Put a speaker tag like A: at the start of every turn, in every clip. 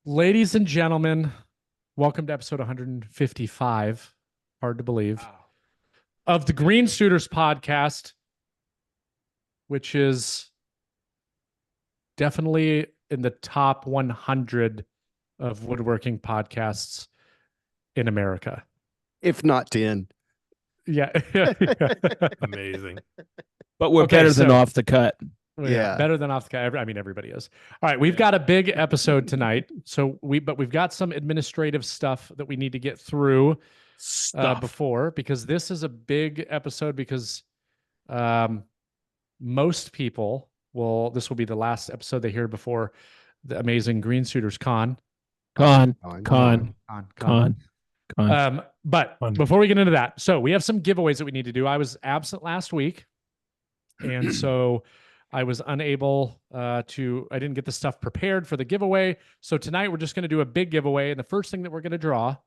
A: Ladies and gentlemen, welcome to episode 155. Hard to believe.
B: Wow.
A: Of the Green Suiters podcast, which is definitely in the top 100 of woodworking podcasts in America.
C: If not 10.
A: Yeah.
B: Amazing.
D: But we're
A: Okay,
D: better than
A: so-
D: off the cut.
A: Yeah, better than off the cut. I mean, everybody is. All right, we've got a big episode tonight. But we've got some administrative stuff that we need to get through before, because this is a big episode because most people this will be the last episode they hear before the amazing Green Suiters Con.
D: Con.
A: But before we get into that, so we have some giveaways that we need to do. I was absent last week, and so I was unable I didn't get the stuff prepared for the giveaway. So tonight we're just going to do a big giveaway. And the first thing that we're going to draw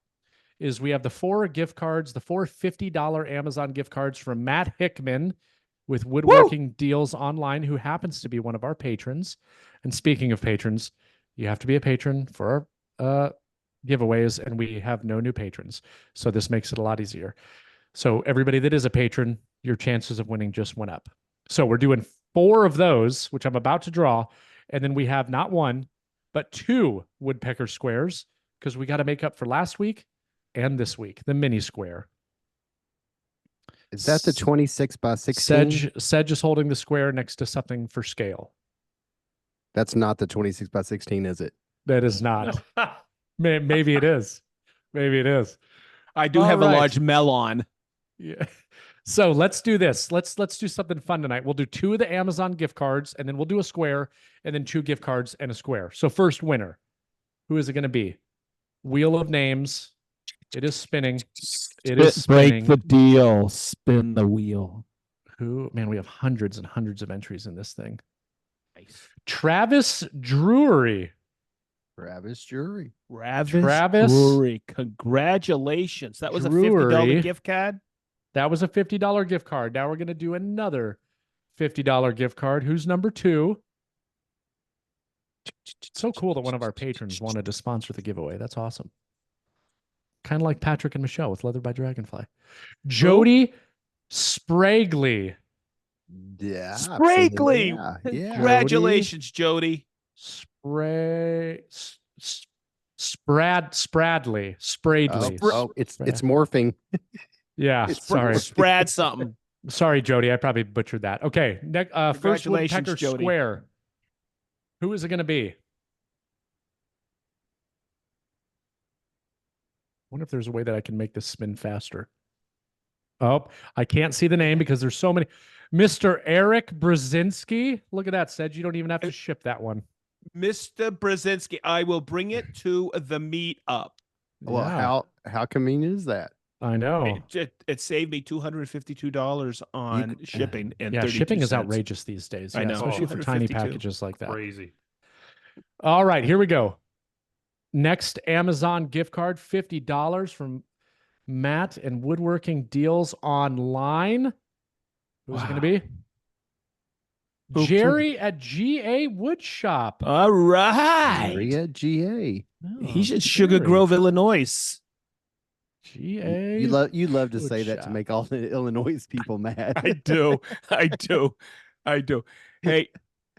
A: is we have the four $50 Amazon gift cards from Matt Hickman with Woodworking Deals Online, who happens to be one of our patrons. And speaking of patrons, you have to be a patron for our giveaways, and we have no new patrons. So this makes it a lot easier. So everybody that is a patron, your chances of winning just went up. So we're doing 4 of those, which I'm about to draw. And then we have not 1, but 2 woodpecker squares, because we got to make up for last week and this week, the mini square.
C: Is that the 26 by 16?
A: Sedge is holding the square next to something for scale.
C: That's not the 26 by 16, is it?
A: That is not. Maybe it is. Maybe it is.
D: I do have a large melon.
A: Yeah. So let's do this. Let's do something fun tonight. We'll do 2 of the Amazon gift cards, and then we'll do a square, and then 2 gift cards and a square. So first winner, who is it going to be? Wheel of names. It is spinning. It is spinning.
D: Break the deal. Spin the wheel.
A: Man, we have hundreds and hundreds of entries in this thing.
D: Nice.
A: Travis Drury.
C: Travis Jury.
A: Travis
D: Drury. Congratulations. That was
A: Drury.
D: a $50 gift card.
A: That was a $50 gift card. Now we're going to do another $50 gift card. Who's number 2? It's so cool that one of our patrons wanted to sponsor the giveaway. That's awesome. Kind of like Patrick and Michelle with Leather by Dragonfly. Jody Spragley.
C: Yeah.
D: Spragley.
C: Yeah.
D: Congratulations, Jody.
A: Spradley.
C: It's morphing.
A: Yeah, sorry.
D: Sprad something.
A: Sorry, Jody. I probably butchered that. Okay, first woodpecker
D: Jody.
A: square. Who is it going to be? Wonder if there's a way that I can make this spin faster. Oh, I can't see the name because there's so many. Mr. Eric Brzezinski. Look at that, Sedge. You don't even have to ship that one.
D: Mr. Brzezinski, I will bring it to the meetup.
C: Well,
A: Yeah.
C: how convenient is that?
A: I know.
D: It saved me $252 on shipping. And
A: Yeah,
D: 32
A: shipping is
D: cents.
A: outrageous these days.
D: I
A: Yeah,
D: know.
A: especially for tiny
D: 252.
A: packages like that.
B: Crazy.
A: All right, here we go. Next Amazon gift card, $50 from Matt and Woodworking Deals Online. Who's it going to be?
D: Who-
A: Jerry at GA Woodshop.
D: All right.
C: Maria GA.
D: He's in Sugar Grove, Illinois.
A: GA.
C: You love to say that to
A: Woodshop.
C: make all the Illinois people mad.
D: I do.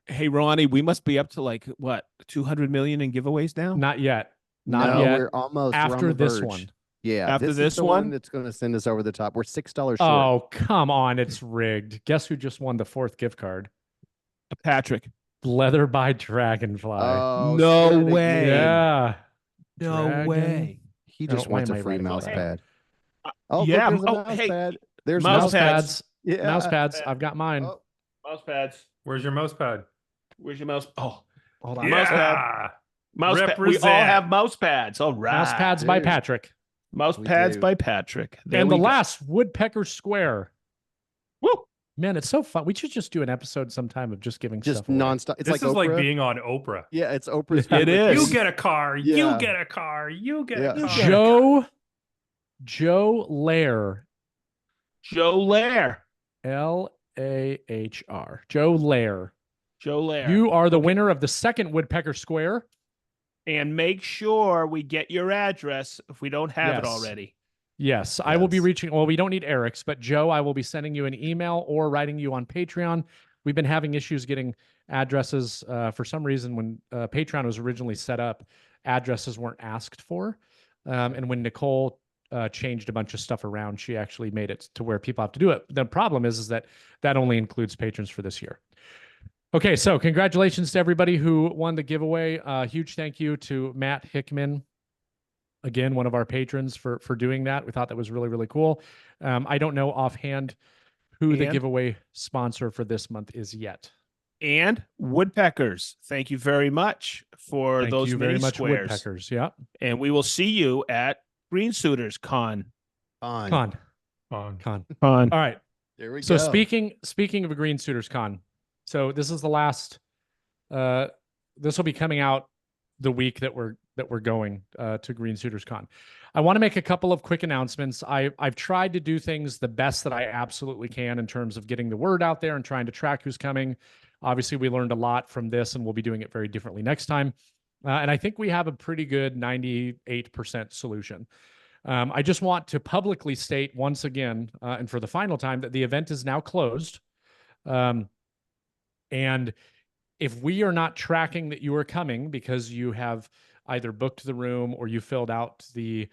D: Hey, Ronnie, we must be up to like what, 200 million in giveaways now?
A: Not yet. Not
C: No,
A: yet.
C: we're almost. we're on
A: After
C: the
A: this
C: verge.
A: one.
C: Yeah.
D: After
C: is
D: this
C: the
D: one?
C: that's going to send us over the top. We're $6 short.
A: Oh, come on. It's rigged. Guess who just won the 4th gift card?
D: Patrick.
A: Leather by Dragonfly.
C: Oh,
D: No
C: spit it,
D: way.
A: Yeah.
D: No
A: Dragon.
D: way.
C: He
A: Oh,
C: just
A: why
C: wants
A: am
C: a
A: I
C: free
A: writing
C: mouse
A: that?
C: pad.
D: Yeah,
C: Look, there's a
D: oh,
C: mouse
D: hey,
C: pad. There's
D: mouse
A: Mouse
D: pads.
A: pads.
C: Yeah.
A: Mouse pads. I've got mine.
C: Oh,
D: Mouse pads.
B: Where's your mouse pad?
D: Where's your mouse? Oh,
A: Hold on.
D: Mouse pad. mouse pad. We all
B: Represent.
D: have mouse pads. All right.
A: Mouse pads by
C: Dude.
A: Patrick.
D: Mouse
C: We
D: pads
C: do.
D: by Patrick. There
A: And
D: we
A: the
D: go.
A: last Woodpecker Square.
D: Woo.
A: Man, it's so fun. We should just do an episode sometime of just giving
C: just
A: stuff away.
C: nonstop. It's
B: This
C: like
B: is like
C: Oprah.
B: being on Oprah.
C: Yeah, it's Oprah's.
D: It
C: favorite
D: is.
C: thing.
B: You get a car.
C: Yeah.
B: You get a car. You get
C: Yeah.
B: a car.
A: Joe Lair.
D: Joe Lair.
A: Lahr. Joe Lair.
D: Joe Lair.
A: You are the winner of the second Woodpecker Square.
D: And make sure we get your address if we don't have it
A: Yes.
D: already.
A: Yes, I will be
C: Yes.
A: reaching. Well, we don't need Eric's, but Joe, I will be sending you an email or writing you on Patreon. We've been having issues getting addresses for some reason. When Patreon was originally set up, addresses weren't asked for. And when Nicole changed a bunch of stuff around, she actually made it to where people have to do it. The problem is that that only includes patrons for this year. Okay, so congratulations to everybody who won the giveaway. Huge thank you to Matt Hickman, again, one of our patrons, for doing that. We thought that was really, really cool. I don't know offhand who the
D: And?
A: giveaway sponsor for this month is yet.
D: And Woodpeckers, thank you very much for
A: Thank
D: those
A: you
D: mini
A: very much,
D: squares.
A: Woodpeckers. Yeah.
D: And we will see you at Green Suiters Con.
A: Con.
B: On.
A: Con.
D: Con.
A: All right.
C: There we
A: So
C: go.
A: speaking of a Green Suiters Con, so this is the last. This will be coming out the week that we're going to Green Suiters Con. I want to make a couple of quick announcements. I've tried to do things the best that I absolutely can in terms of getting the word out there and trying to track who's coming. Obviously, we learned a lot from this, and we'll be doing it very differently next time. And I think we have a pretty good 98% solution. I just want to publicly state once again, and for the final time, that the event is now closed. And if we are not tracking that you are coming because you have either booked the room or you filled out the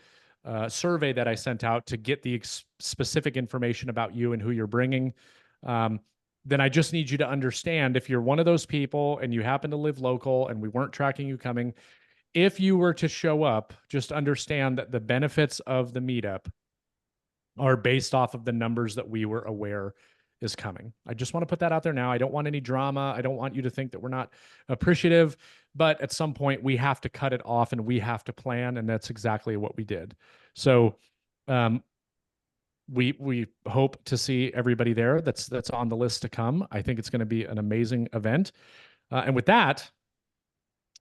A: survey that I sent out to get the specific information about you and who you're bringing, then I just need you to understand, if you're one of those people and you happen to live local and we weren't tracking you coming, if you were to show up, just understand that the benefits of the meetup are based off of the numbers that we were aware is coming. I just want to put that out there now. I don't want any drama. I don't want you to think that we're not appreciative, but at some point we have to cut it off and we have to plan, and that's exactly what we did. So we hope to see everybody there that's on the list to come. I think it's going to be an amazing event. And with that,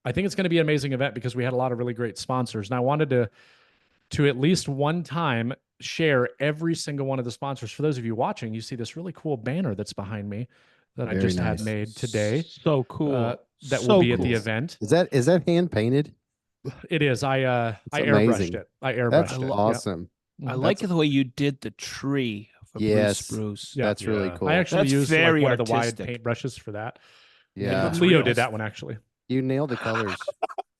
A: I think it's going to be an amazing event because we had a lot of really great sponsors. And I wanted to at least one time share every single one of the sponsors. For those of you watching, you see this really cool banner that's behind me that I
C: Very
A: just had
C: nice.
A: made today.
D: So cool.
A: That
D: So
A: will be at the
D: cool.
A: event.
C: Is that hand painted?
A: It is. I airbrushed
C: amazing.
A: it. I airbrushed
C: That's
A: it. Yeah.
C: awesome.
D: I
A: Mhm.
D: like the way you did the tree for
C: Yes.
D: Blue Spruce.
A: Yeah.
C: That's really
B: Yeah.
C: cool.
A: I actually
D: That's
A: used
D: very
A: one of the wide
D: artistic.
A: paint brushes for that.
C: Yeah.
B: It's
A: Leo
B: real.
A: did that one actually.
C: You nailed the colors.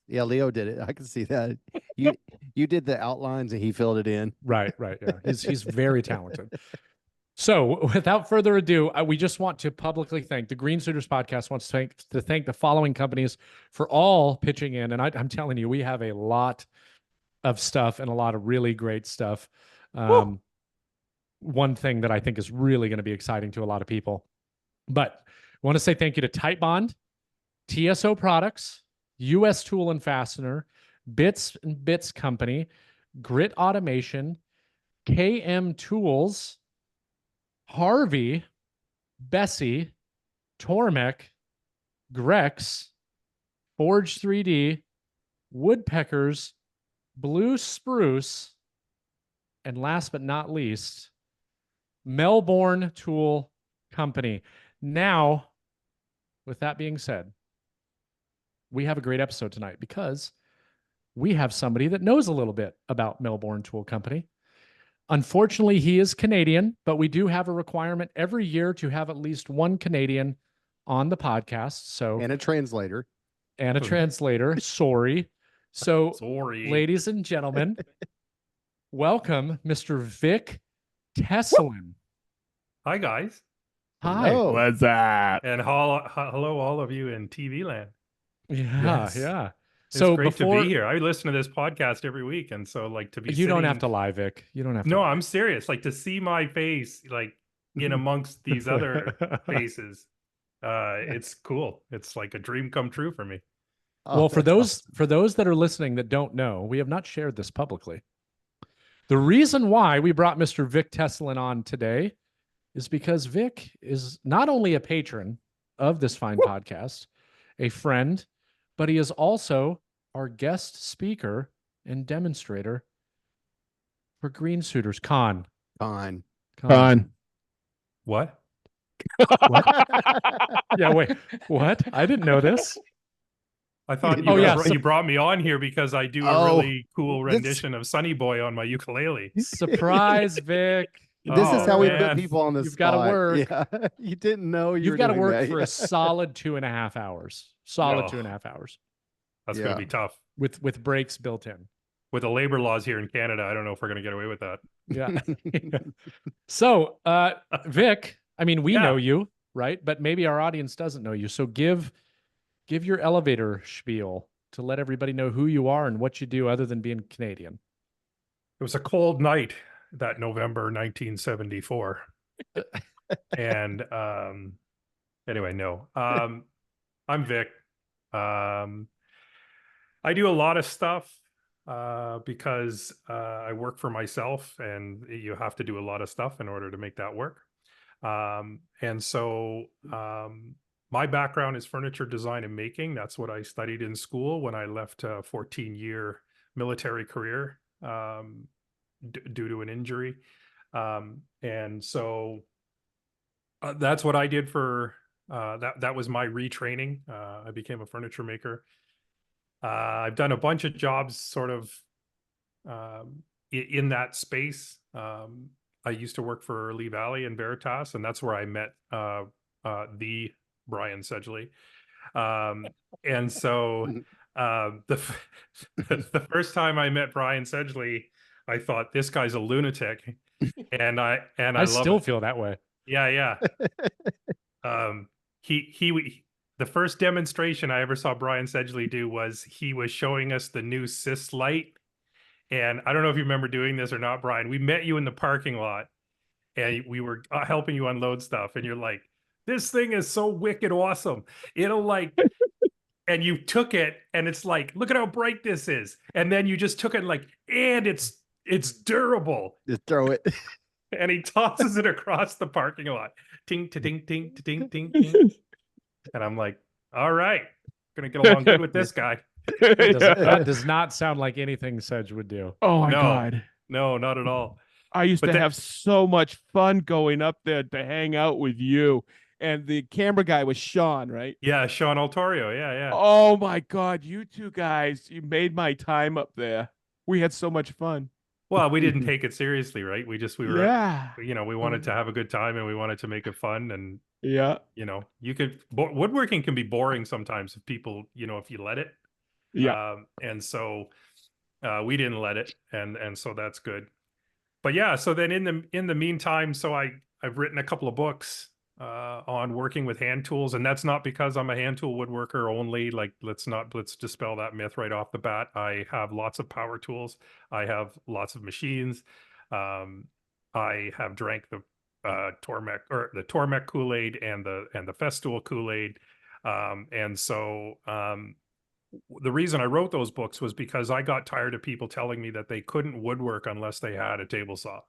C: Yeah, Leo did it. I can see that. You did the outlines and he filled it in.
A: Right. Yeah. He's very talented. So, without further ado, we just want to publicly thank the Green Suiters Podcast. Wants to thank the following companies for all pitching in, and I'm telling you, we have a lot of stuff and a lot of really great stuff. One thing that I think is really going to be exciting to a lot of people, but I want to say thank you to Tight Bond, TSO Products, US Tool and Fastener, Bits and Bits Company, Grit Automation, KM Tools, Harvey, Bessie, Tormek, Grex, Forge 3D, Woodpeckers, Blue Spruce, and last but not least, Melbourne Tool Company. Now, with that being said, we have a great episode tonight because we have somebody that knows a little bit about Melbourne Tool Company. Unfortunately, he is Canadian, but we do have a requirement every year to have at least one Canadian on the podcast. So
C: And a translator.
A: and a translator. Sorry. So,
B: Sorry.
A: ladies and gentlemen, welcome, Mr. Vic Tesselin.
B: Hi, guys.
A: Hi.
C: Hello.
D: What's that?
B: And hello, all of you in TV land.
A: Yeah,
B: Yes.
A: yeah.
B: It's
A: So
B: great
A: before
B: to be here. I listen to this podcast every week. And so, like, to be
A: you don't have to
B: sitting-
A: lie, Vic. You don't have to.
B: No,
A: lie.
B: I'm serious. Like, to see my face, like, in amongst these other faces, it's cool. It's like a dream come true for me.
C: Oh,
A: Well, for
C: that's
A: those that are listening that don't know, we have not shared this publicly. The reason why we brought Mr. Vic Tesselin on today is because Vic is not only a patron of this fine podcast, a friend, but he is also our guest speaker and demonstrator for Green Suiters Con.
C: fine.
A: Con.
B: What?
A: Yeah, wait, what? I didn't know this.
B: I thought
C: Oh,
B: you,
A: yeah,
B: you brought me on here because I do a
C: Oh,
B: really cool
C: this-
B: rendition of Sunny Boy on my ukulele.
A: Surprise, Vic.
C: This is
B: Oh,
C: how we put
B: man.
C: people on the
A: You've
C: spot.
A: gotta work.
C: Yeah, you didn't know you
A: You've
C: were
A: got to
C: doing
A: work
C: that.
A: for
C: Yeah.
A: a solid 2.5 hours. Solid
B: No.
A: 2.5 hours
B: That's
C: Yeah.
B: going to be tough.
A: with breaks built in.
B: With the labor laws here in Canada, I don't know if we're going to get away with that.
A: Yeah. So, Vic, I mean, we
B: Yeah.
A: know you, right? But maybe our audience doesn't know you. So give your elevator spiel to let everybody know who you are and what you do other than being Canadian.
B: It was a cold night that November 1974. And anyway, no. I'm Vic. I do a lot of stuff because I work for myself, and you have to do a lot of stuff in order to make that work. And so my background is furniture design and making. That's what I studied in school when I left a 14-year military career due to an injury. And so that's what I did for that was my retraining. I became a furniture maker. I've done a bunch of jobs sort of in that space. I used to work for Lee Valley and Veritas, and that's where I met the Brian Sedgley. And so the first time I met Brian Sedgley, I thought this guy's a lunatic, and I love
A: still
B: it.
A: feel that way.
B: Yeah. The first demonstration I ever saw Brian Sedgley do was he was showing us the new Sys light. And I don't know if you remember doing this or not, Brian. We met you in the parking lot and we were helping you unload stuff. And you're like, this thing is so wicked awesome. It'll like, and you took it and it's like, look at how bright this is. And then you just took it and it's durable.
C: Just throw it.
B: And he tosses it across the parking lot. Ting, ta, ting, ting, ta, ting, ting, ting. And I'm like, all right, gonna get along good with this guy.
A: That does not sound like anything Sedge would do.
D: Oh my
B: No.
D: God.
B: No, not at all.
D: I used
B: But
D: to
B: that-
D: have so much fun going up there to hang out with you. And the camera guy was Sean, right?
B: Yeah, Sean Altorio. Yeah.
D: Oh my God, you two guys, you made my time up there. We had so much fun.
B: Well, we didn't take it seriously, right? We were,
D: Yeah.
B: we wanted to have a good time and we wanted to make it fun. And,
D: Yeah.
B: woodworking can be boring sometimes if people, if you let it.
D: Yeah.
B: And so we didn't let it. And so that's good. But yeah, so then in the meantime, so I've written a couple of books on working with hand tools, and that's not because I'm a hand tool woodworker only. Like, let's dispel that myth right off the bat. I have lots of power tools. I have lots of machines. I have drank the Tormek Kool-Aid and the Festool Kool-Aid. And so the reason I wrote those books was because I got tired of people telling me that they couldn't woodwork unless they had a table saw,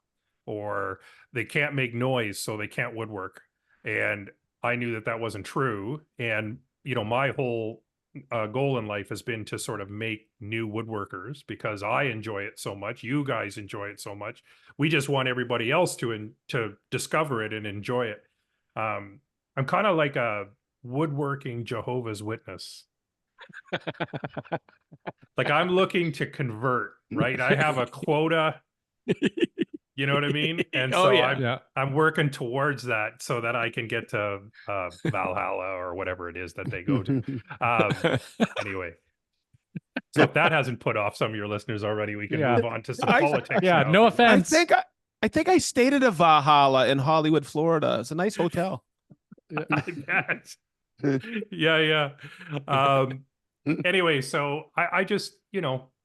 B: or they can't make noise, so they can't woodwork. And I knew that wasn't true. And, my whole goal in life has been to sort of make new woodworkers because I enjoy it so much. You guys enjoy it so much. We just want everybody else to discover it and enjoy it. I'm kind of like a woodworking Jehovah's Witness. Like, I'm looking to convert, right? I have a quota. You know what I mean? And
D: Oh,
B: so
D: yeah.
B: I'm working towards that so that I can get to Valhalla or whatever it is that they go to. Anyway, so if that hasn't put off some of your listeners already, we can move on to some politics.
A: Yeah,
B: now.
A: no offense.
D: I think I stayed at a Valhalla in Hollywood, Florida. It's a nice hotel.
B: I bet. Yeah. Anyway, so I just,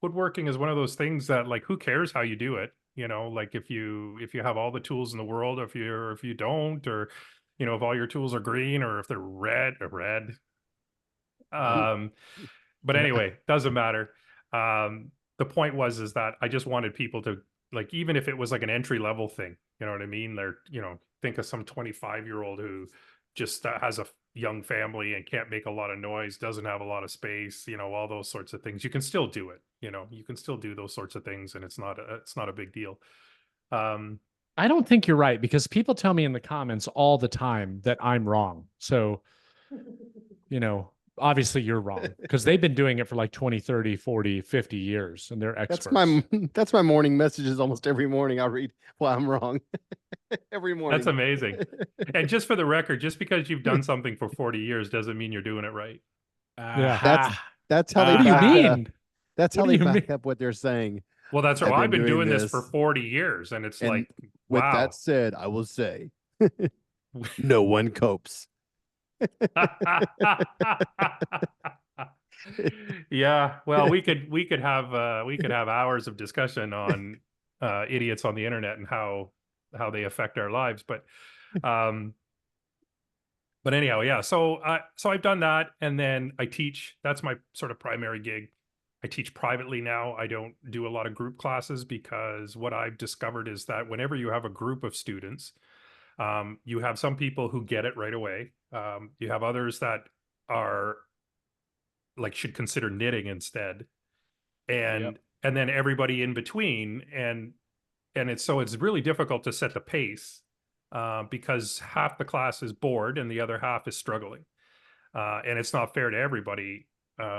B: woodworking is one of those things that, like, who cares how you do it? Like, if you have all the tools in the world, if you don't, or, if all your tools are green or if they're red. But anyway, doesn't matter. The point is that I just wanted people to, like, even if it was like an entry level thing, you know what I mean? They're, think of some 25-year-old who just has a young family and can't make a lot of noise, doesn't have a lot of space, all those sorts of things. You can still do it. You can still do those sorts of things, and it's not a big deal.
A: I don't think you're right because people tell me in the comments all the time that I'm wrong. So, you know, obviously you're wrong because they've been doing it for like 20, 30, 40, 50 years and they're experts.
C: That's my morning messages almost every morning. I read, well, I'm wrong every morning.
B: That's amazing. And just for the record, just because you've done something for 40 years doesn't mean you're doing it right.
A: Yeah.
C: That's how they
A: What do you
C: back
A: mean?
C: that's
A: What
C: how
A: do
C: they
A: you
C: back
A: mean?
C: up what they're saying.
B: Well, that's right.
C: I've
B: Well, I've been doing this
C: this.
B: for 40 years, and it's
C: And
B: like,
C: with
B: wow.
C: that said, I will say no one copes.
B: Yeah, well, we could have hours of discussion on idiots on the internet and how they affect our lives, but anyhow, yeah. So I've done that, and then I teach. That's my sort of primary gig. I teach privately now. I don't do a lot of group classes because what I've discovered is that whenever you have a group of students, you have some people who get it right away. You have others that are like should consider knitting instead, and then everybody in between, and it's really difficult to set the pace because half the class is bored and the other half is struggling, and it's not fair to everybody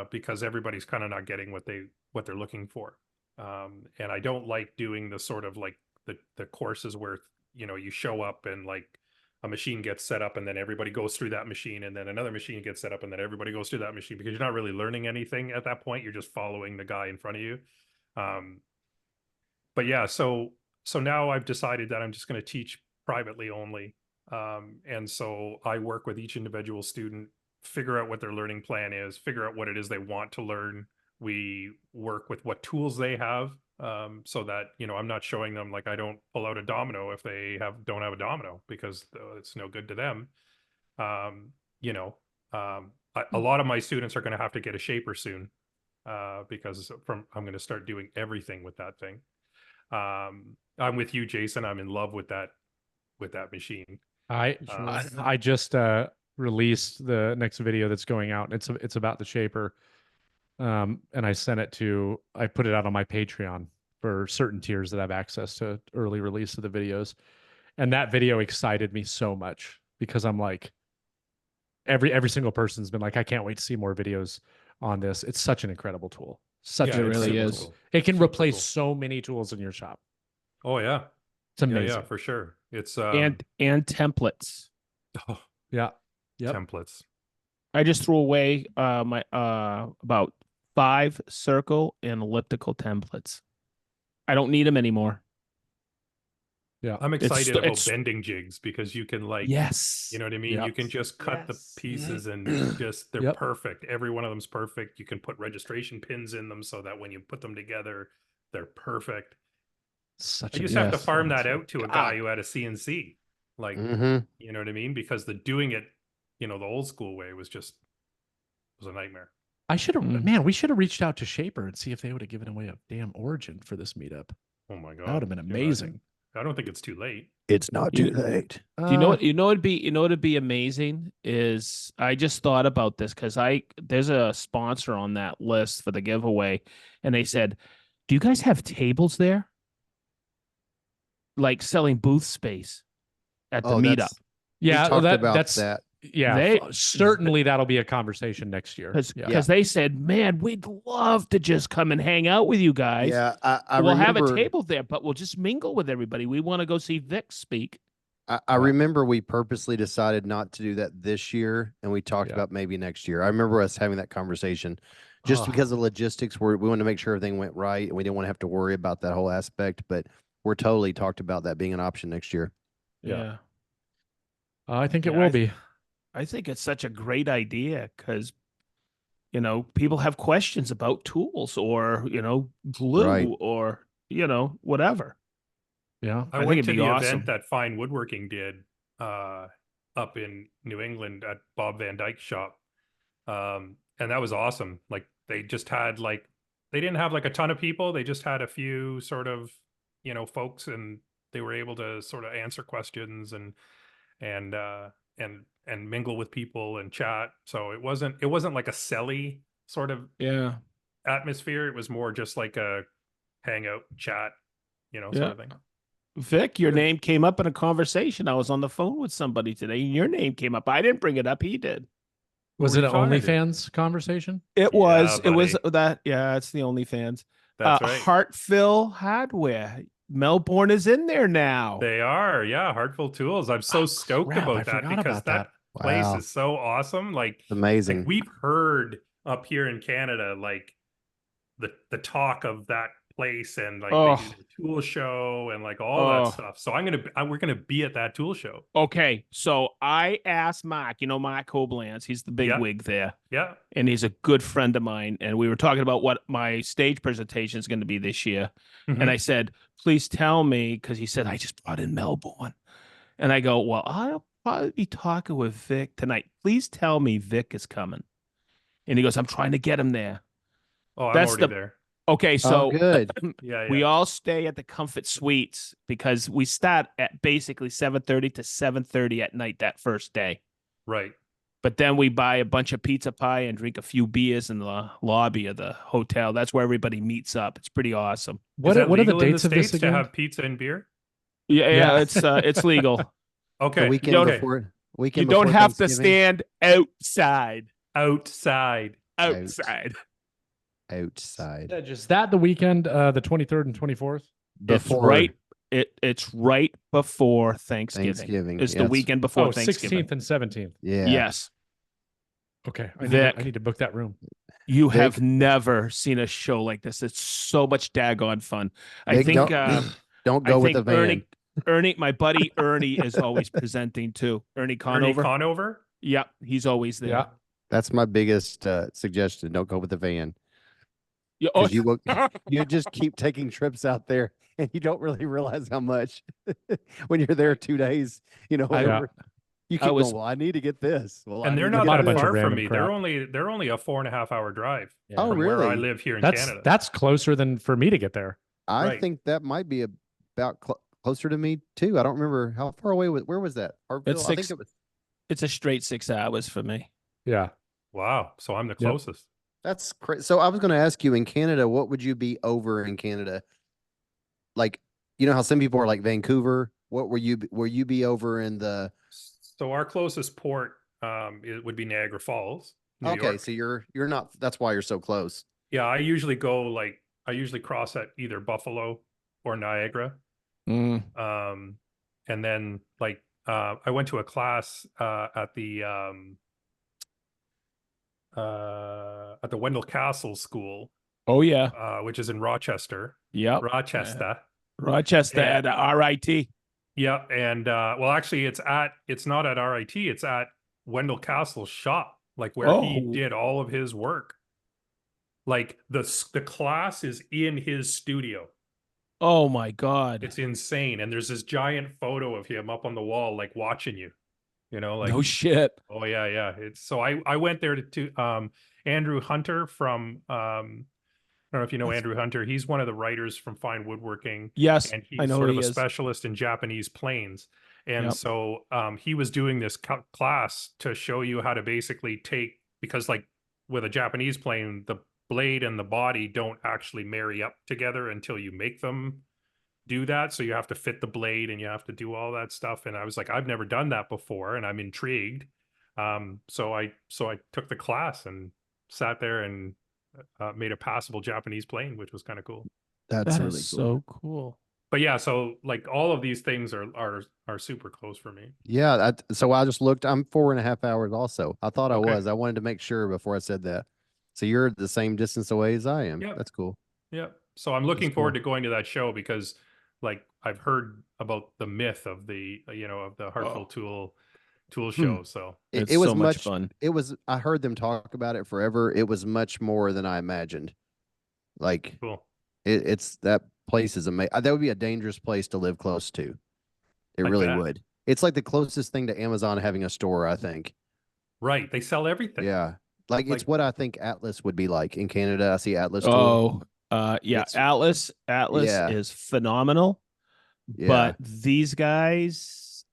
B: because everybody's kind of not getting what they're looking for, and I don't like doing the sort of like the courses where you show up and like a machine gets set up and then everybody goes through that machine and then another machine gets set up and then everybody goes through that machine, because you're not really learning anything at that point. You're just following the guy in front of you. But yeah, so now I've decided that I'm just going to teach privately only. And so I work with each individual student, figure out what their learning plan is, figure out what it is they want to learn. We work with what tools they have, so that, I'm not showing them, like, I don't pull out a domino if they don't have a domino, because it's no good to them. A lot of my students are going to have to get a shaper soon, because I'm going to start doing everything with that thing. I'm with you, Jason. I'm in love with that machine.
A: I just released the next video that's going out. It's about the shaper. And I put it out on my Patreon for certain tiers that have access to early release of the videos. And that video excited me so much because I'm like, every single person's been like, I can't wait to see more videos on this. It's such an incredible tool.
E: It really is.
B: Cool.
A: It can
B: Super
A: replace
B: cool.
A: so many tools in your shop.
B: Oh yeah.
A: It's amazing.
B: Yeah, for sure. It's
E: And templates.
B: oh,
A: yeah. Yep.
B: templates.
E: I just threw away my about 5 circle and elliptical templates. I don't need them anymore.
A: Yeah.
B: I'm excited about
E: it's-
B: bending jigs because you can, like,
E: Yes.
B: you know what I mean?
A: Yep.
B: You can just cut the pieces and just, they're
A: Yep.
B: perfect. Every one of them's perfect. You can put registration pins in them so that when you put them together, they're perfect.
A: Such
B: I
A: a
B: just have to
E: yes.
B: farm that out to a guy
E: God.
B: who had a CNC. Like,
C: Mhm.
B: you know what I mean? Because doing it, the old school way was a nightmare.
A: I should have,
E: Mm.
A: man, we should have reached out to Shaper and see if they would have given away a damn Origin for this meetup.
B: Oh my God.
A: That would have been
B: Can you imagine?
A: amazing.
B: I don't think it's too late.
C: It's not
E: You-
C: too late.
E: Do you know what it'd be amazing is, I just thought about this because there's a sponsor on that list for the giveaway, and they said, "Do you guys have tables there, like selling booth space at the meetup?"
A: Yeah,
C: we talked
A: well,
C: about
A: that's
C: that.
A: yeah.
E: They-
A: Certainly that'll be a conversation next year.
E: Because they said, "Man, we'd love to just come and hang out with you guys.
C: Yeah, I
E: we'll
C: remember,
E: have a table there, but we'll just mingle with everybody. We want to go see Vic speak."
C: I remember we purposely decided not to do that this year, and we talked about maybe next year. I remember us having that conversation, just
A: Oh.
C: because of logistics. We wanted to make sure everything went right, and we didn't want to have to worry about that whole aspect. But we're totally talked about that being an option next year.
E: Yeah.
A: I think it
E: Yeah,
A: will be.
E: I think it's such a great idea because, people have questions about tools or, glue
C: Right.
E: or, whatever.
A: Yeah.
B: I
E: think
B: went
E: it'd
B: to
E: be
B: the
E: awesome.
B: event that Fine Woodworking did up in New England at Bob Van Dyke's shop. And that was awesome. Like, they just had they didn't have like a ton of people. They just had a few sort of, folks, and they were able to sort of answer questions and mingle with people and chat. So it wasn't like a selly sort of
E: Yeah.
B: atmosphere. It was more just like a hangout chat, sort of thing.
E: Vic, your
C: Good.
E: name came up in a conversation. I was on the phone with somebody today, and your name came up. I didn't bring it up. He did.
B: Who
A: Was
B: were
A: it
B: you
A: an
B: talking to?
A: OnlyFans conversation?
E: It
B: Yeah,
E: was. It was
B: buddy.
E: that. Yeah, it's the OnlyFans.
B: That's right.
E: Hartville Hardware. Melbourne is in there now.
B: They are, yeah, Heartful Tools. I'm so
A: Oh,
B: stoked
A: crap, I
B: about that
A: forgot
B: because
A: about
B: that
A: that.
B: place
C: Wow.
B: is so awesome. Like
C: Amazing.
B: we've heard up here in Canada, like the talk of that place, and like they do the tool show and like all that stuff. So we're gonna be at that tool show.
E: Okay, so I asked Mark, Mark Hoblance, he's the big
B: Yeah.
E: wig there,
B: Yeah.
E: and he's a good friend of mine. And we were talking about what my stage presentation is going to be this year.
B: Mhm.
E: And I said, please tell me, because he said, I just brought in Melbourne. And I go, well, I'll probably be talking with Vic tonight. Please tell me Vic is coming. And he goes, I'm trying to get him there.
B: Oh, I'm
E: That's
B: already
E: the-
B: there.
E: Okay,
C: Oh,
E: so
C: good.
B: Yeah,
E: we
B: yeah.
E: all stay at the Comfort Suites because we start at basically 7:30 to 7:30 at night that first day.
B: Right.
E: But then we buy a bunch of pizza pie and drink a few beers in the lobby of the hotel. That's where everybody meets up. It's pretty awesome.
A: What
B: Is that
A: are the
B: legal in
A: dates of this
B: States to
A: again?
B: have pizza and beer?
E: Yeah,
A: Yeah.
E: it's legal.
B: Okay.
C: The weekend
E: don't-
C: before.
E: You
C: Weekend
E: don't
C: before
E: have to
C: Thanksgiving?
E: stand outside.
B: Outside.
E: Outside.
C: Outside.
A: Sedge, is that the weekend, the 23rd and 24th?
C: Before
E: It's right before Thanksgiving.
C: Thanksgiving.
E: It's the
C: yes.
E: weekend before
A: Oh,
E: Thanksgiving.
A: 16th and 17th.
C: Yeah.
E: Yes.
A: Okay.
E: Vic.
A: I need to book that room.
E: You
C: Vic.
E: have never seen a show like this. It's so much daggone fun. I
C: Vic,
E: think
C: don't go with the
E: think
C: van.
E: Ernie, my buddy Ernie is always presenting too. Ernie Conover.
B: Ernie Conover?
E: Yep, he's always there.
A: Yeah.
C: That's my biggest suggestion. Don't go with the van.
E: Yeah,
C: 'Cause you will, you just keep taking trips out there and you don't really realize how much when you're there 2 days, whatever. You keep
E: was-
C: going, well, I need to get this. Well, I
B: And they're
C: need to
B: not
C: get
A: bought a
B: that
A: bunch of
B: far from
A: random
B: me.
A: crap.
B: They're only a 4.5 hour drive
A: Yeah.
C: Oh,
B: from where I
C: really?
B: live here in
A: That's
B: Canada.
A: that's closer than for me to get there.
C: I
B: right.
C: think that might be about closer to me too. I don't remember how far away. Where was that? Hartville?
E: It's
C: I think
E: six-
C: it was.
E: It's a straight 6 hours for me.
A: Yeah.
B: Wow. So I'm the
A: Yep.
B: closest.
C: That's crazy. So I was going to ask you, in Canada, what would you be over in Canada? Like, you know how some people are like Vancouver. What were you? Will you be over in the?
B: So our closest port it would be Niagara Falls, New
C: Okay,
B: York.
C: so you're not. That's why you're so close.
B: Yeah, I usually cross at either Buffalo or Niagara.
E: Mm.
B: And then I went to a class at the Wendell Castle School,
E: Oh yeah.
B: which is in Rochester.
E: Yep.
B: Rochester.
E: Rochester
B: Yeah.
E: at RIT.
B: Yeah, and well, actually, it's not at RIT. It's at Wendell Castle's shop, like where he
E: Oh.
B: did all of his work. Like the class is in his studio.
E: Oh my God.
B: It's insane, and there's this giant photo of him up on the wall, like watching you. Like
E: no shit.
B: oh yeah, yeah. It's so I went there to Andrew Hunter from I don't know if you know Andrew Hunter. He's one of the writers from Fine Woodworking.
E: Yes,
B: And
E: I
B: he's
E: know
B: sort
E: he
B: of a
E: is.
B: specialist in Japanese planes. And
E: Yep.
B: so he was doing this class to show you how to basically because like with a Japanese plane, the blade and the body don't actually marry up together until you make them do that. So you have to fit the blade and you have to do all that stuff. And I was like, I've never done that before, and I'm intrigued. So I took the class and sat there and made a passable Japanese plane, which was kind of cool.
C: That's
E: That
C: really
E: is
C: cool.
E: so cool.
B: But yeah, so like all of these things are super close for me.
C: Yeah. So I just looked. I'm 4.5 hours. Also, I thought
B: Okay.
C: I was. I wanted to make sure before I said that. So you're the same distance away as I am.
B: Yep.
C: That's cool.
B: Yeah. So I'm looking
C: That's
B: forward
C: cool.
B: to going to that show because like I've heard about the myth of the of the Heartful tool show. So
E: It's
C: It was
E: so much fun.
C: It was. I heard them talk about it forever. It was much more than I imagined. Like
B: cool.
C: it's that place is amazing. That would be a dangerous place to live close to. It
B: Like
C: really
B: that.
C: would. It's like the closest thing to Amazon having a store, I think.
B: Right. They sell everything.
C: Yeah. Like it's
B: Like-
C: what I think Atlas would be like in Canada. I see Atlas. tool.
E: Oh, yeah.
C: It's-
E: Atlas
C: Yeah.
E: is phenomenal.
C: Yeah.
E: But these guys,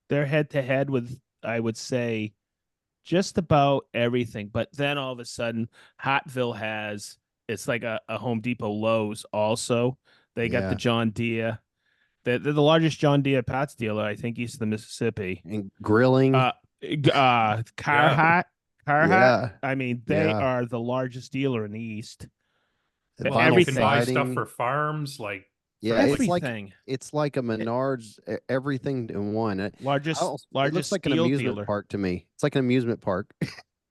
E: they're head to head with, I would say, just about everything. But then all of a sudden, it's like a Home Depot Lowe's also. They got
C: Yeah.
E: the John Deere. They're the largest John Deere parts dealer, I think, east of the Mississippi.
C: And grilling.
E: Carhartt.
C: Yeah.
E: I mean, they
C: Yeah.
E: are the largest dealer in the East.
C: The
B: Well,
C: vinyl
B: you can buy stuff
C: siding.
B: for farms, like
C: Yeah,
E: Everything.
C: it's like a Menards, everything in one.
E: Largest
C: It looks
E: largest
C: like an
E: steel
C: amusement
E: dealer.
C: park to me. It's like an amusement park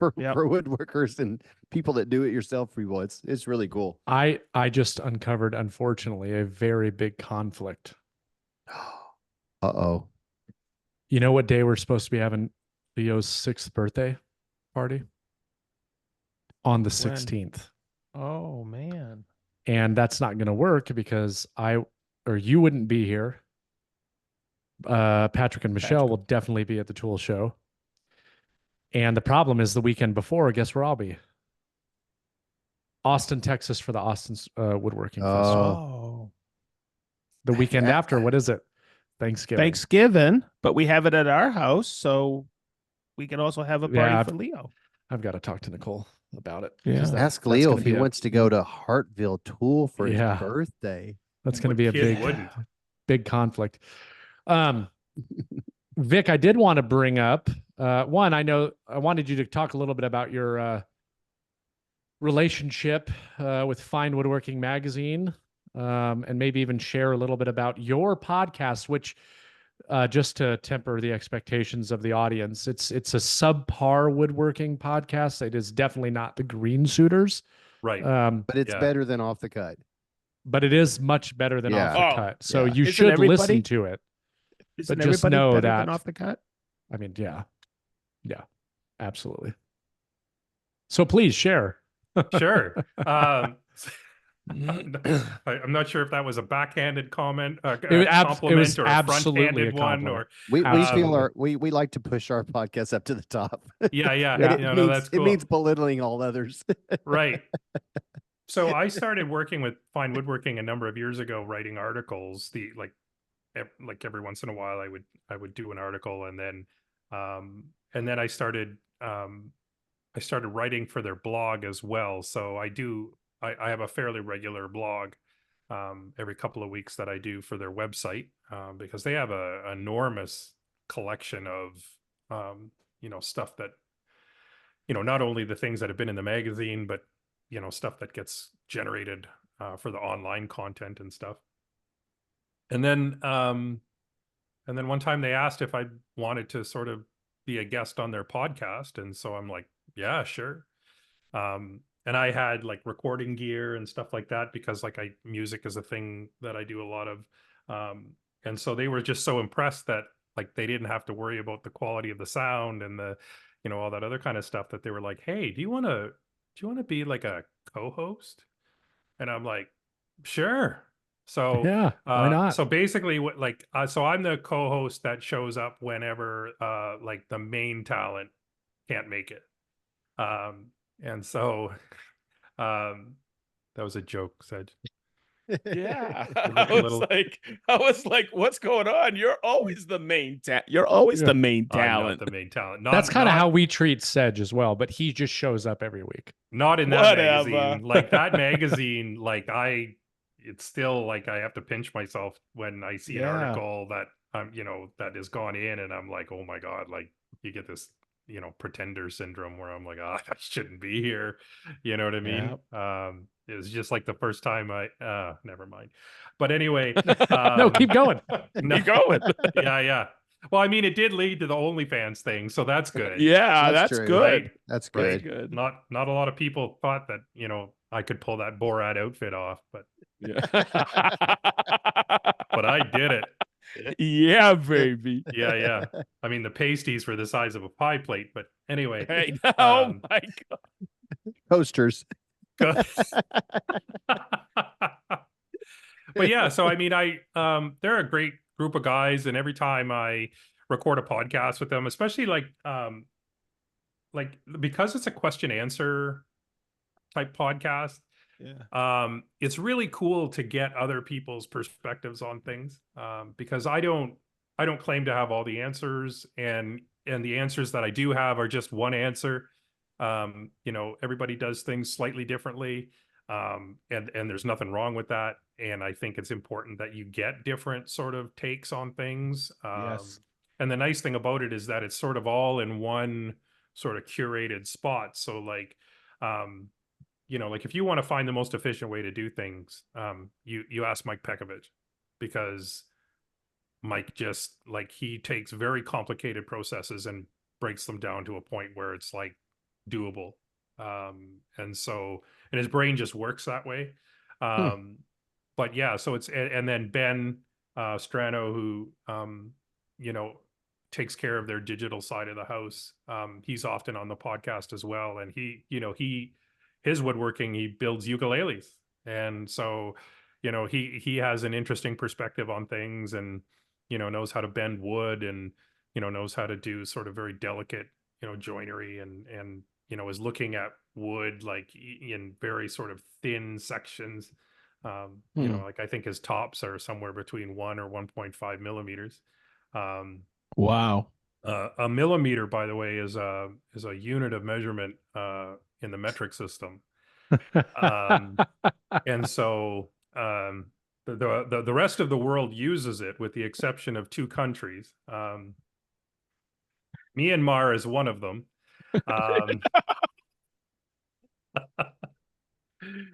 C: for
E: Yep.
C: woodworkers and people that do it yourself people. It's really cool.
A: I just uncovered, unfortunately, a very big conflict.
C: Uh-oh.
A: You know what day we're supposed to be having Leo's 6th birthday party? On the 16th.
E: Oh man.
A: And that's not going to work because you wouldn't be here. Patrick and Michelle will definitely be at the Tool Show. And the problem is the weekend before, guess where I'll be? Austin, Texas for the Austin Woodworking Festival.
E: Oh.
A: The weekend after, what is it?
E: Thanksgiving, but we have it at our house, so we can also have a party for Leo.
A: I've got to talk to Nicole about it.
E: Yeah.
C: Ask Leo if he wants to go to Hartville Tool for his birthday.
A: That's going to be a
B: wouldn't?
A: big conflict. Vic, I did want to bring up one. I know I wanted you to talk a little bit about your relationship with Fine Woodworking Magazine, and maybe even share a little bit about your podcast, which just to temper the expectations of the audience, it's a subpar woodworking podcast. It is definitely not the Green Suiters,
B: right?
C: But it's better than Off the Cut.
A: But it is much better than Off the Cut. So you
E: Isn't
A: should listen to it.
E: Isn't
A: but just
E: everybody
A: know
E: better
A: that
E: than Off the Cut?
A: I mean, yeah, absolutely. So please share.
B: Sure. I'm not sure if that was a backhanded comment, compliment, or a front-handed one, or
C: we feel we like to push our podcast up to the top.
B: Yeah. That's cool.
C: It means belittling all others.
B: Right. So I started working with Fine Woodworking a number of years ago, writing articles. Like every once in a while, I would do an article, and then I started writing for their blog as well. So I have a fairly regular blog every couple of weeks that I do for their website, because they have an enormous collection of stuff that, not only the things that have been in the magazine, but stuff that gets generated for the online content and stuff. And then one time they asked if I wanted to sort of be a guest on their podcast, and so I'm like, yeah, sure. And I had like recording gear and stuff like that, because like music is a thing that I do a lot of. And so they were just so impressed that like they didn't have to worry about the quality of the sound and the, all that other kind of stuff, that they were like, hey, do you want to be like a co-host? And I'm like, sure. So
A: yeah, why not?
B: So basically so I'm the co-host that shows up whenever like the main talent can't make it. And so that was a joke, Sedge.
E: Yeah. I was like, what's going on? You're always the main You're always the main talent.
B: I'm not the main talent.
A: That's kind of how we treat Sedge as well, but he just shows up every week.
B: Not in that magazine. Like that magazine, it's still like I have to pinch myself when I see an article that that has gone in, and I'm like, oh my God, like you get this pretender syndrome where I'm like, I shouldn't be here. You know what I mean? It was just like the first time never mind. But anyway,
A: no, keep going.
E: Keep going.
B: Yeah. Well, I mean, it did lead to the OnlyFans thing, so that's good.
E: Yeah, that's
C: true.
E: good.
B: Right?
C: That's good.
B: Right? Not a lot of people thought that, I could pull that Borat outfit off, but but I did it.
E: Yeah, baby.
B: Yeah. I mean, the pasties were the size of a pie plate, but anyway.
E: Hey, oh my God.
C: Posters.
B: But yeah, so I mean, they're a great group of guys, and every time I record a podcast with them, especially like because it's a question answer type podcast, it's really cool to get other people's perspectives on things, because I don't claim to have all the answers, and the answers that I do have are just one answer. Everybody does things slightly differently. And there's nothing wrong with that. And I think it's important that you get different sort of takes on things.
D: Yes.
B: And the nice thing about it is that it's sort of all in one sort of curated spot. So like, like if you want to find the most efficient way to do things, you ask Mike Pekovich, because Mike just like, he takes very complicated processes and breaks them down to a point where it's like doable. And his brain just works that way. But yeah, so and then Ben Strano, who takes care of their digital side of the house. He's often on the podcast as well. And his woodworking, he builds ukuleles. And so, he has an interesting perspective on things, and, knows how to bend wood, and, knows how to do sort of very delicate, joinery, and, is looking at wood like in very sort of thin sections. Like I think his tops are somewhere between 1 or 1.5 millimeters.
E: Wow.
B: A millimeter, by the way, is a unit of measurement in the metric system. And so the rest of the world uses it, with the exception of 2 countries. Myanmar is one of them.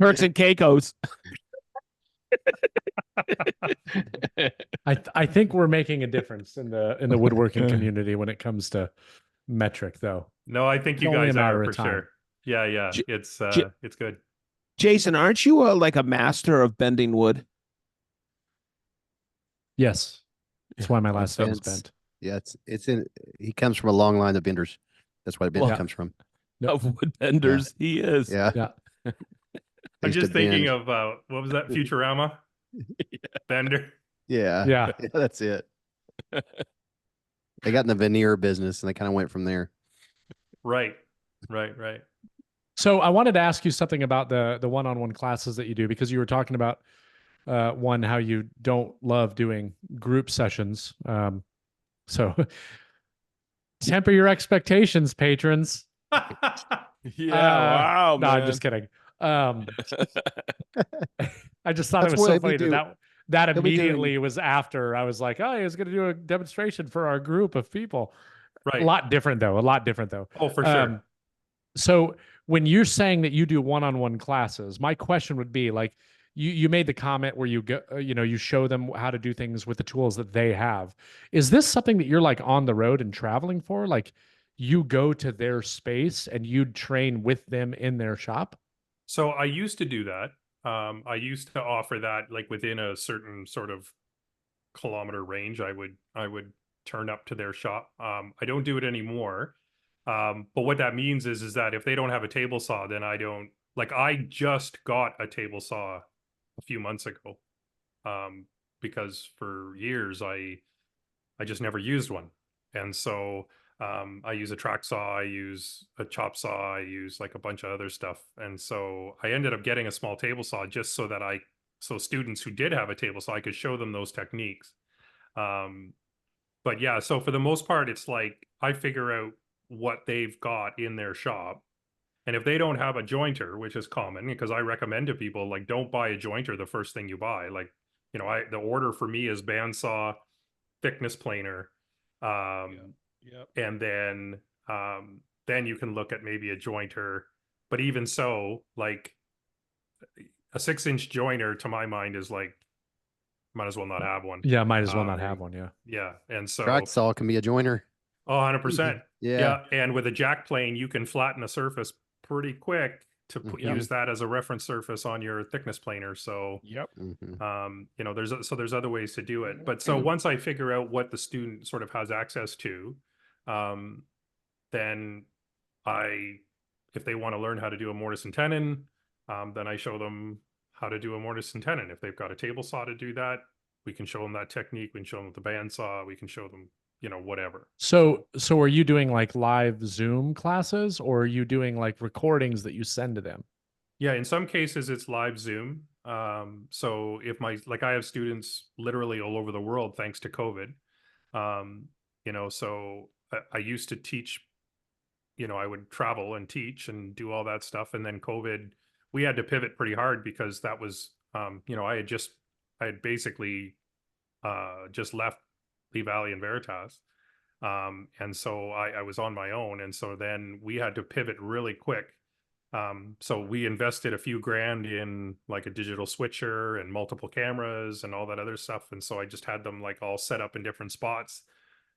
E: Turks and Caicos.
A: I think we're making a difference in the woodworking community when it comes to metric, though.
B: No, I think you
A: Only a
B: guys
A: matter
B: are
A: of
B: for
A: time.
B: sure. Yeah.
E: J-
B: It's good.
E: Jason, aren't you like a master of bending wood?
A: Yes, that's why my
C: Oh,
A: last name is
C: Ben's-
A: Bent.
C: Yeah, he comes from a long line of benders. That's why Bent
E: Well,
C: comes from.
E: Of wood benders, he is.
C: Yeah.
A: Yeah.
C: They
B: I'm
C: used to
B: just thinking
C: bend.
B: of what was that, Futurama? Bender.
C: Yeah.
A: Yeah.
C: Yeah, that's it. They got in the veneer business and they kind of went from there.
B: Right.
A: So I wanted to ask you something about the one-on-one classes that you do, because you were talking about one, how you don't love doing group sessions. So temper your expectations, patrons.
D: Wow,
A: no,
D: man.
A: I'm just kidding. I just thought
C: That's
A: it was so
C: what we
A: funny
C: do.
A: that
C: He'll be
A: immediately was after I was like, oh, he was going to do a demonstration for our group of people.
B: Right.
A: A lot different though.
B: Oh, for sure.
A: So when you're saying that you do one-on-one classes, my question would be like, you made the comment where you go, you show them how to do things with the tools that they have. Is this something that you're like on the road and traveling for? Like you go to their space and you train with them in their shop?
B: So I used to do that. I used to offer that like within a certain sort of kilometer range. I would turn up to their shop. I don't do it anymore. But what that means is that if they don't have a table saw, then I don't, like, I just got a table saw a few months ago. Because for years I just never used one. And so I use a track saw, I use a chop saw, I use like a bunch of other stuff. And so I ended up getting a small table saw just so that so students who did have a table saw, I could show them those techniques. But yeah, so for the most part, it's like I figure out what they've got in their shop. And if they don't have a jointer, which is common, because I recommend to people, like, don't buy a jointer the first thing you buy. Like, the order for me is bandsaw, thickness planer, and then you can look at maybe a jointer. But even so, like a 6-inch jointer, to my mind, is like, might as well not have one.
A: Yeah, might as well not have one. Yeah.
B: Yeah, and so
C: Track saw can be a joiner.
B: Oh, 100%.
C: Yeah.
B: And with a jack plane, you can flatten a surface pretty quick to use that as a reference surface on your thickness planer. So, there's other ways to do it. But so once I figure out what the student sort of has access to, then if they want to learn how to do a mortise and tenon, then I show them how to do a mortise and tenon. If they've got a table saw to do that, we can show them that technique. We can show them with the bandsaw. We can show them, whatever.
A: So are you doing like live Zoom classes, or are you doing like recordings that you send to them?
B: Yeah, in some cases it's live Zoom. So if I have students literally all over the world thanks to COVID. So I used to teach, I would travel and teach and do all that stuff. And then COVID we had to pivot pretty hard because that was, you know, I had basically just left Lee Valley and Veritas. And so I was on my own. And so then we had to pivot really quick. So we invested a few grand in like a digital switcher and multiple cameras and all that other stuff. And so I just had them like all set up in different spots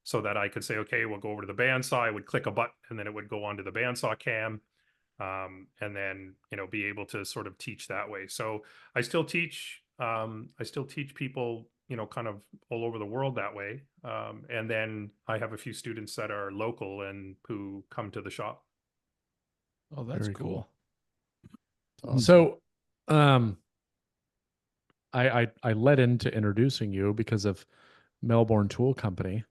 B: so that I could say, okay, we'll go over to the bandsaw. I would click a button and then it would go onto the bandsaw cam. And then, you know, be able to sort of teach that way. So I still teach people, you know, kind of all over the world that way. And then I have a few students that are local and who come to the shop.
E: Oh, that's
A: Very
E: cool.
A: Awesome. So, I led into introducing you because of Melbourne Tool Company,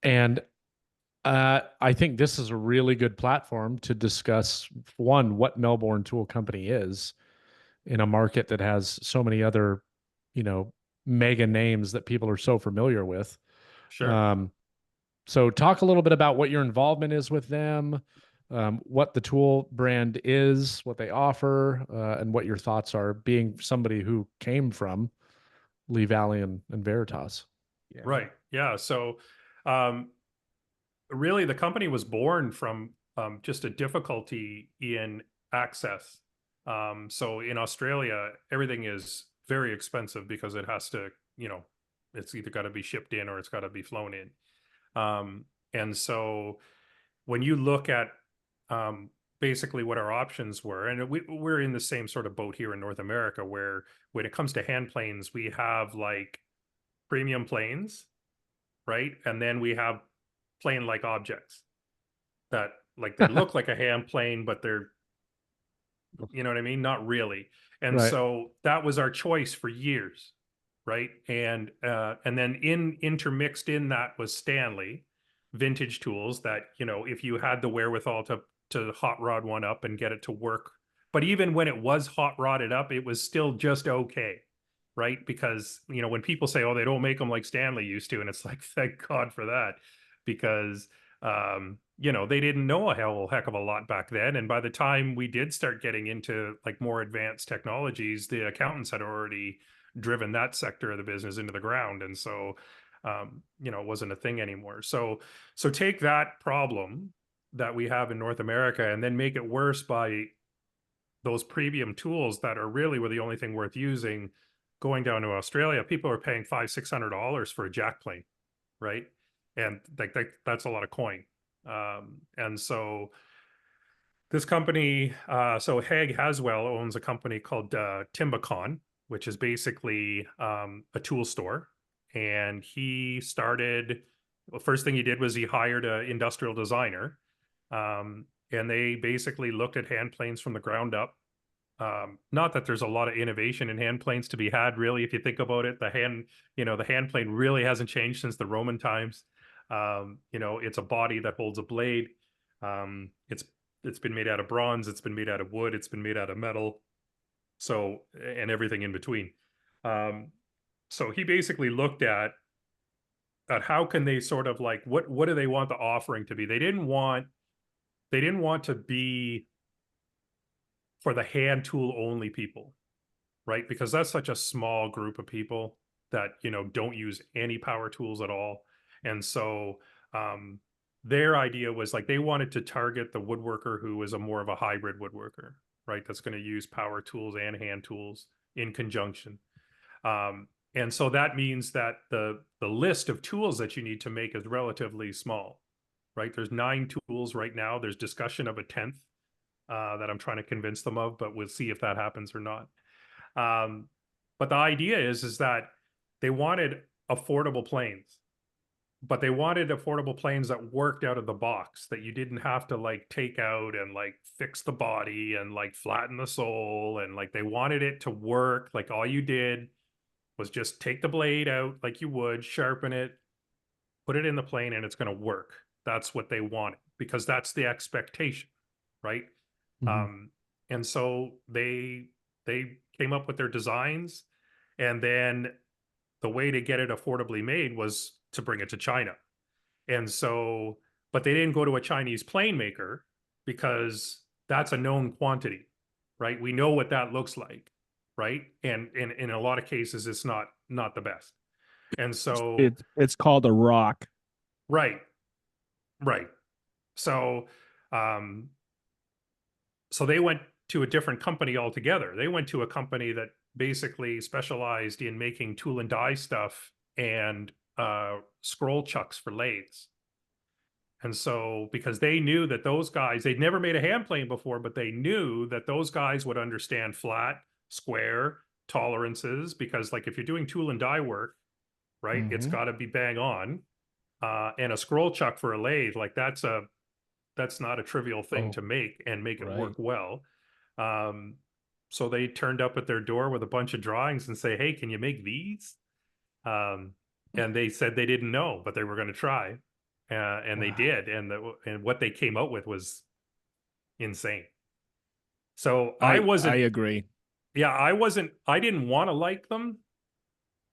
A: and I think this is a really good platform to discuss one, what Melbourne Tool Company is in a market that has so many other, you know, mega names that people are so familiar with.
B: Sure.
A: So talk a little bit about what your involvement is with them, what the tool brand is, what they offer, and what your thoughts are, being somebody who came from Lee Valley and Veritas.
E: Yeah.
B: Right. Yeah. So really the company was born from just a difficulty in access. So in Australia, everything is very expensive because it has to, you know, it's either got to be shipped in or it's got to be flown in. And so when you look at basically what our options were, and we're in the same sort of boat here in North America, where when it comes to hand planes, we have like premium planes, right? And then we have plane-like objects that like they look like a hand plane, but they're, you know what I mean? Not really. And
A: Right.
B: so that was our choice for years, right? And then intermixed in that was Stanley vintage tools that, you know, if you had the wherewithal to hot rod one up and get it to work, but even when it was hot rodded up, it was still just okay, right? Because, you know, when people say, oh, they don't make them like Stanley used to, and it's like, thank God for that, because you know, they didn't know a heck of a lot back then. And by the time we did start getting into like more advanced technologies, the accountants had already driven that sector of the business into the ground. And so, you know, it wasn't a thing anymore. So take that problem that we have in North America and then make it worse by those premium tools that are really were the only thing worth using. Going down to Australia, people are paying $500-600 for a jack plane, right? And like that's a lot of coin. And so this company, so Haig Haswell owns a company called Timbacon, which is basically a tool store. And he started, well, first thing he did was he hired an industrial designer. And they basically looked at hand planes from the ground up. Not that there's a lot of innovation in hand planes to be had, really, if you think about it. The hand plane really hasn't changed since the Roman times. You know, it's a body that holds a blade. It's been made out of bronze, it's been made out of wood, it's been made out of metal, so, and everything in between. So he basically looked at how can they sort of like what do they want the offering to be? They didn't want to be for the hand tool only people, right? Because that's such a small group of people that, you know, don't use any power tools at all. And so their idea was like they wanted to target the woodworker who is a more of a hybrid woodworker, right? That's going to use power tools and hand tools in conjunction. And so that means that the list of tools that you need to make is relatively small, right? There's 9 tools right now. There's discussion of a 10th that I'm trying to convince them of, but we'll see if that happens or not. But the idea is that they wanted affordable planes, but they wanted affordable planes that worked out of the box, that you didn't have to like take out and like fix the body and like flatten the sole. And like, they wanted it to work. Like all you did was just take the blade out like you would, sharpen it, put it in the plane, and it's going to work. That's what they wanted because that's the expectation, right? And so they came up with their designs, and then the way to get it affordably made was to bring it to China. And so, but they didn't go to a Chinese plane maker because that's a known quantity, right? We know what that looks like, right? And in a lot of cases, it's not the best. And so
D: It's called a rock.
B: right. So so they went to a different company altogether. They went to a company that basically specialized in making tool and die stuff and scroll chucks for lathes. And so, because they knew that those guys, they'd never made a hand plane before, but they knew that those guys would understand flat, square, tolerances, because like if you're doing tool and die work, right, it's got to be bang on. And a scroll chuck for a lathe, like that's not a trivial thing to make and make it work well. So they turned up at their door with a bunch of drawings and say, hey, can you make these? And they said they didn't know, but they were going to try. And they did. And what they came out with was insane. So I
E: agree.
B: Yeah, I didn't want to like them.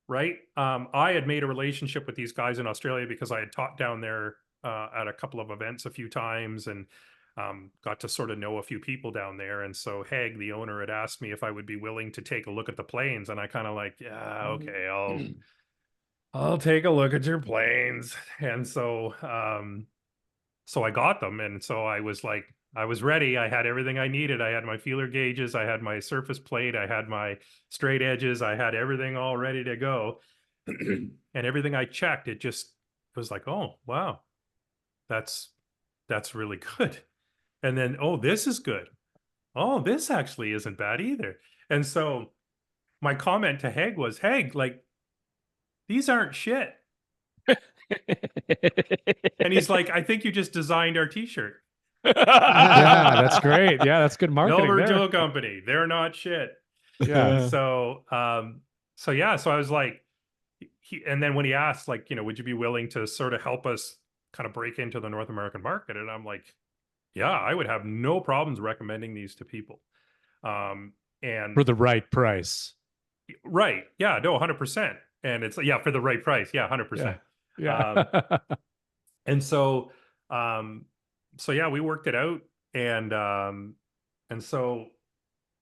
B: Right. I had made a relationship with these guys in Australia because I had taught down there at a couple of events a few times and got to sort of know a few people down there. And so Haig, the owner, had asked me if I would be willing to take a look at the planes. And I kind of like, yeah, okay, I'll take a look at your planes. And so so I got them. And so I was like, I was ready. I had everything I needed. I had my feeler gauges. I had my surface plate. I had my straight edges. I had everything all ready to go. And everything I checked, it just was like, oh, wow, that's really good. And then, oh, this is good. Oh, this actually isn't bad either. And so my comment to Haig was, Haig, like, these aren't shit. And he's like, I think you just designed our t-shirt.
A: Yeah, that's great. Yeah, that's good marketing
B: Melbourne
A: there.
B: Tool Company, they're not shit.
A: Yeah.
B: And so yeah, so I was like, and then when he asked, like, you know, would you be willing to sort of help us kind of break into the North American market? And I'm like, yeah, I would have no problems recommending these to people. And
A: For the right price.
B: right, yeah, no, 100%. And it's yeah, for the right price, yeah, 100%.
A: Yeah.
B: And so yeah, we worked it out, and so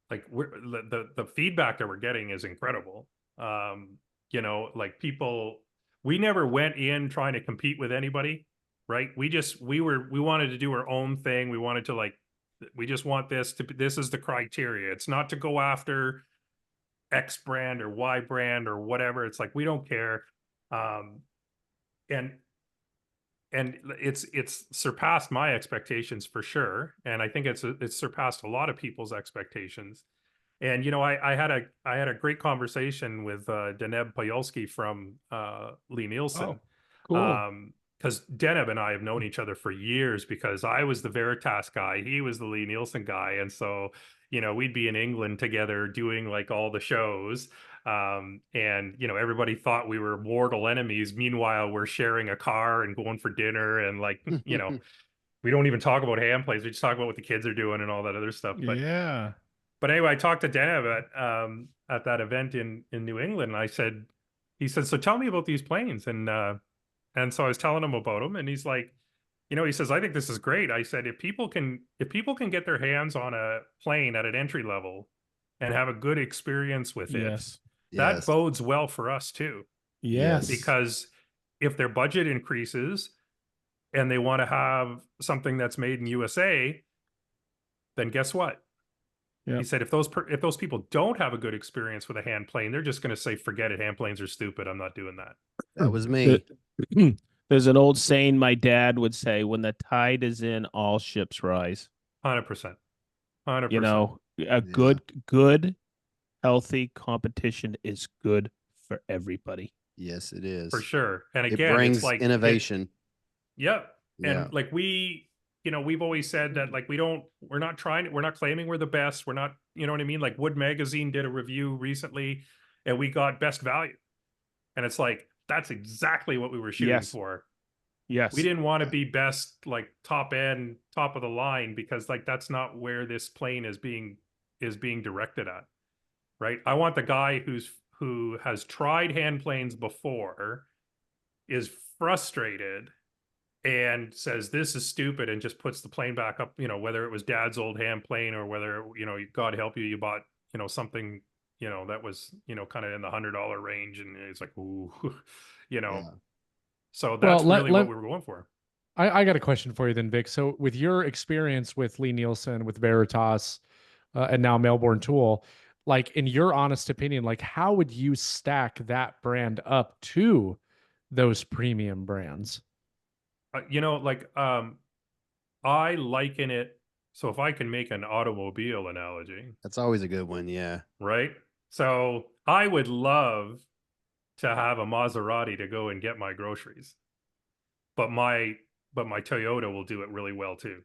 B: like the feedback that we're getting is incredible. You know, like people, we never went in trying to compete with anybody, right? We wanted to do our own thing. We wanted to like, we just want this is the criteria. It's not to go after X brand or Y brand or whatever. It's like, we don't care. And it's surpassed my expectations for sure, and I think it's surpassed a lot of people's expectations. And you know, I had a great conversation with Deneb Payolsky from Lee Nielsen.
E: Oh, cool.
B: Because Deneb and I have known each other for years, because I was the Veritas guy, he was the Lee Nielsen guy, and so you know, we'd be in England together doing like all the shows. And you know, everybody thought we were mortal enemies. Meanwhile, we're sharing a car and going for dinner, and like, you know, we don't even talk about hand plays. We just talk about what the kids are doing and all that other stuff. But anyway, I talked to Deneb at that event in New England, and he said, so tell me about these planes. And so I was telling him about them, and he's like, you know, he says, I think this is great. I said, if people can get their hands on a plane at an entry level and have a good experience with it, that bodes well for us too.
E: Yes.
B: Because if their budget increases and they want to have something that's made in USA, then guess what?
E: Yep.
B: He said, if those people don't have a good experience with a hand plane, they're just going to say, forget it. Hand planes are stupid. I'm not doing that.
C: That was me.
E: There's an old saying my dad would say, when the tide is in, all ships rise.
B: 100%. 100%.
E: You know, a good, healthy competition is good for everybody.
C: Yes, it is.
B: For sure. And again,
C: it brings
B: it's like
C: innovation.
B: Yep.
C: Yeah.
B: And like you know, we've always said that like we're not claiming we're the best. We're not, you know what I mean? Like Wood Magazine did a review recently and we got best value. And it's like, that's exactly what we were shooting for.
E: Yes.
B: We didn't want to be best, like top end, top of the line, because like that's not where this plane is being directed at. Right. I want the guy who has tried hand planes before, is frustrated, and says this is stupid and just puts the plane back up, whether it was dad's old hand plane or whether, God help you, you bought, something, that was, kind of in the $100 range. And it's like, ooh,
C: Yeah.
B: so that's
A: Well,
B: really what we were going for.
A: I got a question for you then, Vic. So with your experience with Lee Nielsen, with Veritas, and now Melbourne Tool, like in your honest opinion, like how would you stack that brand up to those premium brands?
B: I liken it. So if I can make an automobile analogy,
C: That's always a good one. Yeah.
B: right? So I would love to have a Maserati to go and get my groceries, but my Toyota will do it really well too.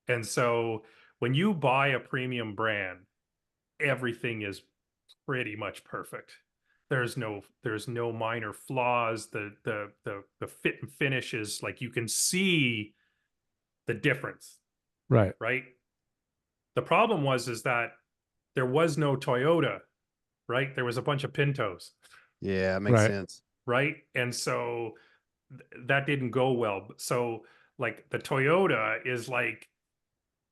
B: And so when you buy a premium brand, everything is pretty much perfect. There's no minor flaws. The fit and finish is like you can see the difference.
A: Right.
B: Right. The problem is that there was no Toyota, right? There was a bunch of Pintos.
C: Yeah, it makes
A: Right.
C: sense.
B: Right. And so that didn't go well. So like the Toyota is like,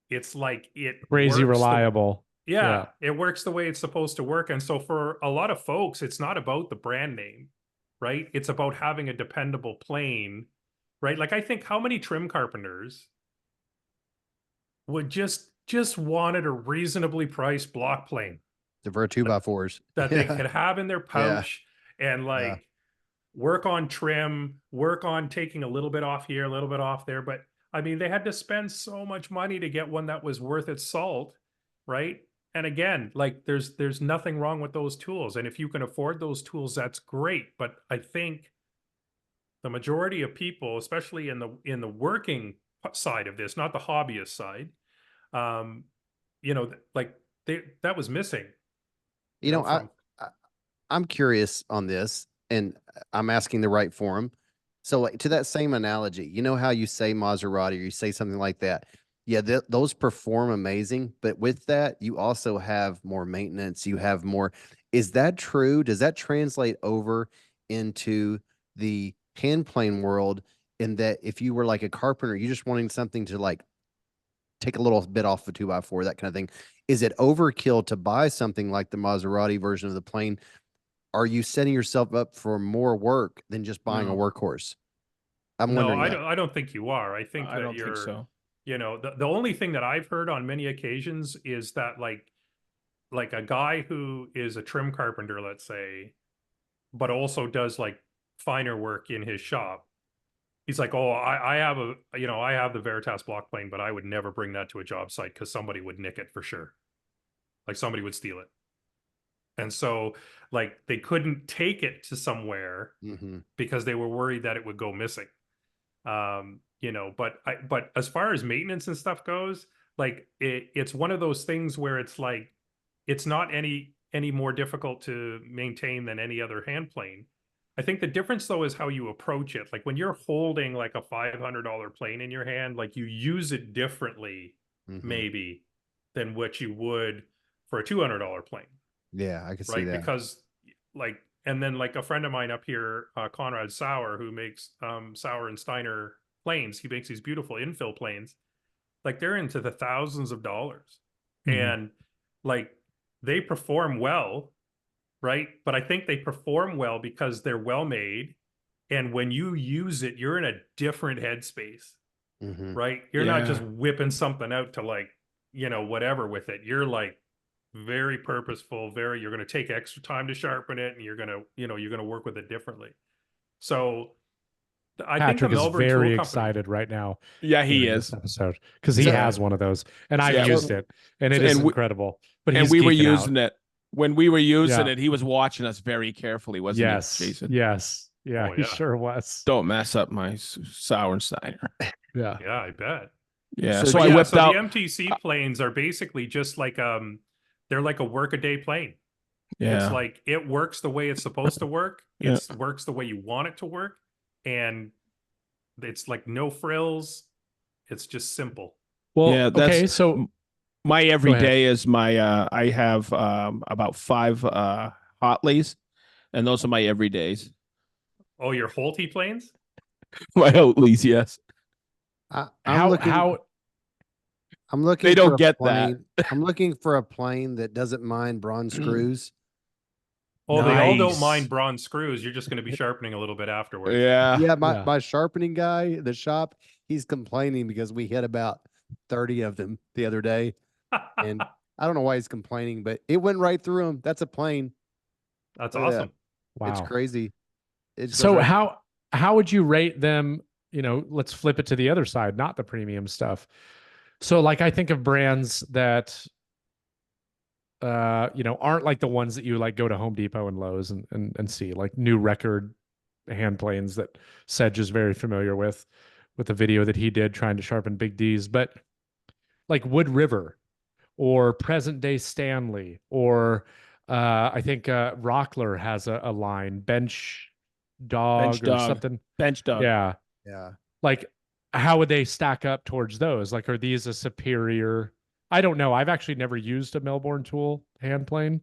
B: it's like it
A: Crazy
B: works
A: reliable.
B: yeah, it works the way it's supposed to work. And so for a lot of folks, it's not about the brand name, right? It's about having a dependable plane, right? Like I think how many trim carpenters would just wanted a reasonably priced block plane
C: For 2x4s
B: that they could have in their
C: Yeah.
B: pouch and like
C: Yeah.
B: work on trim, work on taking a little bit off here, a little bit off there. But I mean, they had to spend so much money to get one that was worth its salt, right? And again, like there's nothing wrong with those tools. And if you can afford those tools, that's great. But I think the majority of people, especially in the working side of this, not the hobbyist side, like that was missing.
C: You know,
B: from
C: I'm curious on this, and I'm asking the right forum. So, like to that same analogy, you know how you say Maserati or you say something like that. Yeah, those perform amazing, but with that, you also have more maintenance. You have more. Is that true? Does that translate over into the hand plane world? In that, if you were like a carpenter, you just wanting something to like take a little bit off the 2x4, that kind of thing. Is it overkill to buy something like the Maserati version of the plane? Are you setting yourself up for more work than just buying a
E: No.
C: work's? I'm
B: no,
C: wondering.
B: I don't think you are. I think
E: I
B: that
E: don't
B: you're,
E: think so.
B: the only thing that I've heard on many occasions is that like a guy who is a trim carpenter, let's say, but also does like finer work in his shop. He's like, oh, I have I have the Veritas block plane, but I would never bring that to a job site because somebody would nick it for sure. Like somebody would steal it. And so like they couldn't take it to somewhere because they were worried that it would go missing. But as far as maintenance and stuff goes, like it's one of those things where it's like it's not any more difficult to maintain than any other hand plane. I think the difference though is how you approach it. Like when you're holding like a $500 plane in your hand, like you use it differently maybe than what you would for a $200 plane.
C: Yeah, I can see
B: Right,
C: that.
B: because like, and then like a friend of mine up here, Conrad Sauer, who makes Sauer and Steiner planes. He makes these beautiful infill planes. Like they're into the thousands of dollars, and like they perform well, right? But I think they perform well because they're well made, and when you use it, you're in a different headspace, right? You're not just whipping something out to like, whatever with it. You're like very purposeful, you're going to take extra time to sharpen it, and you're going to work with it differently. So I
A: Patrick
B: think the
A: is
B: Melbourne
A: very
B: Tool Company,
A: excited right now.
D: Yeah, he
A: hearing
D: is.
A: this episode because he
C: So-
A: has one of those, and I've
D: Yeah.
A: used it, and it is
D: And we-
A: incredible. But
D: And
A: he's
D: we were
A: geeking out.
D: using it. When we were using
A: Yeah.
D: it, he was watching us very carefully, wasn't
A: Yes,
D: he, Jason?
A: yes, yeah,
B: Oh,
A: he
B: yeah.
A: sure was.
D: Don't mess up my Sauer and Steiner.
A: Yeah,
B: yeah, I bet.
D: Yeah.
C: So
D: So,
B: But
D: I whipped
B: so
D: out.
B: the MTC planes are basically just like they're like a work-a-day plane.
D: Yeah.
B: It's like it works the way it's supposed to work.
D: Yeah.
B: It works the way you want it to work, and it's like no frills. It's just simple.
A: well,
D: Yeah, that's-
A: okay, so
D: My
A: ahead.
D: everyday is my I have about 5 Hotleys, and those are my everydays.
B: Oh, your Holte planes?
E: My Oatleys, yes.
C: I'm
A: How
C: looking.
A: how
C: I'm looking
E: They don't
C: for a
E: get that.
C: plane. I'm looking for a plane that doesn't mind bronze screws.
B: Oh, they all don't
A: Nice.
B: mind bronze screws. You're just going to be sharpening a little bit afterwards.
E: Yeah.
C: Yeah, my,
A: yeah.
C: my sharpening guy, at the shop, he's complaining because we hit about 30 of them the other day. And I don't know why he's complaining, but it went right through him. That's a plane.
B: That's
C: Look at that.
B: awesome.
C: It's
A: Wow.
C: crazy. It goes
A: So
C: right-
A: how would you rate them? You know, let's flip it to the other side, not the premium stuff. So like I think of brands that you know, aren't like the ones that you like go to Home Depot and Lowe's and see, like New Record hand planes that Sedge is very familiar with the video that he did trying to sharpen Big D's, but like Wood River or present day Stanley or I think Rockler has a line, Bench
E: Bench
A: Dog or
E: dog.
A: something.
E: Bench dog.
A: Yeah.
C: yeah.
A: Like how would they stack up towards those? Like are these a superior? I don't know. I've actually never used a Melbourne Tool hand plane.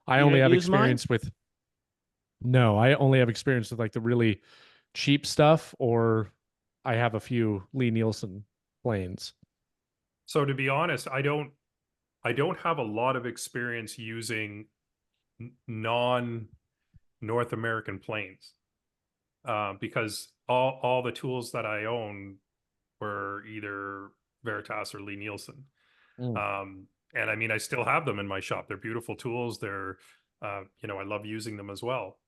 A: I
E: You
A: only
E: didn't
A: have
E: use mine?
A: experience with no, I only have experience with like the really cheap stuff, or I have a few Lee Nielsen planes.
B: So to be honest, I don't have a lot of experience using non North American planes because all the tools that I own were either Veritas or Lee Nielsen. And I mean, I still have them in my shop. They're beautiful tools. They're, you know, I love using them as well.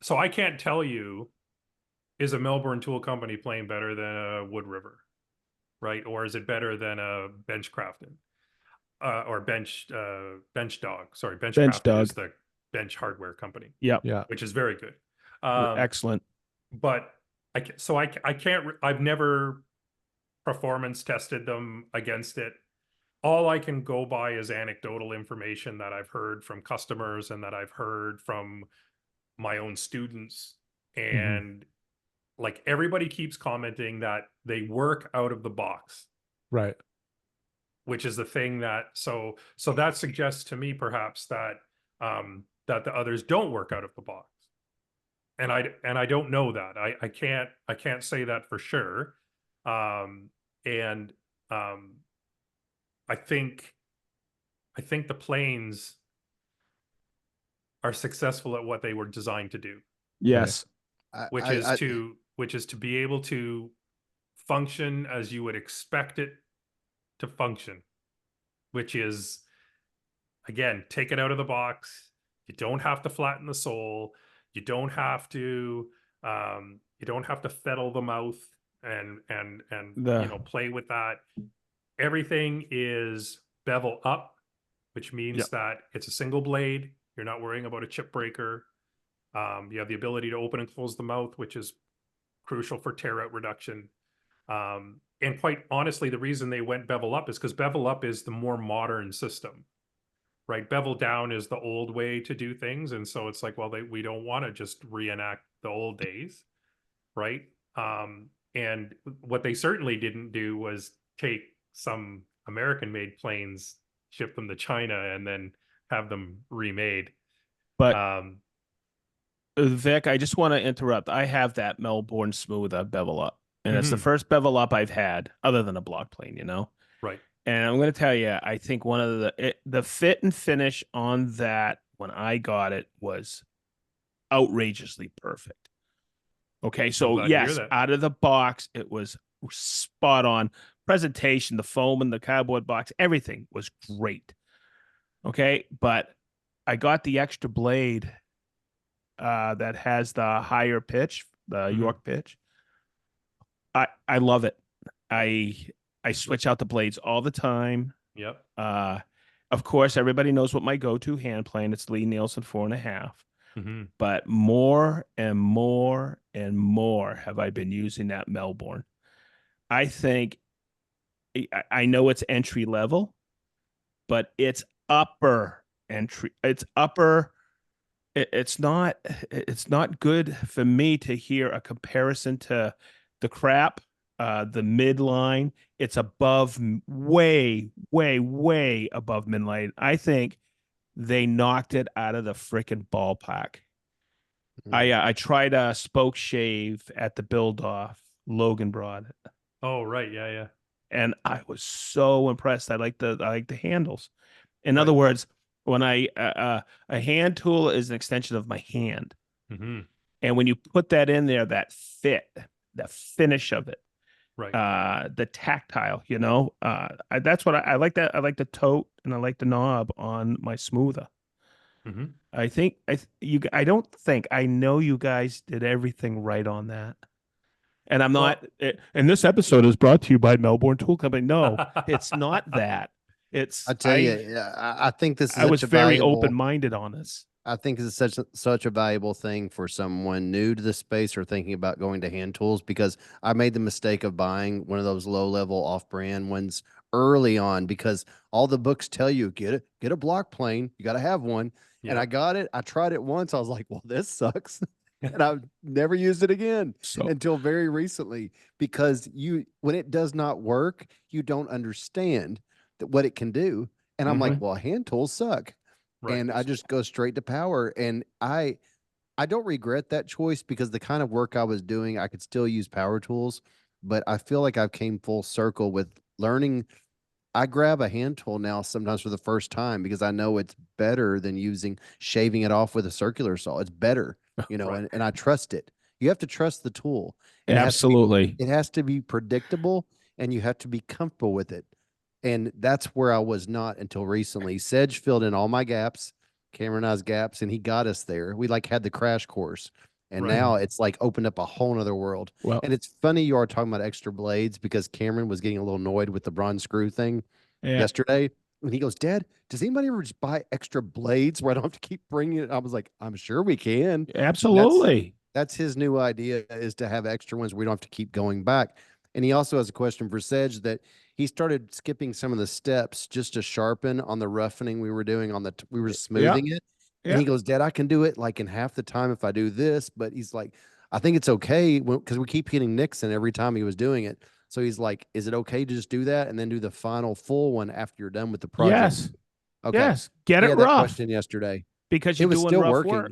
B: So I can't tell you, is a Melbourne Tool Company plane better than a Wood River, right? Or is it better than a Bench Crafton? Or Bench Dog. Sorry, Bench
E: Bench
B: Crafton is
E: Dog.
B: the bench hardware company,
E: Yep.
A: Yeah.
B: which is very good.
E: Excellent.
B: But I can't. I've never performance tested them against it. All I can go by is anecdotal information that I've heard from customers and that I've heard from my own students. And like everybody keeps commenting that they work out of the box,
A: Right.
B: which is the thing that so that suggests to me perhaps that that the others don't work out of the box. And I don't know that. I can't say that for sure. And I think the planes are successful at what they were designed to do,
E: Yes.
B: which is to be able to function as you would expect it to function, which is, again, take it out of the box. You don't have to flatten the sole. You don't have to fettle the mouth and you know, play with that. Everything is bevel up, which means that it's a single blade. You're not worrying about a chip breaker. You have the ability to open and close the mouth, which is crucial for tear out reduction. And quite honestly, the reason they went bevel up is because bevel up is the more modern system, right? Bevel down is the old way to do things. And so it's like, well, we don't want to just reenact the old days, right? And what they certainly didn't do was take some American-made planes, ship them to China, and then have them remade.
E: But Vic, I just want to interrupt. I have that Melbourne Smoother bevel up, and it's the first bevel up I've had other than a block plane, you know?
B: Right.
E: And I'm going to tell you, I think one of the fit and finish on that when I got it was outrageously perfect. Okay, so yes, out of the box, it was spot on. Presentation, the foam and the cardboard box, everything was great. Okay, but I got the extra blade that has the higher pitch, the York pitch. I love it. I switch out the blades all the time.
B: Yep.
E: Of course, everybody knows what my go-to hand plane. It's Lee Nielsen 4.5. But more and more and more have I been using that Melbourne. I think I know it's entry level, but it's upper entry. It's upper. It's not good for me to hear a comparison to the crap, the midline. It's above, way, way, way above midline. I think they knocked it out of the freaking ballpark. I tried a spoke shave at the build off. Logan brought it,
B: Oh, right. Yeah, yeah.
E: and I was so impressed. I like the handles. In
B: Right.
E: other words, when a hand tool is an extension of my hand,
B: Hmm.
E: and when you put that in there, that finish of it,
B: Right.
E: the tactile, that's what I like. That I like the tote and I like the knob on my smoother.
B: Hmm.
E: I think I don't think I know you guys did everything right on that. And I'm not. And this episode is brought to you by Melbourne Tool Company. No, it's not that. It's
C: I tell you, yeah, I think this is
E: I was
C: such a
E: very
C: valuable.
E: open-minded on this.
C: I think it's such a valuable thing for someone new to the space or thinking about going to hand tools, because I made the mistake of buying one of those low level off brand ones early on, because all the books tell you get a block plane, you got to have one. And
B: Yeah.
C: I got it. I tried it once. I was like, well, this sucks. And I've never used it again
E: So
C: until very recently, because when it does not work, you don't understand what it can do. And I'm like, well, hand tools suck.
B: Right.
C: And I just go straight to power. And I don't regret that choice, because the kind of work I was doing, I could still use power tools, but I feel like I've came full circle with learning. I grab a hand tool now sometimes for the first time, because I know it's better than shaving it off with a circular saw. It's better,
B: Right.
C: and I trust it. You have to trust the tool. And
E: absolutely.
C: it has to be predictable, and you have to be comfortable with it. And that's where I was not until recently. Sedge filled in all my gaps, Cameron and I's gaps, and he got us there. We had the crash course. And
B: Right.
C: now it's like opened up a whole nother world.
E: Well,
C: And it's funny you are talking about extra blades, because Cameron was getting a little annoyed with the bronze screw thing
E: yeah.
C: yesterday. And he goes, Dad, does anybody ever just buy extra blades where I don't have to keep bringing it? I was like, I'm sure we can.
E: Absolutely.
C: That's his new idea, is to have extra ones where we don't have to keep going back. And he also has a question for Sedge, that he started skipping some of the steps just to sharpen on the roughening we were doing we were smoothing it.
E: Yeah.
C: And he goes, Dad, I can do it like in half the time if I do this. But he's like, I think it's okay, because we keep hitting Nixon every time he was doing it. So he's like, is it okay to just do that and then do the final full one after you're done with the project?
E: Yes.
C: Okay.
E: Yes. Get
C: He
E: it
C: had that
E: rough
C: question yesterday.
E: because
C: It
E: you're
C: was
E: doing
C: still
E: rough
C: working.
E: work.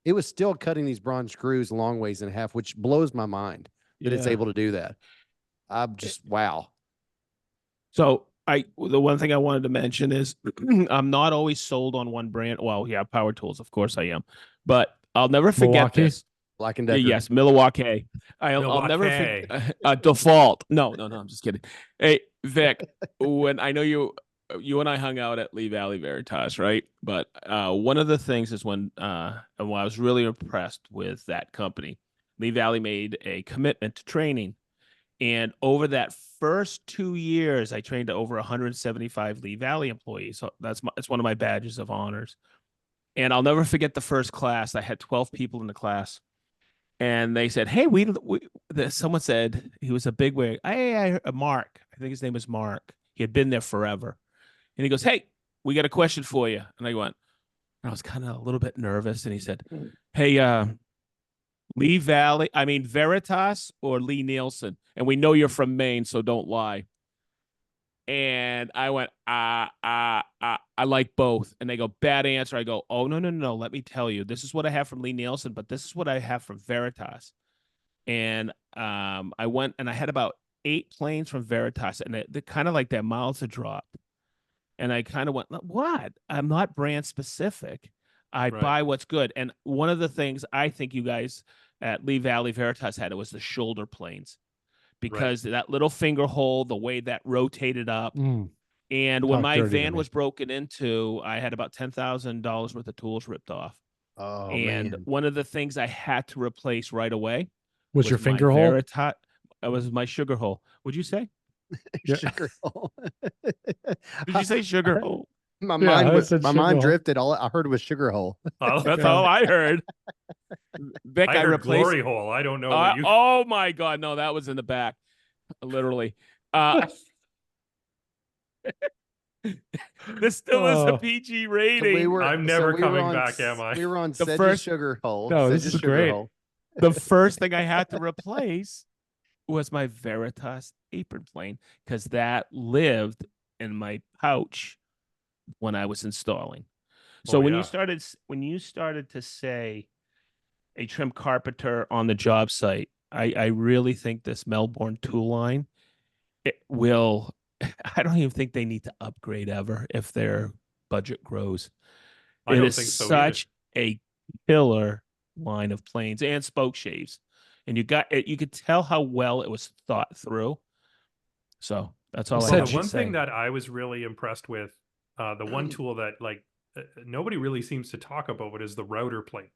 C: It was still cutting these bronze screws long ways in half, which blows my mind that it's
E: Yeah.
C: able to do that. I'm just, wow.
E: So the one thing I wanted to mention is I'm not always sold on one brand. Well, yeah, power tools, of course I am, but I'll never forget
A: Milwaukee?
E: this.
C: Black and Decker.
E: Yes, Milwaukee. I'll never
B: Milwaukee.
E: forget default. No, I'm just kidding. Hey, Vic, when I know you and I hung out at Lee Valley Veritas, right? But one of the things is when I was really impressed with that company, Lee Valley made a commitment to training. And over that first 2 years, I trained over 175 Lee Valley employees. So it's one of my badges of honors. And I'll never forget the first class. I had 12 people in the class. And they said, hey, someone said, he was a bigwig. Hey, Mark. I think his name was Mark. He had been there forever. And he goes, hey, we got a question for you. And I went, I was kind of a little bit nervous. And he said, hey, Veritas or Lee Nielsen? And we know you're from Maine, so don't lie. And I went, I like both. And they go, bad answer. I go, oh, no. Let me tell you, this is what I have from Lee Nielsen, but this is what I have from Veritas. And I went and I had about 8 planes from Veritas, and they're kind of like their mouths are dropped. And I kind of went, what? I'm not brand specific. I
B: Right.
E: buy what's good. And one of the things I think you guys at Lee Valley Veritas had, it was the shoulder planes, because that little finger hole, the way that rotated up. And when
A: Talk
E: my
A: dirty to
E: van
A: me.
E: was broken into, I had about $10,000 worth of tools ripped off.
C: Oh,
E: And
C: man.
E: one of the things I had to replace right away
A: Was your
E: my
A: finger hole?
E: Veritas. It was my sugar hole. What'd you say?
A: Yeah.
C: Sugar hole.
E: Did you say sugar hole?
C: My
A: Yeah, I
C: mind,
A: said
C: my
A: sugar
C: mind
A: hole.
C: drifted. All I heard was sugar hole.
E: That's all I heard. Vic,
B: I heard
E: replaced.
B: glory hole. I don't know what you.
E: Oh my God. No, that was in the back. Literally. This still is a
A: Oh.
E: PG
C: So
E: rating.
B: I'm never
C: we were
B: coming
C: on
B: back, am I?
C: We were on
E: The
C: Sedge's
E: first-
C: sugar hole.
A: No, this
C: Sedge's
A: is
C: sugar
A: great.
C: hole.
E: The first thing I had to replace was my Veritas apron plane, because that lived in my pouch when I was installing. So
B: Oh,
E: when
B: yeah.
E: you started to say a trim carpenter on the job site, I really think this Melbourne tool line, it will, I don't even think they need to upgrade ever if their budget grows.
B: I
E: It
B: don't
E: is
B: think so either.
E: such a killer line of planes and spoke shaves. And you got it, you could tell how well it was thought through. So that's all I
A: Sedge,
E: have
B: The
E: to
B: one
E: say.
B: thing that I was really impressed with, the one tool that like nobody really seems to talk about, but is the router plane.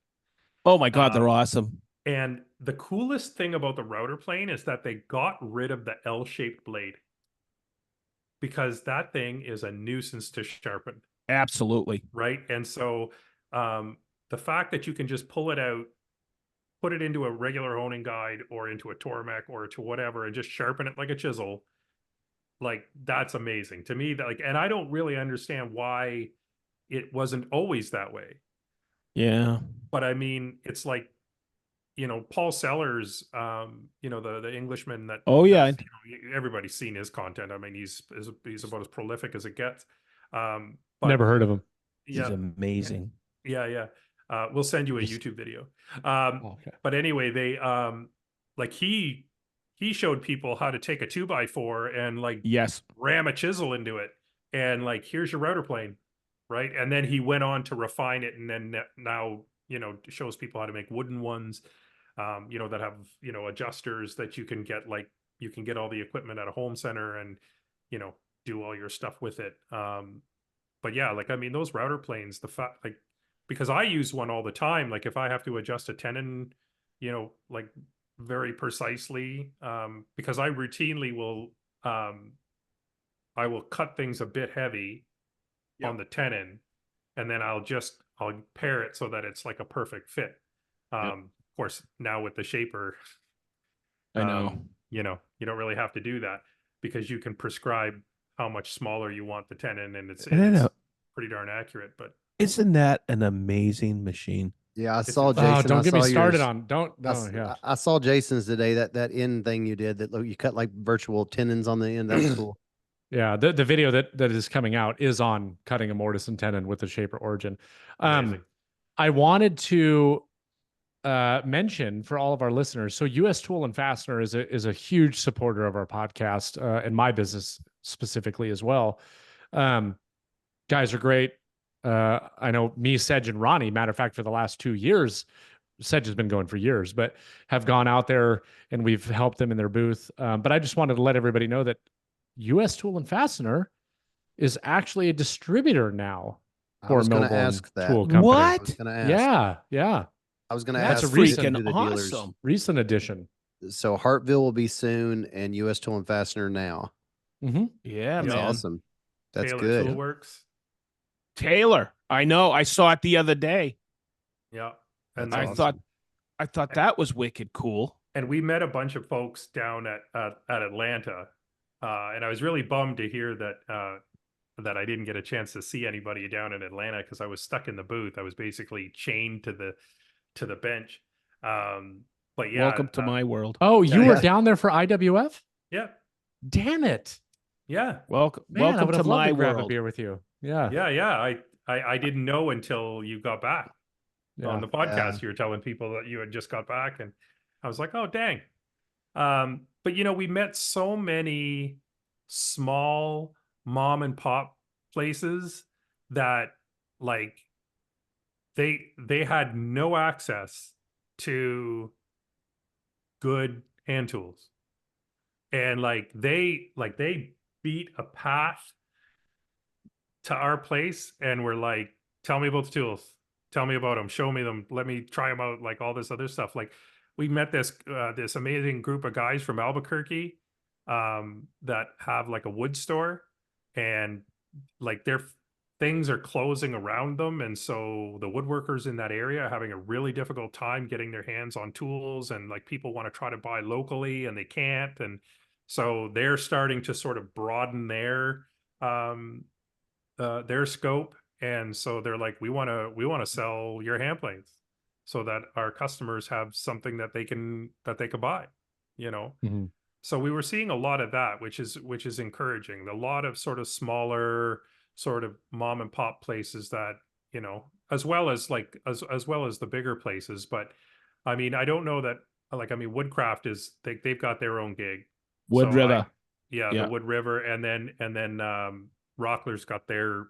E: Oh my God, they're
B: Um,
E: awesome.
B: And the coolest thing about the router plane is that they got rid of the L-shaped blade, because that thing is a nuisance to sharpen,
E: Absolutely.
B: right? And so the fact that you can just pull it out, put it into a regular honing guide or into a Tormec or to whatever, and just sharpen it like a chisel, like that's amazing to me. That, like, and I don't really understand why it wasn't always that way.
E: Yeah.
B: But I mean, it's like, you know, Paul Sellers, you know, the Englishman that
E: Oh yeah.
B: does, you know, everybody's seen his content. I mean, he's about as prolific as it gets. But
A: Never heard of him.
E: He's
B: yeah,
E: amazing.
B: yeah. We'll send you a
A: Just-
B: YouTube video.
A: Okay.
B: But anyway, they like he showed people how to take a 2x4 and like
E: Yes.
B: ram a chisel into it, and like, here's your router plane, right? And then he went on to refine it, and then now, you know, shows people how to make wooden ones, you know, that have, you know, adjusters that you can get, like you can get all the equipment at a home center and, you know, do all your stuff with it. But yeah, like, I mean, those router planes, the fact, like, because I use one all the time, like if I have to adjust a tenon, you know, like very precisely, because I routinely will, I will cut things a bit heavy on the tenon, and then I'll pair it so that it's like a perfect fit. Of course, now with the shaper,
E: I know.
B: you know, you don't really have to do that, because you can prescribe how much smaller you want the tenon, and it's pretty darn accurate. But
E: Isn't that an amazing machine?
C: Yeah, I
B: It's
C: saw
B: a-
C: Jason.
A: Oh, don't
C: I
A: get me
C: saw
A: started
C: yours.
A: on. Don't.
C: I,
A: No,
C: s-
A: yeah.
C: I saw Jason's today. That end thing you did, that look, you cut like virtual tendons on the end. That's cool.
A: Yeah, the video that is coming out is on cutting a mortise and tenon with the shaper origin.
B: Amazing.
A: I wanted to mention for all of our listeners. So, U.S. Tool and Fastener is a huge supporter of our podcast and my business specifically as well. Guys are great. I know me, Sedge, and Ronnie. Matter of fact, for the last 2 years, Sedge has been going for years, but have gone out there and we've helped them in their booth. But I just wanted to let everybody know that U.S. Tool and Fastener is actually a distributor now
C: I
A: for
C: was going to
A: Melbourne
C: ask that.
A: Tool Company.
E: What?
C: I was going to ask.
A: Yeah.
C: I was going to
A: That's
C: ask
A: freaking
C: who the dealers.
E: awesome.
A: Recent addition.
C: So Hartville will be soon, and U.S. Tool and Fastener now.
A: Mm-hmm.
E: Yeah,
C: That's
E: man.
C: awesome. That's
B: Taylor
C: good.
B: Toolworks.
E: Taylor. I know. I saw it the other day.
B: Yeah. And
C: That's
E: I
C: awesome.
E: thought that was wicked cool.
B: and we met a bunch of folks down at Atlanta, and I was really bummed to hear that that I didn't get a chance to see anybody down in Atlanta, because I was stuck in the booth. I was basically chained to the bench. But yeah,
E: Welcome to my world.
A: Oh, you
B: Yeah,
A: were
C: yeah.
A: down there for IWF?
B: yeah,
A: Damn it.
B: yeah,
E: Welcome,
A: Man, I
E: welcome
A: would
E: to
A: have loved
E: my
A: to grab a
E: world.
A: beer with you. Yeah.
B: yeah. I didn't know until you got back on the podcast.
C: Yeah.
B: You were telling people that you had just got back, and I was like, oh dang. But you know, we met so many small mom and pop places that, like, they had no access to good hand tools, and like they beat a path to our place and were like, tell me about the tools, tell me about them, show me them, let me try them out, like all this other stuff. Like, we met this this amazing group of guys from Albuquerque that have like a wood store, and like their things are closing around them, and so the woodworkers in that area are having a really difficult time getting their hands on tools, and like people want to try to buy locally and they can't, and so they're starting to sort of broaden their scope, and so they're like, we want to sell your hand planes so that our customers have something that they can buy, you know.
A: Mhm.
B: So we were seeing a lot of that, which is encouraging. A lot of sort of smaller sort of mom and pop places that, you know, as well as like as well as the bigger places, but I mean, I don't know that, like, I mean, Woodcraft they've got their own gig.
E: Wood
B: So
E: River.
B: yeah,
E: Yeah.
B: the Wood River, and then Rockler's got their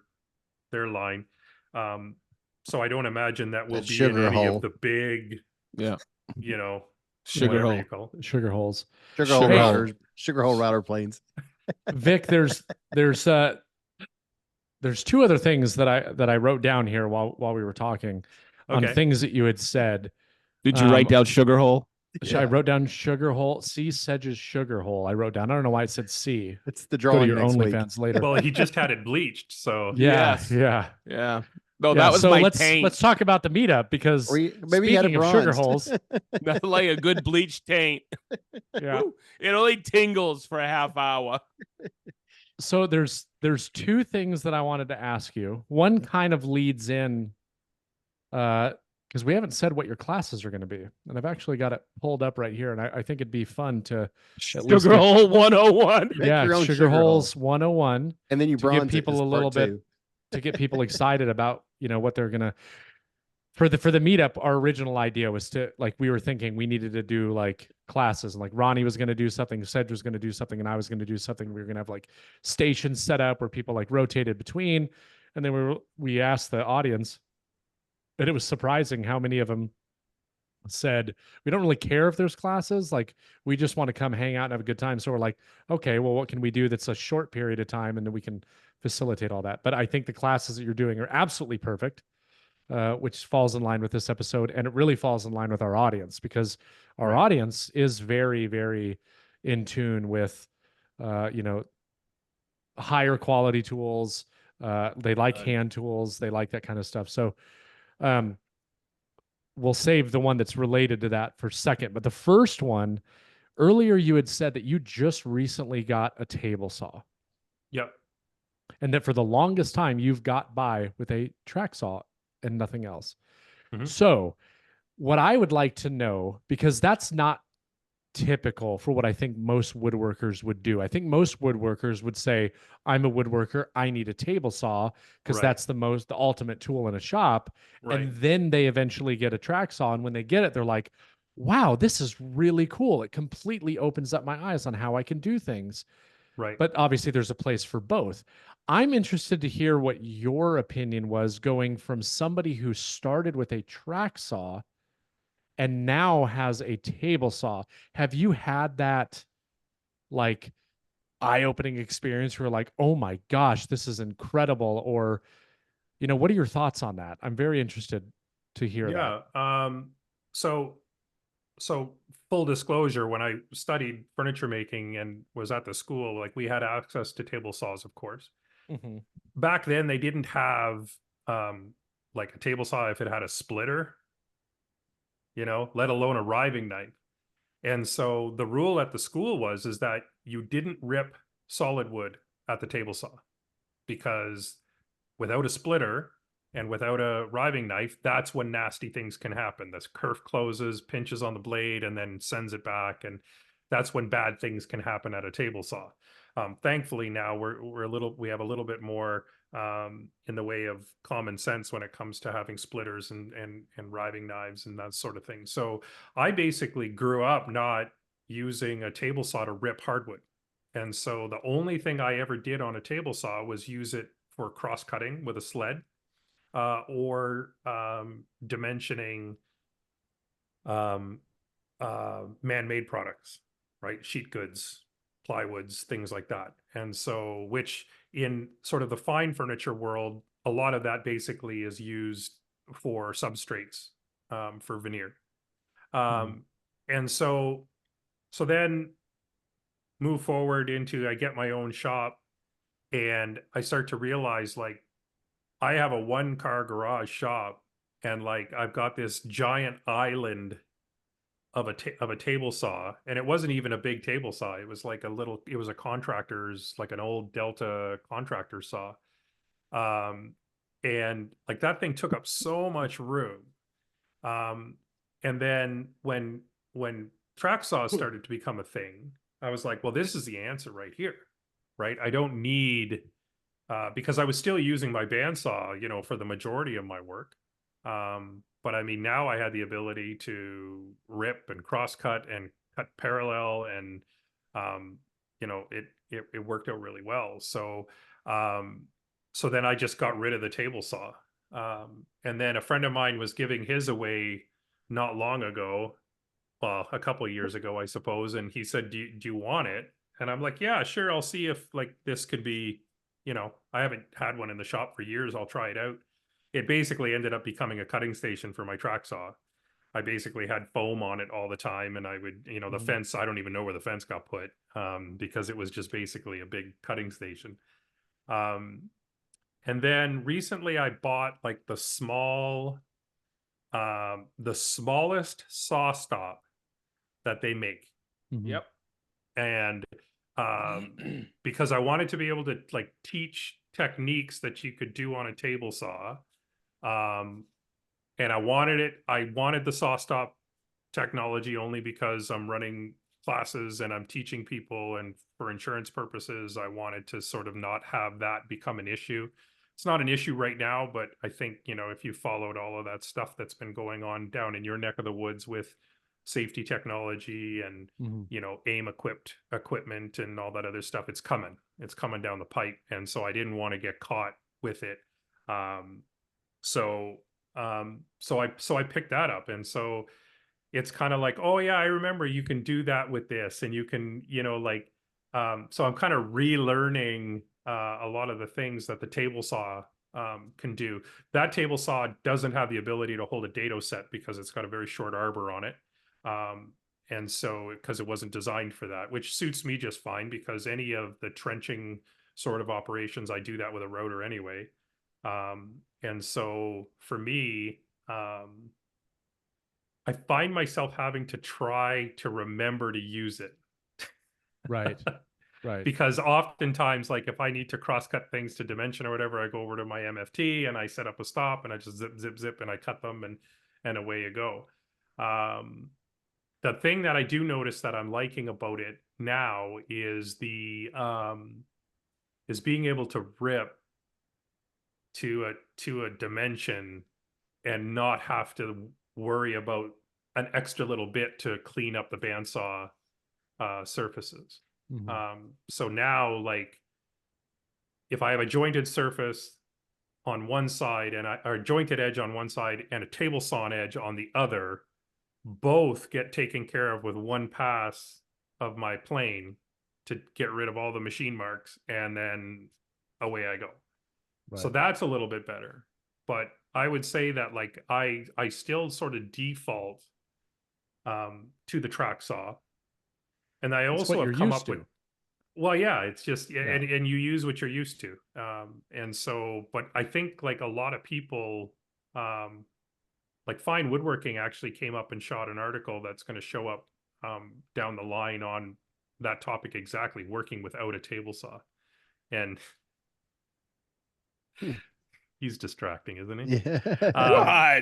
B: line. So I don't imagine that will
C: That
B: be in
C: Sugar
B: any
C: Hole.
B: of the big,
E: Yeah.
B: you know,
E: Sugar
B: whatever
E: Hole.
B: you call.
A: Sugar holes.
C: Sugar Hole
A: Hey,
C: routers, Sugar Hole router planes.
A: Vic, there's two other things that I wrote down here while we were talking on
B: Okay.
A: things that you had said.
E: Did you write down Sugar Hole?
A: I wrote down Sugar Hole. C Sedge's Sugar Hole. I wrote down. I don't know why it said C.
C: It's the
A: Go to
C: drawing
A: your
C: next week.
A: OnlyFans later.
B: Well, he just had it bleached, so
A: yeah,
E: Yes.
A: yeah.
E: Yeah. No,
A: Yeah,
E: that was
A: so
E: my
A: let's
E: taint.
A: talk about the meetup because
C: Or maybe he had it
A: speaking of sugar
C: bronzed.
A: holes,
E: That's like a good bleach taint.
A: yeah.
E: Woo. It only tingles for a half hour.
A: So there's two things that I wanted to ask you. One kind of leads in, because we haven't said what your classes are going to be, and I've actually got it pulled up right here, and I think it'd be fun to at least
E: Sugar
A: get-
E: Hole 101.
C: Make
A: yeah,
C: your own
A: sugar
C: sugar hole.
A: holes 101
C: And then you
A: to give
C: bronze
A: people
C: it as
A: a little
C: part
A: bit-
C: two.
A: to get people excited about what they're gonna for the meetup. Our original idea was to, like, we were thinking we needed to do like classes, and like Ronnie was going to do something, Sedge was going to do something, and I was going to do something. We were going to have like stations set up where people like rotated between, and then we asked the audience, and it was surprising how many of them said we don't really care if there's classes, like we just want to come hang out and have a good time. So we're like, okay, well, what can we do that's a short period of time, and then we can facilitate all that. But I think the classes that you're doing are absolutely perfect, which falls in line with this episode, and it really falls in line with our audience, because our
B: Right.
A: audience is very, very in tune with higher quality tools. They like hand tools, they like that kind of stuff. So we'll save the one that's related to that for second. But the first one, earlier you had said that you just recently got a table saw,
B: Yep.
A: and that for the longest time you've got by with a track saw and nothing else.
B: Mhm.
A: So what I would like to know, because that's not typical for what I think most woodworkers would do. I think most woodworkers would say, I'm a woodworker, I need a table saw, because
B: Right.
A: that's the ultimate tool in a shop.
B: Right.
A: And then they eventually get a track saw. And when they get it, they're like, wow, this is really cool. It completely opens up my eyes on how I can do things.
B: Right.
A: But obviously there's a place for both. I'm interested to hear what your opinion was, going from somebody who started with a track saw and now has a table saw. Have you had that like eye-opening experience where you're like, oh my gosh, this is incredible? Or, what are your thoughts on that? I'm very interested to hear that.
B: Yeah. So full disclosure, when I studied furniture making and was at the school, like, we had access to table saws, of course.
A: Mm-hmm.
B: Back then they didn't have like a table saw if it had a splitter, let alone a riving knife. And so the rule at the school is that you didn't rip solid wood at the table saw, because without a splitter and without a riving knife, that's when nasty things can happen. This kerf closes, pinches on the blade, and then sends it back, and that's when bad things can happen at a table saw. Thankfully now we have a little bit more in the way of common sense when it comes to having splitters and riving knives and that sort of thing. So I basically grew up not using a table saw to rip hardwood. And so the only thing I ever did on a table saw was use it for cross cutting with a sled, or dimensioning man-made products, right? Sheet goods, plywoods, things like that. And so, which in sort of the fine furniture world, a lot of that basically is used for substrates, for veneer. And so then move forward into, I get my own shop, and I start to realize, like, I have a 1-car garage shop, and like I've got this giant island of a table saw, and it wasn't even a big table saw. It was like it was a contractor's, like an old Delta contractor saw. And like that thing took up so much room. And then when track saws started to become a thing, I was like, well, this is the answer right here, right? I don't need, because I was still using my bandsaw, for the majority of my work. But I mean, now I had the ability to rip and cross cut and cut parallel, and it worked out really well. So then I just got rid of the table saw. And then a friend of mine was giving his away not long ago, well, a couple of years ago, I suppose. And he said, do you want it? And I'm like, yeah, sure. I'll see if like this could be, I haven't had one in the shop for years. I'll try it out. It basically ended up becoming a cutting station for my track saw. I basically had foam on it all the time, and I would, the fence, I don't even know where the fence got put, because it was just basically a big cutting station. And then recently I bought like the smallest saw stop that they make.
D: Yep.
B: And because I wanted to be able to like teach techniques that you could do on a table saw. And I wanted the saw stop technology only because I'm running classes and I'm teaching people, and for insurance purposes, I wanted to sort of not have that become an issue. It's not an issue right now, but I think, if you followed all of that stuff that's been going on down in your neck of the woods with safety technology and, aim equipped equipment and all that other stuff, it's coming down the pipe. And so I didn't want to get caught with it. So I picked that up. And so it's kind of like, oh yeah, I remember you can do that with this, and you can, so I'm kind of relearning a lot of the things that the table saw can do. That table saw doesn't have the ability to hold a dado set because it's got a very short arbor on it. And so, because it wasn't designed for that, which suits me just fine, because any of the trenching sort of operations, I do that with a router anyway. And so for me, I find myself having to try to remember to use it.
A: Right. Right.
B: Because oftentimes, like if I need to cross cut things to dimension or whatever, I go over to my MFT and I set up a stop and I just zip, zip, zip, and I cut them, and away you go. The thing that I do notice that I'm liking about it now is being able to rip to a dimension and not have to worry about an extra little bit to clean up the bandsaw surfaces. So now, like, if I have a jointed surface on one side or jointed edge on one side and a table sawn edge on the other, both get taken care of with one pass of my plane to get rid of all the machine marks, and then away I go. Right. So that's a little bit better. But I would say that, like, I still sort of default to the track saw. And I also have come up with, well, yeah, it's just, and you use what you're used to. And so, but I think like a lot of people, like Fine Woodworking actually came up and shot an article that's going to show up down the line on that topic exactly, working without a table saw. And he's distracting, isn't he?
C: Yeah.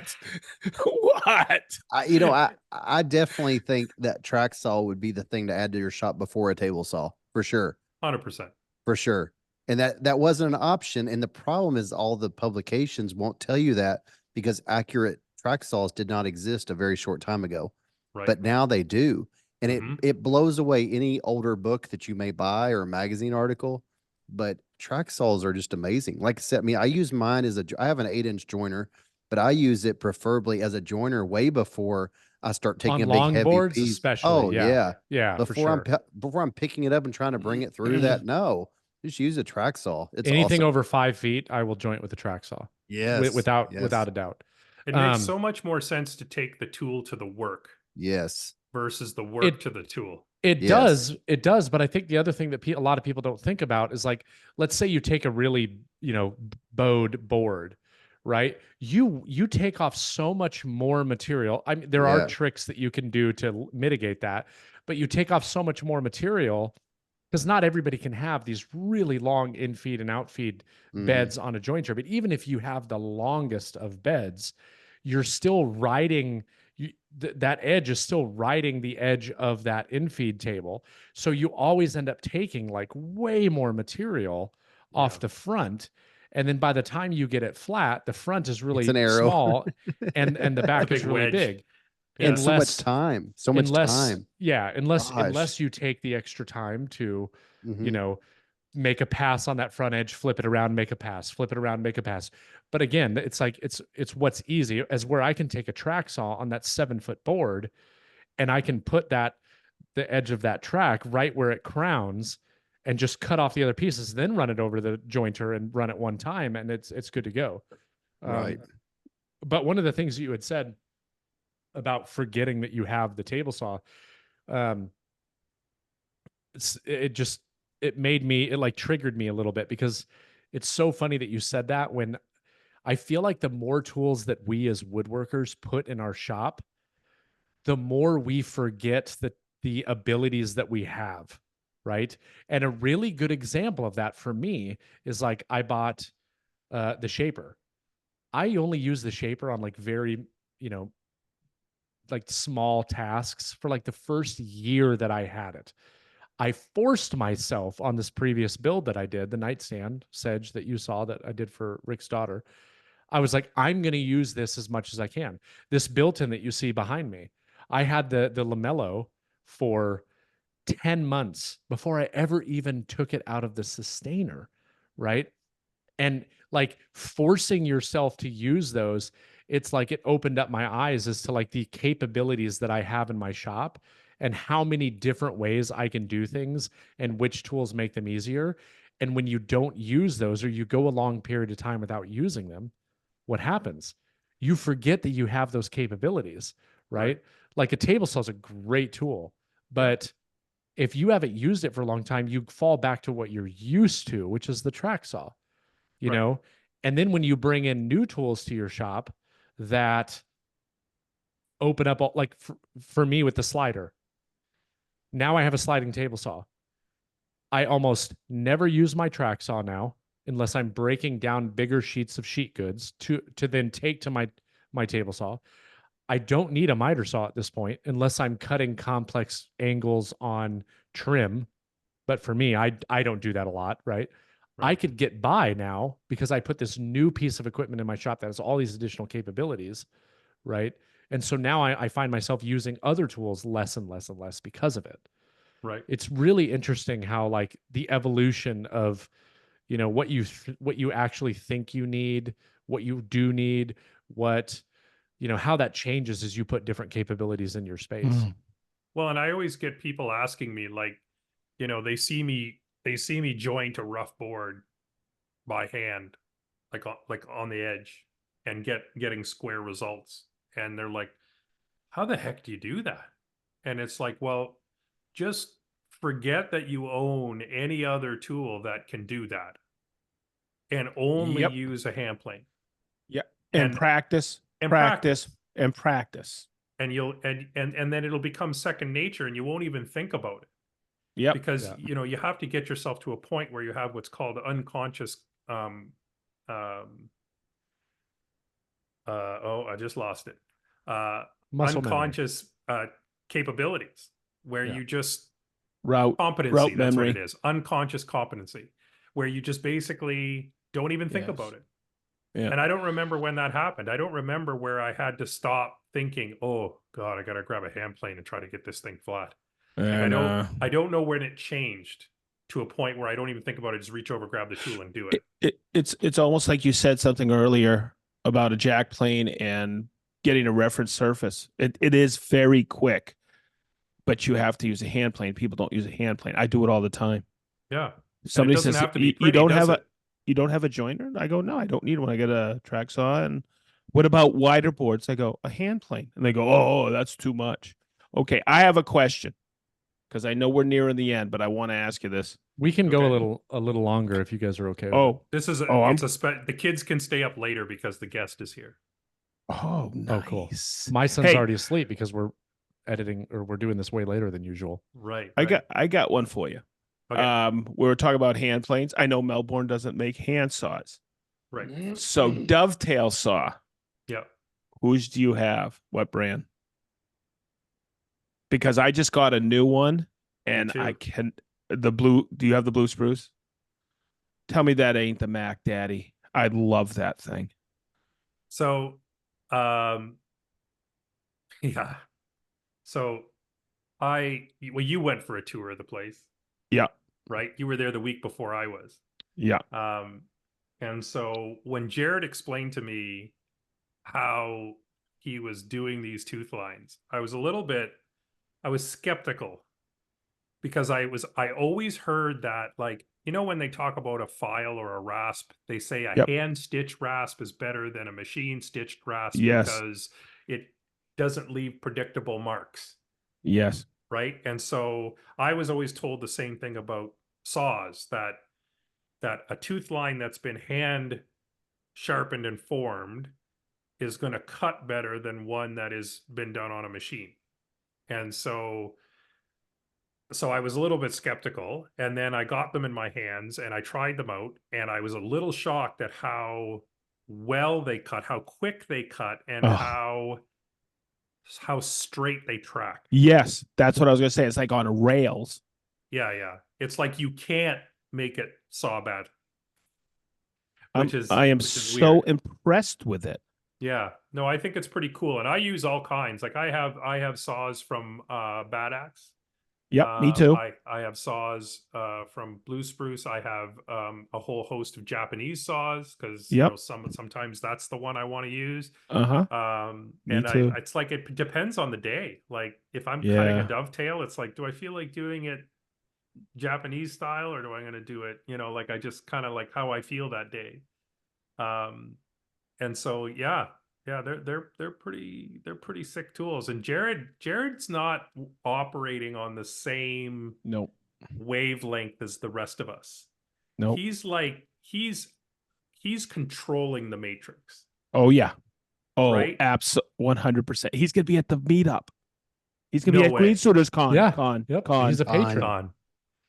E: What?
C: I definitely think that track saw would be the thing to add to your shop before a table saw, for sure.
B: 100%.
C: For sure. And that wasn't an option. And the problem is all the publications won't tell you that, because accurate track saws did not exist a very short time ago.
B: Right.
C: But now they do. And it blows away any older book that you may buy or a magazine article. But track saws are just amazing. Like I said, I mean, I use mine I have an 8-inch joiner, but I use it preferably as a joiner way before I start taking
A: on
C: a big
A: long
C: heavy
A: boards,
C: piece.
A: especially.
C: Oh
A: yeah.
C: Before I'm picking it up and trying to bring it through that, no, just use a track saw. It's
A: anything
C: awesome.
A: over 5 feet, I will joint with a track saw.
C: Yes,
A: without a doubt.
B: It makes so much more sense to take the tool to the work.
C: Yes.
B: Versus the work to the tool.
A: It does. But I think the other thing that a lot of people don't think about is, like, let's say you take a really, bowed board, right? You take off so much more material. I mean, there are tricks that you can do to mitigate that, but you take off so much more material, because not everybody can have these really long in-feed and out-feed beds on a jointer. But even if you have the longest of beds, you're still riding that edge is still riding the edge of that in-feed table. So you always end up taking like way more material off the front. And then by the time you get it flat, the front is really
C: an arrow.
A: small and the back
B: big
A: is really
B: wedge.
A: big.
B: Yeah.
C: And so much time. So much time.
A: Yeah, unless
C: Gosh.
A: you take the extra time to, you
C: Mhm.
A: know, make a pass on that front edge, flip it around, make a pass, flip it around, make a pass. But again, it's like it's what's easy as where I can take a track saw on that 7-foot board and I can put the edge of that track right where it crowns and just cut off the other pieces, then run it over the jointer and run it one time, and it's good to go.
C: Right.
A: But one of the things that you had said about forgetting that you have the table saw, it made me, it like triggered me a little bit, because it's so funny that you said that, when I feel like the more tools that we as woodworkers put in our shop, the more we forget the abilities that we have, right? And a really good example of that for me is like I bought the shaper. I only use the shaper on like very, like small tasks for like the first year that I had it. I forced myself on this previous build that I did, the nightstand Sedge that you saw that I did for Rick's daughter. I was like, I'm going to use this as much as I can. This built-in that you see behind me, I had the Lamello for 10 months before I ever even took it out of the sustainer, right? And like forcing yourself to use those, it's like it opened up my eyes as to like the capabilities that I have in my shop and how many different ways I can do things and which tools make them easier. And when you don't use those, or you go a long period of time without using them, what happens? You forget that you have those capabilities, right? Like a table saw is a great tool, but if you haven't used it for a long time, you fall back to what you're used to, which is the track saw, you know? And then when you bring in new tools to your shop that open up, like for me with the slider, now I have a sliding table saw. I almost never use my track saw now unless I'm breaking down bigger sheets of sheet goods to then take to my table saw. I don't need a miter saw at this point unless I'm cutting complex angles on trim. But for me, I don't do that a lot, right? I could get by now because I put this new piece of equipment in my shop that has all these additional capabilities, right? And so now I find myself using other tools less and less and less because of it.
B: Right.
A: It's really interesting how like the evolution of, what you actually think you need, what you do need, how that changes as you put different capabilities in your space.
B: Well, and I always get people asking me, like, they see me joint a rough board by hand, like on the edge, and getting square results. And they're like, how the heck do you do that? And it's like, well, just forget that you own any other tool that can do that, and only use a hand plane.
E: Yeah. And practice,
B: and
E: practice, and practice.
B: And you'll and then it'll become second nature, and you won't even think about it.
E: Yep.
B: Because you have to get yourself to a point where you have what's called unconscious I just lost it.
A: Muscle
B: unconscious capabilities, where you just
E: route
B: competency, that's
E: memory.
B: what it is. Unconscious competency, where you just basically don't even think about it.
E: Yeah.
B: And I don't remember when that happened. I don't remember where I had to stop thinking, oh God, I gotta grab a hand plane and try to get this thing flat.
E: And,
B: I don't know when it changed to a point where I don't even think about it. Just reach over, grab the tool, and do it.
E: It's almost like you said something earlier about a jack plane and getting a reference surface. It is very quick, but you have to use a hand plane. People don't use a hand plane. I do it all the time.
B: Yeah.
E: Somebody says,
B: have to be
E: you
B: pretty,
E: don't
B: does
E: have
B: it?
E: you don't have a joiner? I go, no, I don't need one. I get a track saw. And what about wider boards? I go, a hand plane. And they go, oh, that's too much. Okay, I have a question, because I know we're nearing the end, but I want to ask you this.
A: We can go a little longer if you guys are okay with it.
B: This is the kids can stay up later because the guest is here.
E: Oh, nice.
A: Oh, cool. My son's already asleep because we're editing, or we're doing this way later than usual.
B: Right.
E: I got one for you.
B: Okay.
E: We were talking about hand planes. I know Melbourne doesn't make hand saws.
B: Right.
E: So dovetail saw.
B: Yeah.
E: Whose do you have? What brand? Because I just got a new one, and I can do you have the blue spruce? Tell me that ain't the Mac Daddy. I love that thing.
B: So, yeah. So you went for a tour of the place,
E: Yeah.
B: right? You were there the week before I was.
E: Yeah.
B: And so when Jared explained to me how he was doing these tooth lines, I was skeptical because I always heard that, like, when they talk about a file or a rasp, they say a
E: Yep.
B: hand stitched rasp is better than a machine stitched rasp
E: Yes.
B: because it doesn't leave predictable marks,
E: Yes.
B: right? And so I was always told the same thing about saws, that a tooth line that's been hand sharpened and formed is going to cut better than one that has been done on a machine. And so I was a little bit skeptical, and then I got them in my hands and I tried them out, and I was a little shocked at how well they cut, how quick they cut, and
E: Oh.
B: how straight they track.
E: Yes, that's what I was gonna say. It's like on rails.
B: Yeah. It's like you can't make it saw bad.
E: I am
B: which is
E: so
B: weird.
E: impressed with it.
B: Yeah. No, I think it's pretty cool. And I use all kinds. Like I have saws from Bad Axe.
E: Yep, me too.
B: I have saws from Blue Spruce. I have a whole host of Japanese saws because
E: Yep.
B: sometimes that's the one I want to use.
E: Me
B: And
E: too.
B: it's like it depends on the day. Like if I'm cutting
E: Yeah.
B: a dovetail, it's like, do I feel like doing it Japanese style, or do I going to do it, like I just kind of like how I feel that day. And so they're pretty sick tools. And Jared's not operating on the same
E: Nope.
B: wavelength as the rest of us.
E: Nope.
B: He's controlling the matrix.
E: Oh yeah. Oh,
B: right?
E: 100%. He's gonna be at the meetup. He's gonna
B: No
E: be at
B: way.
E: Green Suiters Con.
A: Yeah.
E: Con.
A: Yep.
E: Con.
A: He's a patron.
B: Con.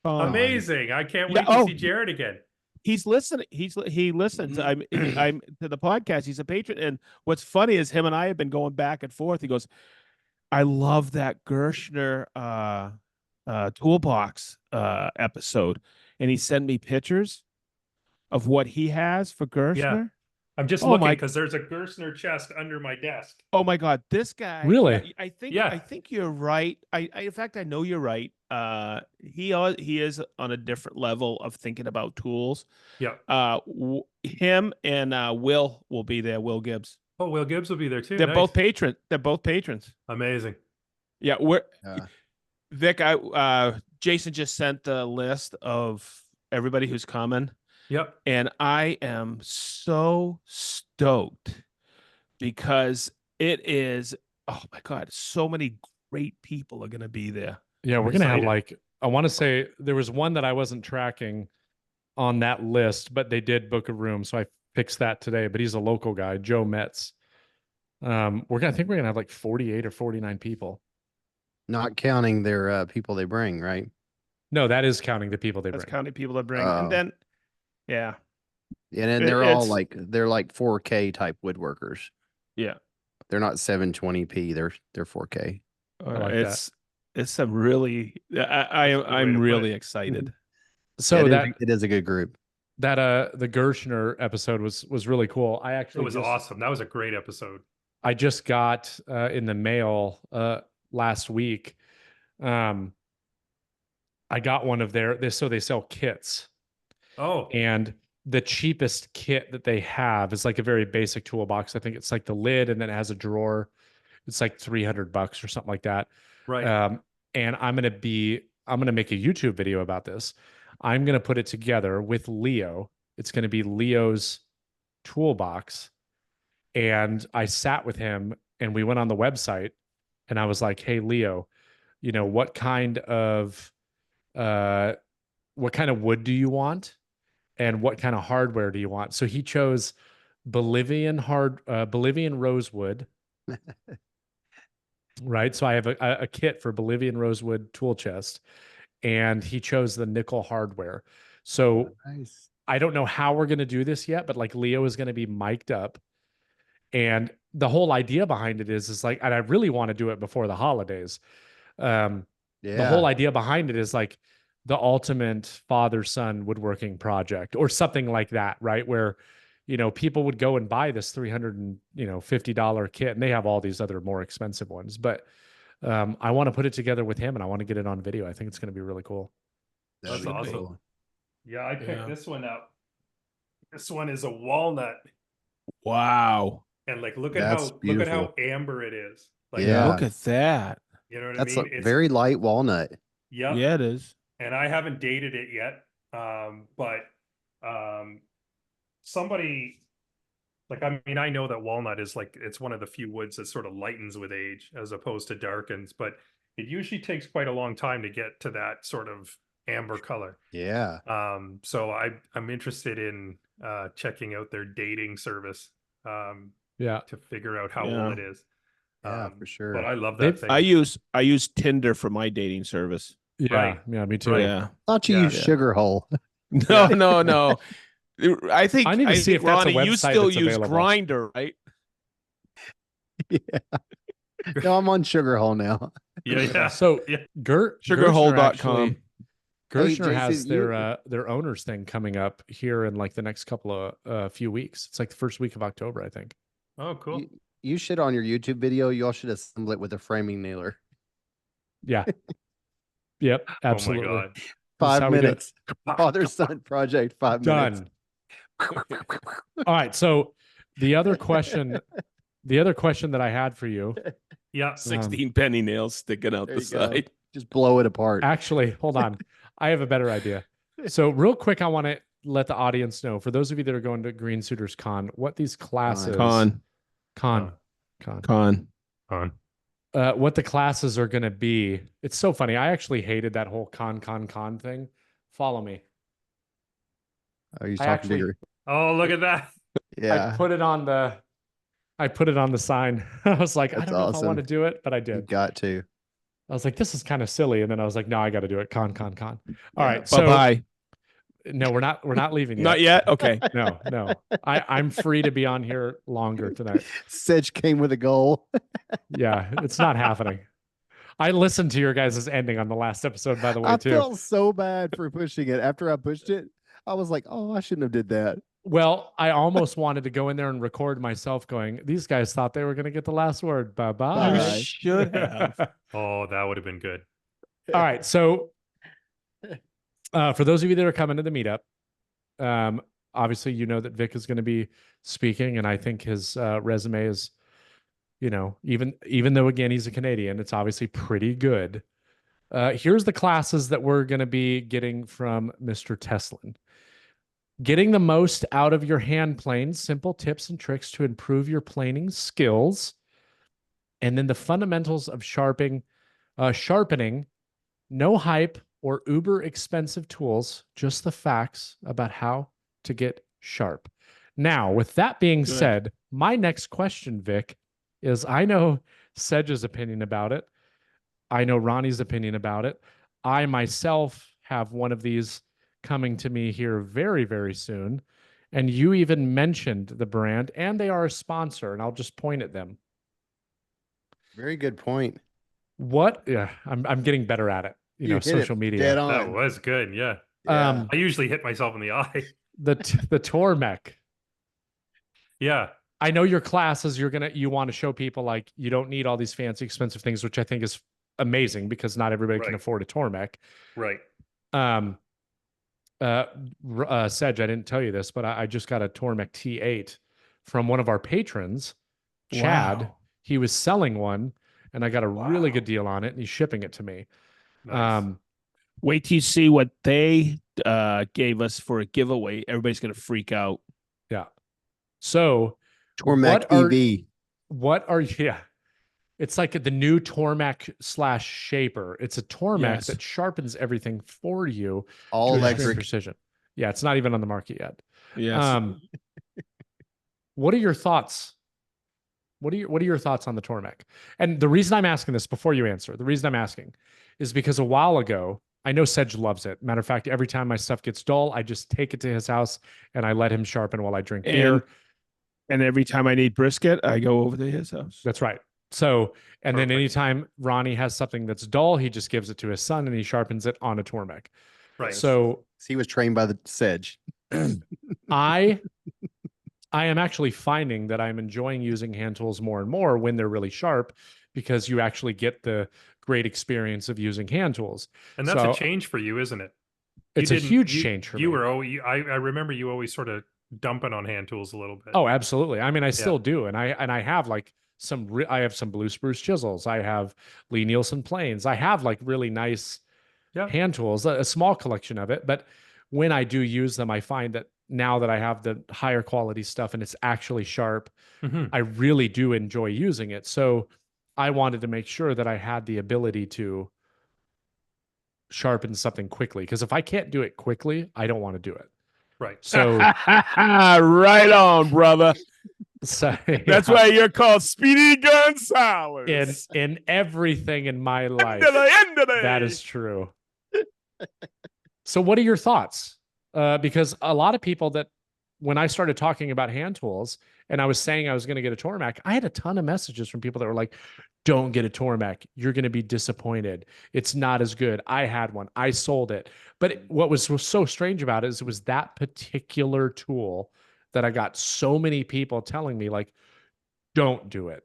E: Con.
B: Amazing. I can't
E: Yeah,
B: wait to
E: oh.
B: see Jared again.
E: He's listening. He listens. I'm to the podcast. He's a patron. And what's funny is him and I have been going back and forth. He goes, I love that Gershner toolbox episode. And he sent me pictures of what he has for Gershner.
B: Yeah. I'm just looking because there's a Gerstner chest under my desk.
E: Oh my God, this guy!
A: Really?
E: I think you're right. In fact, I know you're right. He is on a different level of thinking about tools.
B: Yeah.
E: Him and Will be there. Will Gibbs.
B: Oh, Will Gibbs will be there too.
E: They're
B: Nice.
E: both patrons. They're both patrons.
B: Amazing.
E: Yeah, Vic. Jason just sent the list of everybody who's coming.
B: Yep.
E: And I am so stoked because it is, oh my God, so many great people are going to be there.
A: Yeah, we're going to have I want to say there was one that I wasn't tracking on that list, but they did book a room. So I fixed that today, but he's a local guy, Joe Metz. I think we're going to have like 48 or 49 people.
C: Not counting their people they bring, right?
A: No, that is counting the people they bring.
E: That's counting people that bring. And then, yeah.
C: And then they're all like 4K type woodworkers.
E: Yeah.
C: They're not 720p. They're 4K.
E: It's some really, I'm really excited.
A: So
C: it is a good group.
A: That the Gershner episode was really cool.
B: It was awesome. That was a great episode.
A: I just got in the mail last week. I got one of so they sell kits.
B: Oh.
A: And the cheapest kit that they have is like a very basic toolbox. I think it's like the lid and then it has a drawer. It's like $300 or something like that.
B: Right.
A: And I'm going to make a YouTube video about this. I'm going to put it together with Leo. It's going to be Leo's toolbox. And I sat with him and we went on the website and I was like, hey, Leo, what kind of wood do you want? And what kind of hardware do you want? So he chose Bolivian rosewood. Right. So I have a kit for Bolivian rosewood tool chest, and he chose the nickel hardware. So
C: nice.
A: I don't know how we're going to do this yet, but like Leo is going to be mic'd up. And the whole idea behind it is like, and I really want to do it before the holidays. The whole idea behind it is like the ultimate father-son woodworking project or something like that, right? Where people would go and buy this $350 kit, and they have all these other more expensive ones. But I want to put it together with him, and I want to get it on video. I think it's going to be really cool.
C: That'd
B: That's
C: be
B: awesome.
C: cool.
B: Yeah, I picked
E: Yeah.
B: this one up. This one is a walnut,
E: Wow.
B: and like look
C: That's
B: at
C: beautiful.
B: how amber it is. Like,
C: Yeah.
E: Look at that.
B: you know what
C: That's
B: I mean?
C: a very light walnut.
B: Yep.
E: Yeah, it is.
B: And I haven't dated it yet. But somebody like, I mean, I know that walnut is like, it's one of the few woods that sort of lightens with age as opposed to darkens, but it usually takes quite a long time to get to that sort of amber color.
C: Yeah.
B: So I'm interested in checking out their dating service
A: Yeah.
B: to figure out how
E: Yeah.
B: old it is.
C: Yeah, for sure.
B: But I love
A: They've-
B: that thing.
E: I use Tinder for my dating service.
A: Yeah.
B: Right.
A: Yeah. Me too.
B: Right.
E: Yeah.
C: Thought you
B: Yeah.
C: used Sugar Hole.
E: No, no, no. I think
A: I need to see
E: think,
A: if that's a
E: Ronnie, you
A: website
E: still
A: that's
E: use
A: available.
E: Grinder, right?
C: Yeah. No, I'm on Sugar Hole now.
B: Yeah.
A: So
B: Yeah.
E: Sugarhole.com.
A: Gershner
C: Hey,
A: has
C: Jason,
A: their owners thing coming up here in like the next couple of few weeks. It's like the first week of October, I think.
B: Oh, cool.
C: You should on your YouTube video. You all should assemble it with a framing nailer.
A: Yeah. Yep. Absolutely.
B: Oh my God.
A: This is how
C: 5
A: we do it.
C: minutes. Father son project. 5 minutes.
A: Done. All right. So the other question that I had for you,
B: Yeah.
E: 16 penny nails sticking out
C: There
E: the
C: you go.
E: side.
C: Just blow it apart.
A: actually, hold on. I have a better idea. So real quick, I want to let the audience know, for those of you that are going to Green Suitors Con, what these classes
E: Con.
A: what the classes are going to be. It's so funny. I actually hated that whole con thing. Follow me.
C: Are you
A: I
C: talking
A: actually-
C: bigger?
B: Oh, look at that.
C: Yeah.
A: I put it on the sign. I was like, I
C: That's
A: don't know if I want to
C: awesome.
A: do it, but I
C: You
A: did.
C: got to.
A: I was like, this is kind of silly. And then I was like, no, I got to do it. Con. All
C: Yeah.
A: right. So
E: Bye-bye.
A: no, we're not leaving yet.
E: Not yet? Okay.
A: No. I'm free to be on here longer tonight.
C: Sedge came with a goal.
A: Yeah, it's not happening. I listened to your guys' ending on the last episode, by the way,
C: I
A: too.
C: felt so bad for pushing it. After I pushed it, I was like, oh, I shouldn't have did that.
A: Well, I almost wanted to go in there and record myself going, these guys thought they were going to get the last word. Bye-bye.
E: You
C: Bye.
E: should have.
B: Oh, that would have been good.
A: All right. So for those of you that are coming to the meetup, obviously, you know that Vic is going to be speaking, and I think his resume is, even though, again, he's a Canadian, it's obviously pretty good. Here's the classes that we're going to be getting from Mr. Teslin. Getting the most out of your hand planes, simple tips and tricks to improve your planing skills. And then the fundamentals of sharpening, no hype or uber expensive tools, just the facts about how to get sharp. Now, with that being
E: Good.
A: said, my next question, Vic, is I know Sedge's opinion about it. I know Ronnie's opinion about it. I myself have one of these coming to me here very, very soon. And you even mentioned the brand, and they are a sponsor, and I'll just point at them.
C: Very good point.
A: Yeah, I'm getting better at it.
C: You hit it
A: Social media.
C: Dead
B: That
C: on.
B: was good. Yeah.
C: Yeah.
B: I usually hit myself in the eye.
A: The Tormec.
B: Yeah.
A: I know your classes, you want to show people like you don't need all these fancy, expensive things, which I think is amazing because not everybody can
B: Right.
A: afford a Tormec.
B: Right.
A: Sedge, I didn't tell you this, but I just got a Tormec T8 from one of our patrons, Chad.
E: Wow.
A: He was selling one, and I got a really good deal on it, and he's shipping it to me.
B: Nice.
E: Wait till you see what they gave us for a giveaway. Everybody's going to freak out.
A: Yeah. So
C: Tormec EV.
A: yeah. It's like the new Tormec / Shaper. It's a Tormec
E: Yes.
A: that sharpens everything for you.
C: All
A: to extreme
C: electric.
A: precision. Yeah, it's not even on the market yet.
E: Yes.
A: What are your thoughts? What are your thoughts on the Tormec? And the reason I'm asking this before you answer, the reason I'm asking is because a while ago, I know Sedge loves it. Matter of fact, every time my stuff gets dull, I just take it to his house and I let him sharpen while I drink beer.
E: And every time I need brisket, I go over to his house.
A: That's right. So, and then
B: Perfect.
A: anytime Ronnie has something that's dull, he just gives it to his son and he sharpens it on a Tormec.
B: Right.
A: So
C: He was trained by the Sedge.
A: I I am actually finding that I'm enjoying using hand tools more and more when they're really sharp, because you actually get the great experience of using hand tools.
B: And that's
A: So
B: a change for you, isn't it?
A: it's a huge change for
B: you
A: me.
B: were always, I remember you always sort of dumping on hand tools a little bit.
A: Oh, absolutely. I mean, I still do, and I have like I have some blue spruce chisels. I have Lee Nielsen planes. I have like really nice
B: Yeah.
A: hand tools, a small collection of it. But when I do use them, I find that now that I have the higher quality stuff and it's actually sharp,
B: Mhm.
A: I really do enjoy using it. So I wanted to make sure that I had the ability to sharpen something quickly, because if I can't do it quickly, I don't want to do it.
B: Right.
A: So,
D: right on, brother.
A: so
D: That's
A: yeah,
D: why you're called Speedy Gonzalez.
A: in everything in my life, that is true. So what are your thoughts? Because a lot of people that, when I started talking about hand tools and I was saying I was going to get a Tormac, I had a ton of messages from people that were like, don't get a Tormac. You're going to be disappointed. It's not as good. I had one. I sold it. But what was so strange about it is it was that particular tool that I got so many people telling me, like, don't do it.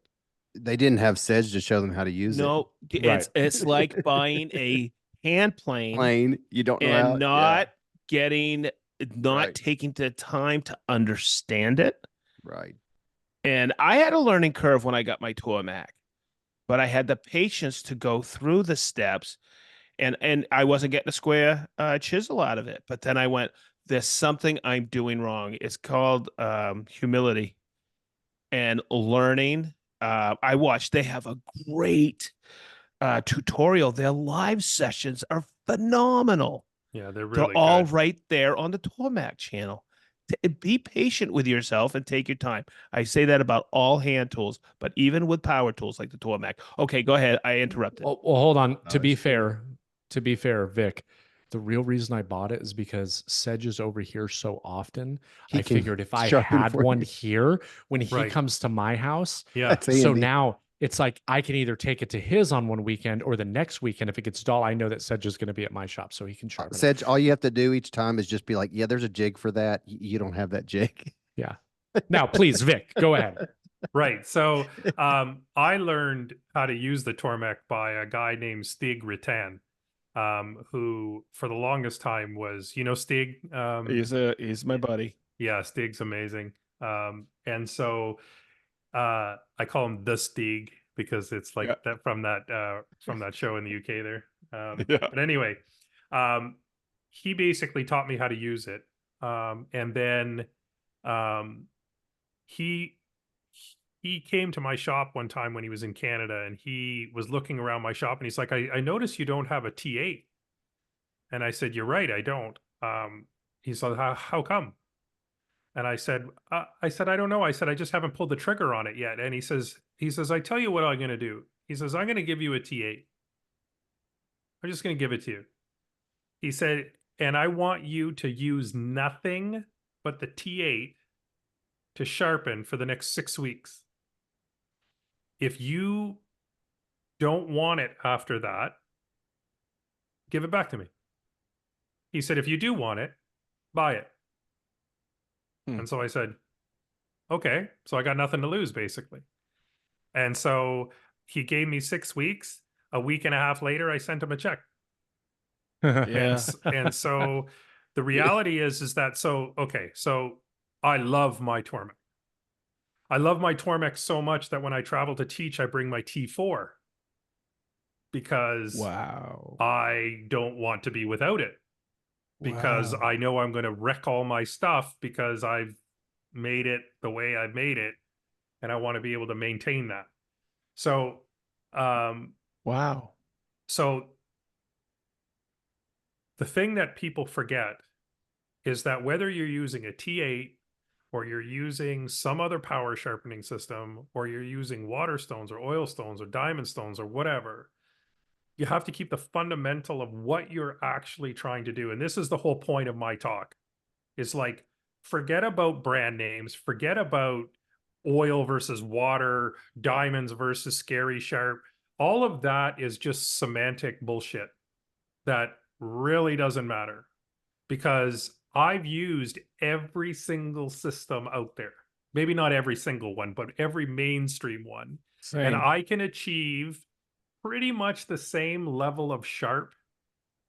C: They didn't have Sedge to show them how to use it.
E: No, it's like buying a hand plane
C: Plain, you don't know how.
E: and
C: Yeah,
E: not
C: Right.
E: taking the time to understand it.
C: right.
E: And I had a learning curve when I got my Tormac, but I had the patience to go through the steps, and I wasn't getting a square chisel out of it. But then I went, there's something I'm doing wrong. It's called humility and learning. I watched, they have a great tutorial. Their live sessions are phenomenal.
B: Yeah, they're
E: They're
B: really
E: all
B: good.
E: right there on the Tormac channel. Be patient with yourself and take your time. I say that about all hand tools, but even with power tools like the Tormac. Okay, go ahead. I interrupted.
A: Well, hold on.
C: No,
A: To be
C: it's good.
A: fair, Vic, the real reason I bought it is because Sedge is over here so often.
C: He
A: I
C: can
A: figured if I
C: sharpen
A: had
C: for
A: one
C: you.
A: here when he
B: Right.
A: comes to my house,
B: Yeah.
C: That's
A: so
C: handy.
A: now it's like I can either take it to his on one weekend or the next weekend. If it gets dull, I know that Sedge is going to be at my shop, so he can sharpen it.
C: Sedge, all you have to do each time is just be like, yeah, there's a jig for that. You don't have that jig.
A: Yeah. Now, please, Vic, go ahead.
B: Right. So I learned how to use the Tormek by a guy named Stig Rattan, who for the longest time was, you know, Stig.
E: He's my buddy.
B: Yeah, Stig's amazing. And so I call him the Stig because it's like
D: Yeah.
B: that from that show in the UK there.
D: Yeah.
B: But anyway, he basically taught me how to use it. And then he came to my shop one time when he was in Canada, and he was looking around my shop, and he's like, I noticed you don't have a T8. And I said, you're right, I don't. He said, how come? And I said, I don't know. I said, I just haven't pulled the trigger on it yet. And he says, I tell you what I'm going to do. He says, I'm going to give you a T8. I'm just going to give it to you. He said, and I want you to use nothing but the T8 to sharpen for the next 6 weeks. If you don't want it after that, give it back to me. He said, if you do want it, buy it. And so I said, okay. So I got nothing to lose, basically. And so he gave me 6 weeks. A week and a half later, I sent him a check.
E: Yeah.
B: And so the reality is that, so I love my Tormek. I love my Tormek so much that when I travel to teach, I bring my T4 because
D: Wow.
B: I don't want to be without it, because
D: Wow.
B: I know I'm going to wreck all my stuff because I've made it the way I've made it, and I want to be able to maintain that. So,
E: Wow.
B: so the thing that people forget is that whether you're using a T8 or you're using some other power sharpening system, or you're using water stones or oil stones or diamond stones or whatever, you have to keep the fundamental of what you're actually trying to do. And this is the whole point of my talk. It's like, forget about brand names, forget about oil versus water, diamonds versus scary sharp. All of that is just semantic bullshit that really doesn't matter, because I've used every single system out there. maybe not every single one, but every mainstream one.
A: Same.
B: And I can achieve pretty much the same level of sharp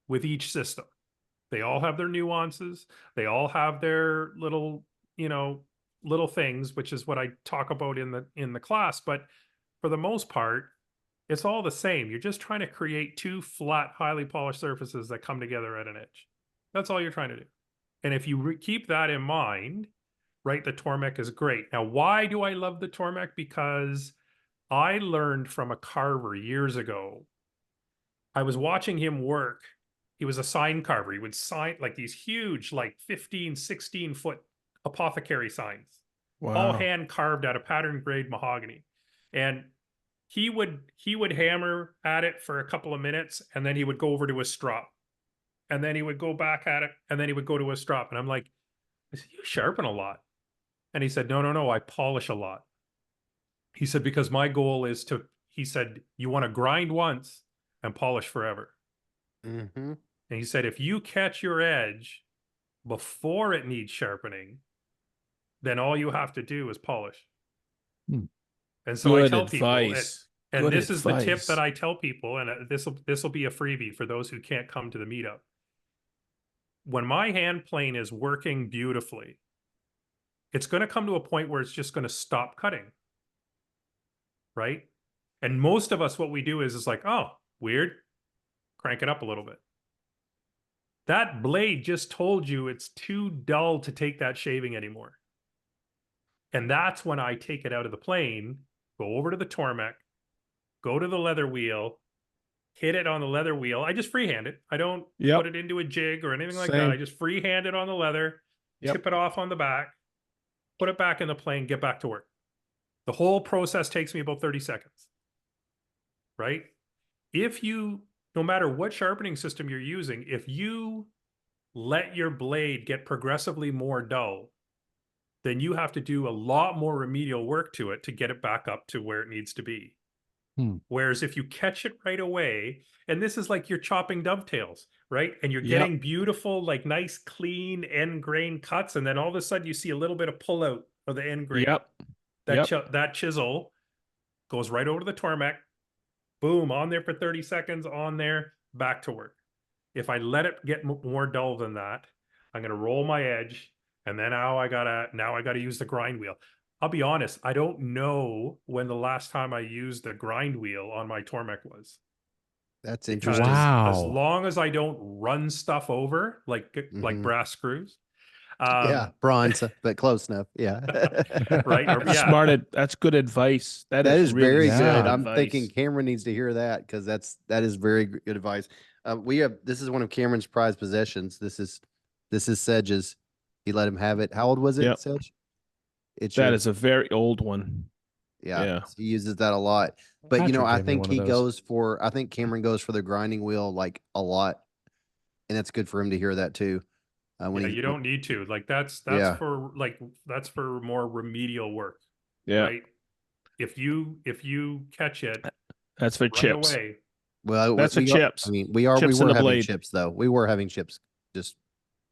B: with each system. They all have their nuances. They all have their little, little things, which is what I talk about in the class. But for the most part, it's all the same. You're just trying to create two flat, highly polished surfaces that come together at an edge. That's all you're trying to do. And if you keep that in mind, right, the Tormek is great. Now, why do I love the Tormek? Because I learned from a carver years ago. I was watching him work. He was a sign carver. He would sign like these huge, like 15, 16 foot apothecary signs, all hand carved out of pattern grade mahogany. And he would hammer at it for a couple of minutes, and then he would go over to his strop, and then he would go back at it, and then he would go to his strop. And I'm like, I said, you sharpen a lot. And he said, no, I polish a lot. He said, because my goal is to, he said, you want to grind once and polish forever.
C: Mm-hmm.
B: And he said, if you catch your edge before it needs sharpening, then all you have to do is polish. And so I tell people, and this is the tip that I tell people, and this will be a freebie for those who can't come to the meetup. When my hand plane is working beautifully, it's going to come to a point where it's just going to stop cutting. Right? And most of us, what we do is like, oh, weird. Crank it up a little bit. That blade just told you it's too dull to take that shaving anymore. And that's when I take it out of the plane, go over to the Tormek, go to the leather wheel, hit it on the leather wheel. I just freehand it. I don't put it into a jig or anything like that. I just freehand it on the leather, tip it off on the back, put it back in the plane, get back to work. The whole process takes me about 30 seconds, right? If you, no matter what sharpening system you're using, if you let your blade get progressively more dull, then you have to do a lot more remedial work to it to get it back up to where it needs to be. Whereas if you catch it right away, and this is like you're chopping dovetails, right? And you're getting beautiful, like nice, clean end grain cuts. And then all of a sudden you see a little bit of pull out of the end grain. That chisel goes right over to the Tormek. Boom, on there for 30 seconds, on there, back to work. If I let it get more dull than that, I'm going to roll my edge. And then now I gotta use the grind wheel. I'll be honest, I don't know when the last time I used the grind wheel on my Tormek was.
C: That's interesting.
A: Wow.
B: As long as I don't run stuff over like brass screws.
C: Yeah, bronze, but close enough. Yeah.
B: Right.
E: That's good advice. That is really
C: very good. I'm
E: advice.
C: thinking Cameron needs to hear that because that is very good advice. This is one of Cameron's prized possessions. This is Sedge's. He let him have it. How old was it, Sedge?
E: That is a very old one.
C: Yeah. He uses that a lot. But
A: Patrick
C: I
A: gave me
C: think
A: one of those.
C: I think Cameron goes for the grinding wheel like a lot. And it's good for him to hear that too.
B: You don't need to. Like that's for more remedial work.
E: Yeah.
B: Right. If you catch it,
E: that's for chips.
B: away.
E: Well, that's for chips.
C: I mean, we were having chips though. We were having chips just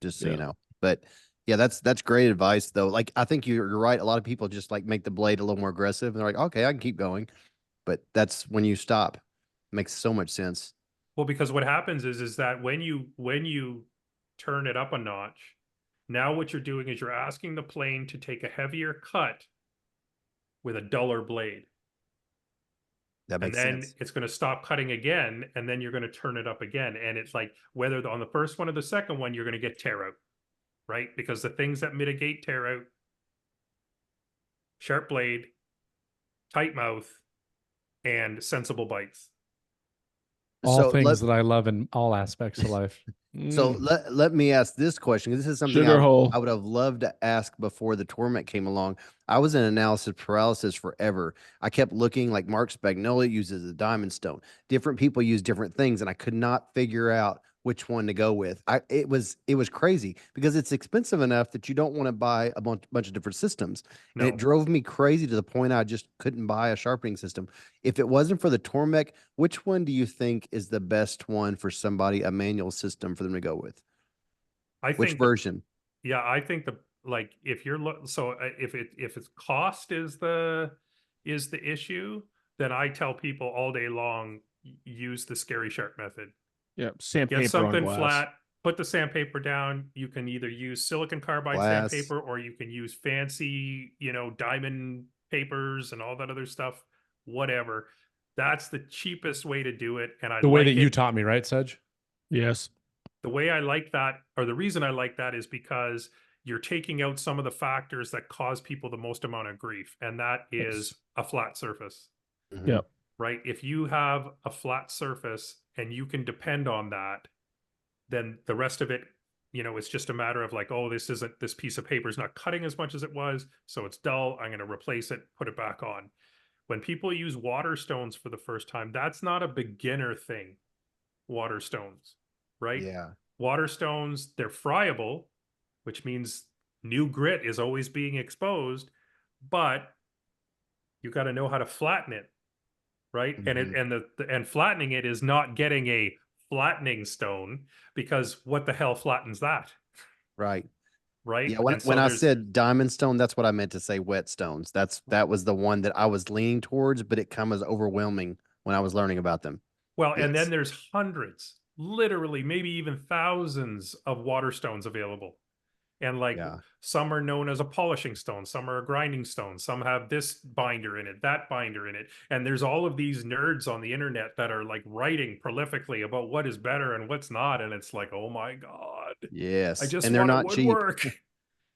C: so you know. But yeah, that's great advice though. Like I think you're right. A lot of people just like make the blade a little more aggressive and they're like, okay, I can keep going. But that's when you stop. It makes so much sense.
B: Well, because what happens is that when you turn it up a notch, now what you're doing is you're asking the plane to take a heavier cut with a duller blade.
C: That makes
B: sense. And then
C: sense.
B: it's going to stop cutting again, and then you're going to turn it up again. And it's like whether on the first one or the second one, you're going to get tear out, right? Because the things that mitigate tear out, sharp blade, tight mouth, and sensible bites.
A: All things that I love in all aspects of life.
C: So let me ask this question. This is something I would have loved to ask before the Tormek came along. I was in analysis paralysis forever. I kept looking, like Mark Spagnola uses a diamond stone. Different people use different things, and I could not figure out which one to go with. It was crazy because it's expensive enough that you don't want to buy a bunch of different systems.
B: No.
C: And it drove me crazy to the point I just couldn't buy a sharpening system. If it wasn't for the Tormek, which one do you think is the best one for somebody, a manual system for them to go with? Which version?
B: I think like if you're if it's cost is the issue, then I tell people all day long, use the scary sharp method.
E: Yeah,
B: Get
E: sandpaper on
B: something
E: glass.
B: flat, put the sandpaper down. You can either use silicon carbide
C: Glass.
B: sandpaper, or you can use fancy, diamond papers and all that other stuff, whatever. That's the cheapest way to do it. And I
A: The way
B: like
A: that you
B: it.
A: taught me, right, Sedge?
E: Yes.
B: The way I like that, or the reason I like that, is because you're taking out some of the factors that cause people the most amount of grief, and that is a flat surface.
C: Mhm.
E: Yep.
B: Right? If you have a flat surface and you can depend on that, then the rest of it, it's just a matter of like, oh, this piece of paper is not cutting as much as it was, so it's dull. I'm going to replace it, put it back on. When people use water stones for the first time, that's not a beginner thing. Water stones, right?
C: Yeah.
B: Water stones, they're friable, which means new grit is always being exposed, but you got to know how to flatten it, right?
C: Mhm.
B: And flattening it is not getting a flattening stone, because what the hell flattens that,
C: Right.
B: right?
C: Yeah, when
B: And
C: when
B: so
C: I
B: there's
C: said diamond stone, that's what I meant to say wet stones. That was the one that I was leaning towards, but it comes overwhelming when I was learning about them.
B: well, and then
C: Yes.
B: there's hundreds, literally maybe even thousands of water stones available. And like
C: Yeah.
B: some are known as a polishing stone, some are a grinding stone, some have this binder in it, that binder in it. And there's all of these nerds on the internet that are like writing prolifically about what is better and what's not. And it's like, oh my God, I
C: Yes.
B: just
C: And they're
B: want
C: not cheap.
B: woodwork.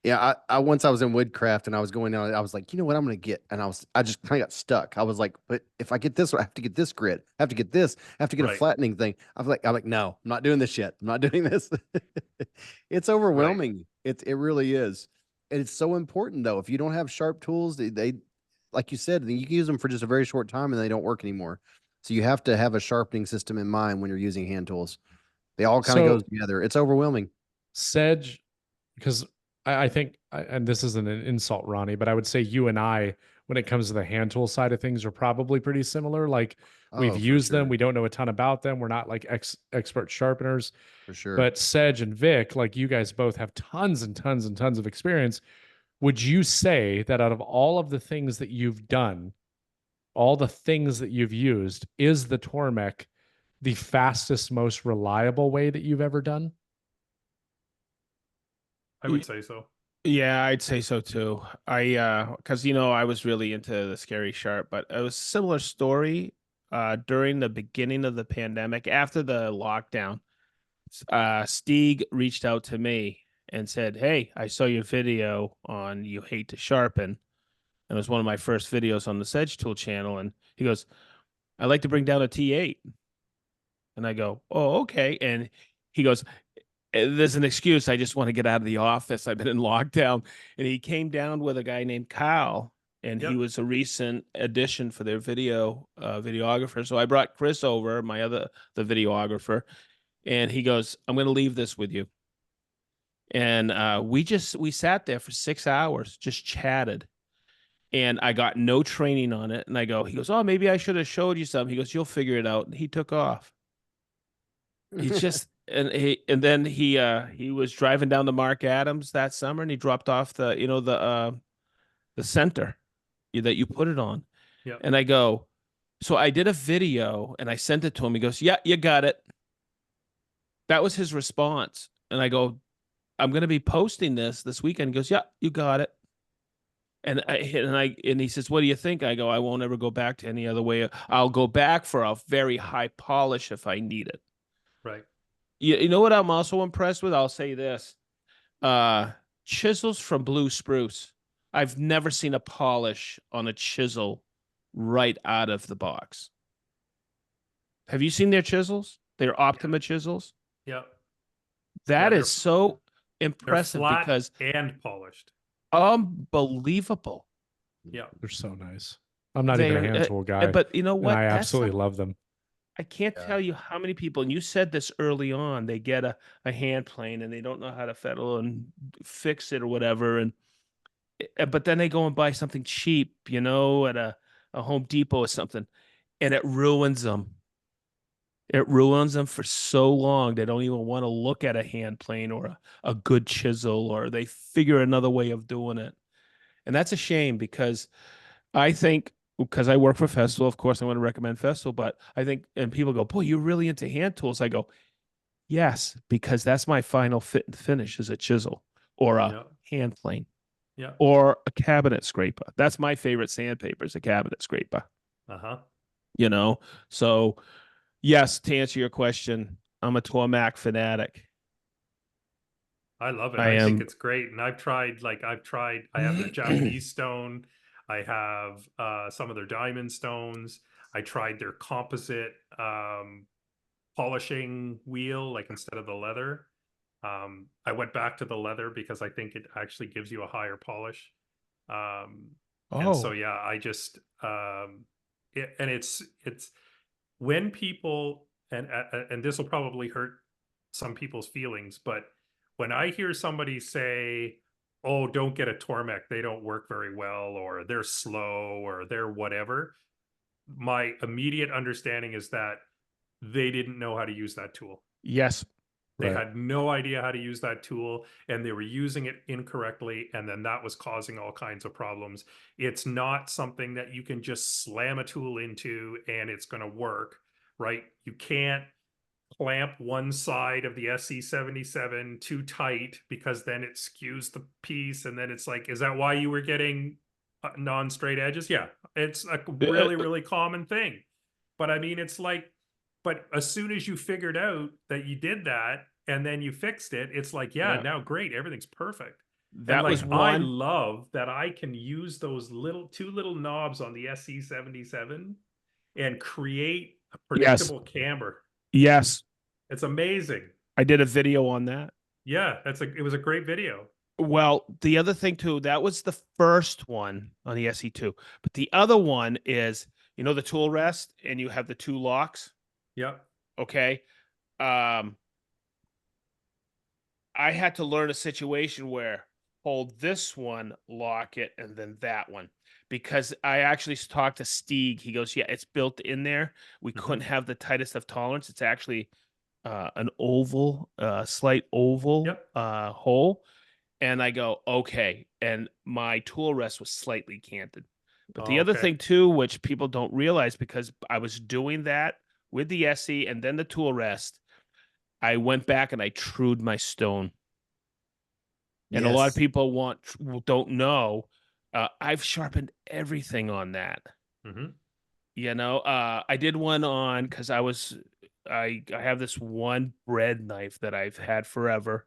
C: Yeah, I once I was in woodcraft and I was going down, I was like, you know what I'm gonna get? And I just kind of got stuck. I was like, but if I get this one, I have to get this grit. I have to get this, I have to get a
B: Right.
C: flattening thing. I'm like, no, I'm not doing this yet. I'm not doing this. It's
B: Right.
C: overwhelming. It really is. And it's so important though. If you don't have sharp tools, they like you said, you can use them for just a very short time and they don't work anymore. So you have to have a sharpening system in mind when you're using hand tools. They all kind of
A: So
C: goes together. It's overwhelming.
A: Sedge, because I think, and this isn't an insult, Ronnie, but I would say you and I, when it comes to the hand tool side of things, are probably pretty similar. Like we've
C: Oh, for
A: used them,
C: sure.
A: we don't know a ton about them. We're not like expert sharpeners,
C: For sure.
A: but Sedge and Vic, like you guys both have tons and tons and tons of experience. Would you say that out of all of the things that you've done, all the things that you've used, is the Tormek the fastest, most reliable way that you've ever done?
B: I would say so.
E: Yeah, I'd say so too. Because I was really into the scary sharp, but it was a similar story. During the beginning of the pandemic, after the lockdown, Stieg reached out to me and said, "Hey, I saw your video on You Hate to Sharpen." And it was one of my first videos on the Sedge Tool channel. And he goes, "I'd like to bring down a T8." And I go, "Oh, okay." And he goes, "There's an excuse. I just want to get out of the office. I've been in lockdown." And he came down with a guy named Kyle, and he
B: Yep.
E: was a recent addition for their videographer. So I brought Chris over, the videographer, and he goes, "I'm going to leave this with you." And we sat there for 6 hours, just chatted. And I got no training on it. And he goes, "Oh, maybe I should have showed you something." He goes, "You'll figure it out." And he took off. He just and then he was driving down to Mark Adams that summer, and he dropped off the center that you put it on.
B: Yeah.
E: And so I did a video and I sent it to him. He goes, "Yeah, you got it." That was his response. And I go, "I'm going to be posting this weekend." He goes, "Yeah, you got it." And he says, "What do you think?" I go, "I won't ever go back to any other way. I'll go back for a very high polish if I need it."
B: Right.
E: You know what I'm also impressed with? I'll say this. Chisels from Blue Spruce. I've never seen a polish on a chisel right out of the box. Have you seen their chisels? Their Optima chisels?
B: Yeah.
E: That
B: they're-
E: is so
B: They're
E: impressive
B: flat
E: because
B: and polished.
E: unbelievable.
B: Yeah.
A: They're so nice. I'm not even a hand tool guy,
E: But you know
A: and
E: what?
A: I
E: That's
A: absolutely love them.
E: I can't
C: Yeah.
E: tell you how many people, and you said this early on, they get a hand plane and they don't know how to fiddle and fix it or whatever. But then they go and buy something cheap, at a Home Depot or something, and it ruins them. It ruins them for so long. They don't even want to look at a hand plane or a good chisel, or they figure another way of doing it. And that's a shame because I think, because I work for Festool, of course, I want to recommend Festool, but I think, and people go, boy, you're really into hand tools. I go, yes, because that's my final fit and finish is a chisel or a
B: Yeah.
E: hand plane
B: Yeah.
E: or a cabinet scraper. That's my favorite sandpaper is a cabinet scraper,
B: Uh-huh.
E: you know? So yes, to answer your question, I'm a Tormac fanatic.
B: I love it.
E: I
B: I think
E: am.
B: it's great. And I have their Japanese stone. I have some of their diamond stones. I tried their composite polishing wheel, like instead of the leather. I went back to the leather because I think it actually gives you a higher polish. And so,
E: Oh,
B: yeah, I just, and it's when people, and this will probably hurt some people's feelings, but when I hear somebody say, "Oh, don't get a Tormek, they don't work very well, or they're slow, or they're whatever," my immediate understanding is that they didn't know how to use that tool.
E: yes.
B: They
A: Right.
B: had no idea how to use that tool and they were using it incorrectly. And then that was causing all kinds of problems. It's not something that you can just slam a tool into and it's going to work, right? You can't clamp one side of the SC77 too tight because then it skews the piece. And then it's like, is that why you were getting non-straight edges? Yeah, it's a really, really common thing. But I mean, it's like, but as soon as you figured out that you did that and then you fixed it, it's like, yeah,
E: Yeah.
B: now great, everything's perfect. And
E: That
B: like,
E: was
B: I
E: one.
B: love that I can use those two little knobs on the SC77 and create a
E: Yes.
B: predictable camber.
E: Yes.
B: It's amazing.
E: I did a video on that.
B: Yeah, it was a great video.
E: Well, the other thing too, that was the first one on the SE2. But the other one is, you know, the tool rest and you have the two locks.
B: Yeah.
E: Okay. Um, I had to learn a situation where hold this one, lock it, and then that one. Because I actually talked to Stieg. He goes, yeah, it's built in there. We couldn't have the tightest of tolerance. It's actually an oval, slight oval
B: Yep.
E: hole. And I go, okay. And my tool rest was slightly canted. But the other
B: Okay.
E: thing too, which people don't realize, because I was doing that with the SE and then the tool rest, I went back and I trued my stone. And a lot of
C: Yes.
E: people don't know. I've sharpened everything on that.
B: Mm-hmm.
E: You know, I did one on because I have this one bread knife that I've had forever.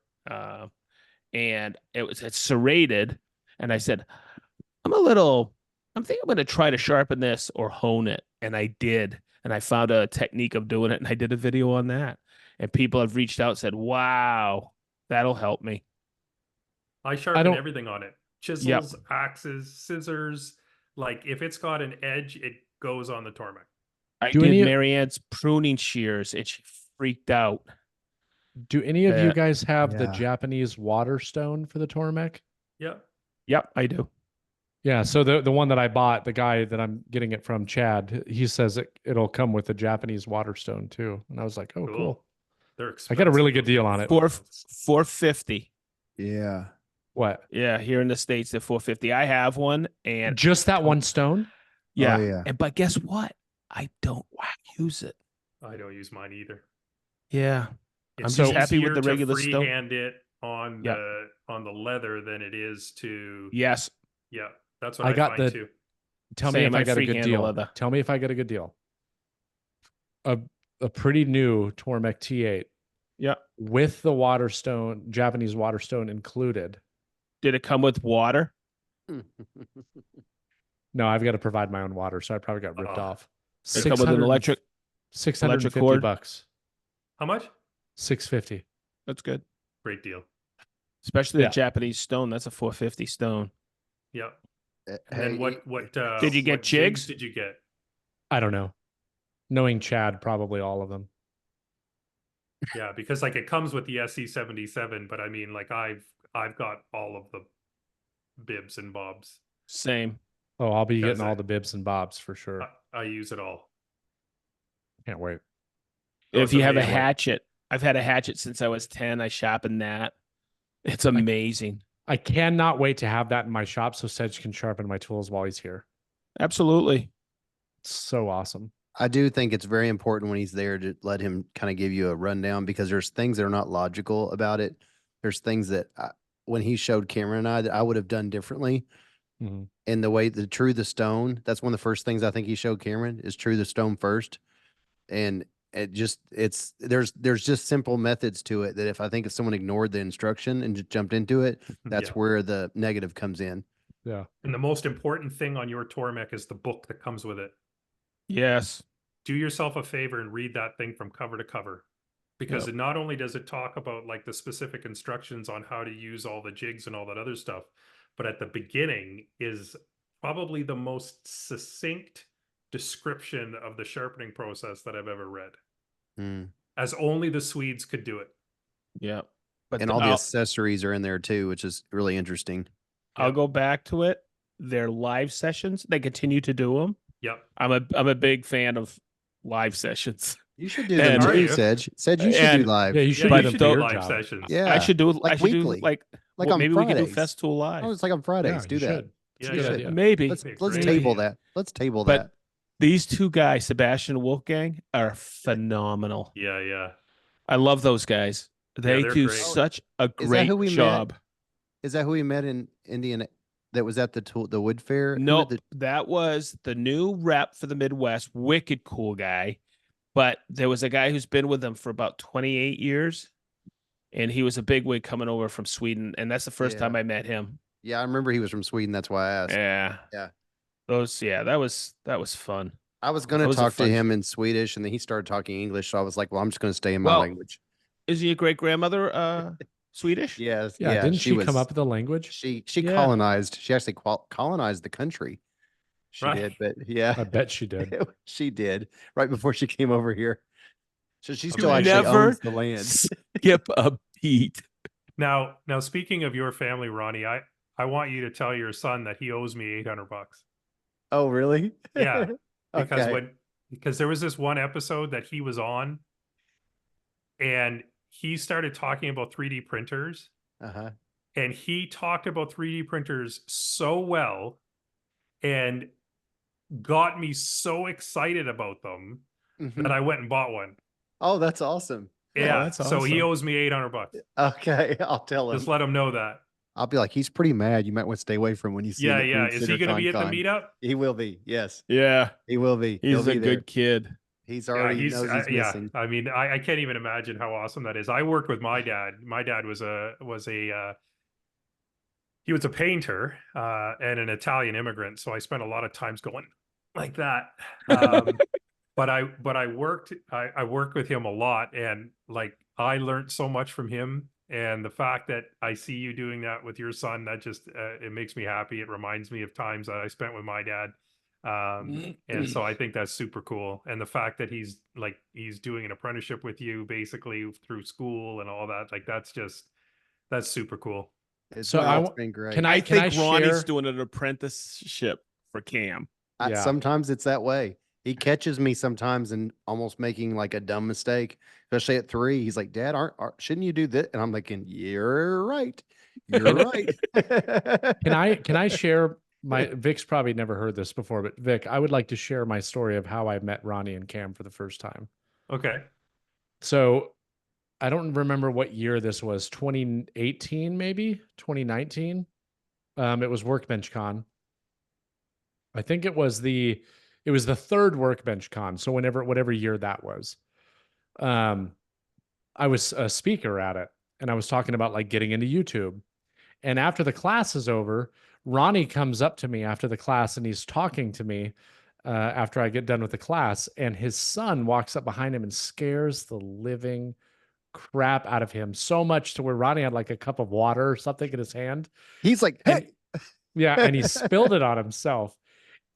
E: And it's serrated. And I said, I'm thinking I'm going to try to sharpen this or hone it. And I did. And I found a technique of doing it. And I did a video on that. And people have reached out and said, wow, that'll help me.
B: I sharpen
A: don't-
B: everything on it. Chisels, axes, scissors. Like if it's got an edge, it goes on the Tormek.
E: I
A: Do
E: did
A: any of-
E: Marianne's pruning shears and she freaked out.
A: Do any of you guys have the
C: Yeah.
A: Japanese water stone for the Tormek?
B: Yeah.
E: Yep, I do.
A: Yeah, so the one that I bought, the guy that I'm getting it from, Chad, he says it'll come with the Japanese water stone too. And I was like, oh, cool.
B: They're
A: I
B: expensive.
A: got a really good
B: those
A: deal on it.
B: water stones.
E: 450.
C: Yeah.
A: What?
E: Yeah, here in the States, they're 450. I have one and
A: Just that one stone?
E: yeah.
C: Oh, yeah.
E: And but guess what? I don't use it.
B: I don't use mine either.
E: Yeah.
B: It's
E: I'm just happy with
B: easier
E: the
B: to
E: regular stone.
B: freehand it on
E: Yep.
B: the leather than it is to
E: Yes.
B: yeah. That's what
A: I
B: I
A: got
B: find
A: the-
B: too.
A: Tell me
E: Same,
A: if I
E: I
A: got a good
E: freehand the
A: deal.
E: leather.
A: Tell me if I got a good deal. A pretty new Tormek T8
E: Yeah.
A: with the water stone, Japanese water stone included.
E: Did it come with water?
A: No, I've got to provide my own water, so I probably got ripped
B: Oh.
A: off.
E: Did it come with an electric?
A: 650
E: cord?
A: bucks.
B: How much?
A: 650.
E: That's good.
B: Great deal.
E: Especially
A: Yeah.
E: the Japanese stone. That's a 450 stone.
B: Yeah.
C: Uh,
B: And then
C: hey,
B: what
E: Did you get
B: what jigs
E: jigs?
B: did you get?
A: I don't know. Knowing Chad, probably all of them.
B: Yeah, because like it comes with the SC77, but I mean like I've got all of the bibs and bobs.
E: Same.
A: Oh, I'll be
B: Because
A: getting all the bibs and bobs for sure.
B: I use it all.
A: Can't wait.
B: Oh,
E: If
B: it's
E: you have a
B: amazing.
E: hatchet, I've had a hatchet since I was 10. I sharpened that. It's amazing.
A: I cannot wait to have that in my shop so Sedge can sharpen my tools while he's here.
E: Absolutely.
A: It's so awesome.
C: I do think it's very important when he's there to let him kind of give you a rundown, because there's things that are not logical about it. There's things that when he showed Cameron and I, that I would have done differently.
A: Mhm.
C: And the way the True the Stone, that's one of the first things I think he showed Cameron is True the Stone first. And there's just simple methods to it that if someone ignored the instruction and just jumped into it, that's
B: Yeah.
C: where the negative comes in.
A: Yeah.
B: And the most important thing on your Tormek is the book that comes with it.
E: Yes.
B: Do yourself a favor and read that thing from cover to cover, because it not only does it talk about like the specific instructions on how to use all the jigs and all that other stuff, but at the beginning is probably the most succinct description of the sharpening process that I've ever read,
C: Mm.
B: as only the Swedes could do it.
E: Yeah. But
C: And all the accessories are in there too, which is really interesting.
E: I'll
B: Yeah.
E: go back to it. Their live sessions, they continue to do them.
B: Yep.
E: I'm a big fan of live sessions.
C: You should do them
E: And-
B: Are
C: too,
B: you?
C: Sedge. Sedge, you should do
E: And-
C: live.
A: Yeah, you
B: Yeah,
A: should
B: you
A: do
E: but
A: them
B: should
A: for
B: do
A: your
B: live
A: job.
B: sessions.
C: Yeah.
E: I should do
C: like
E: I should
C: weekly.
E: do like
C: Like
E: well,
C: on
E: maybe we could do
C: Fridays.
E: Festool live.
C: Oh, it's like on Fridays.
A: Yeah,
C: do
A: you
C: that.
A: should. It's
B: Yeah,
A: a good
B: you should.
A: idea.
E: Maybe.
C: Let's
B: Great
C: table
B: idea.
C: that. Let's table
E: But
C: that.
E: these two guys, Sebastian and Wolfgang, are phenomenal.
B: Yeah, yeah.
E: I love those guys. They
B: they're
E: do
B: great.
E: such a
C: Is that
E: great
C: who we met?
E: job.
C: Is that who we met in Indiana? That was at the wood fair? Who were
E: Nope,
C: the-
E: that was the new rep for the Midwest. Wicked cool guy. But there was a guy who's been with them for about 28 years, and he was a bigwig coming over from Sweden, and that's the first
C: Yeah.
E: time I met him.
C: Yeah, I remember he was from Sweden. That's why I asked.
E: Yeah,
C: Yeah.
E: that was fun.
C: I was going
E: That
C: to
E: was a
C: talk to
E: fun
C: him
E: trip.
C: in Swedish, and then he started talking English. So I was like, well, I'm just going to stay in my
E: Well,
C: language.
E: Is your great grandmother Swedish?
C: Yes.
A: Yeah, didn't she come
C: was-
A: up with the language?
C: She
E: Yeah.
C: colonized. She actually colonized the country. She
B: Right.
C: did, but yeah,
A: I bet she did.
C: she did right before she came over here. So she still
B: You
C: actually
E: never
C: owns the land.
E: Skip a beat.
B: Now, speaking of your family, Ronnie, I want you to tell your son that he owes me $800.
C: Oh, really?
B: Yeah, because
C: Okay.
B: because there was this one episode that he was on, and he started talking about 3D printers,
C: Uh-huh.
B: and he talked about 3D printers so well and got me so excited about them
C: Mhm.
B: that I went and bought one.
C: Oh, that's awesome.
B: Yeah,
A: that's
B: so he
A: awesome.
B: owes me $800.
C: Okay, I'll tell him.
B: Just let him know that.
C: I'll be like, he's pretty mad. You might want to stay away from when you see him.
B: Yeah,
C: at
B: yeah.
C: Food
B: Is he
C: Center
B: going to be at the
C: Con.
B: meetup?
C: He will be. Yes,
E: Yeah,
C: he will be.
E: he's
C: He'll
E: a
C: be there.
E: good kid.
C: He's
B: Yeah,
C: already knows he's
B: yeah.
C: missing.
B: I mean, I can't even imagine how awesome that is. I worked with my dad. My dad was he was a painter and an Italian immigrant, so I spent a lot of times going like that. But I worked with him a lot, and like I learned so much from him. And the fact that I see you doing that with your son, that just it makes me happy. It reminds me of times that I spent with my dad. And so I think that's super cool. And the fact that he's doing an apprenticeship with you basically through school and all that, like that's super cool.
C: It's
A: So
C: it's been great.
A: can
E: I
A: can
E: think Ronnie's
A: share-
E: doing an apprenticeship for Cam.
A: Yeah.
C: Sometimes it's that way. He catches me sometimes and almost making like a dumb mistake, especially at 3. He's like, "Dad, shouldn't you do this?" And I'm thinking, "You're right. You're right."
A: Can I share my Vic's probably never heard this before, but Vic, I would like to share my story of how I met Ronnie and Cam for the first time.
B: Okay.
A: So I don't remember what year this was, 2018, maybe 2019. It was Workbench Con. I think it was the third Workbench Con. So whatever year that was, I was a speaker at it, and I was talking about like getting into YouTube. And after the class is over, Ronnie comes up to me after the class, and he's talking to me after I get done with the class, and his son walks up behind him and scares the living crap out of him so much to where Ronnie had like a cup of water or something in his hand.
C: He's like,
A: And-
C: "Hey."
A: Yeah, and he spilled it on himself.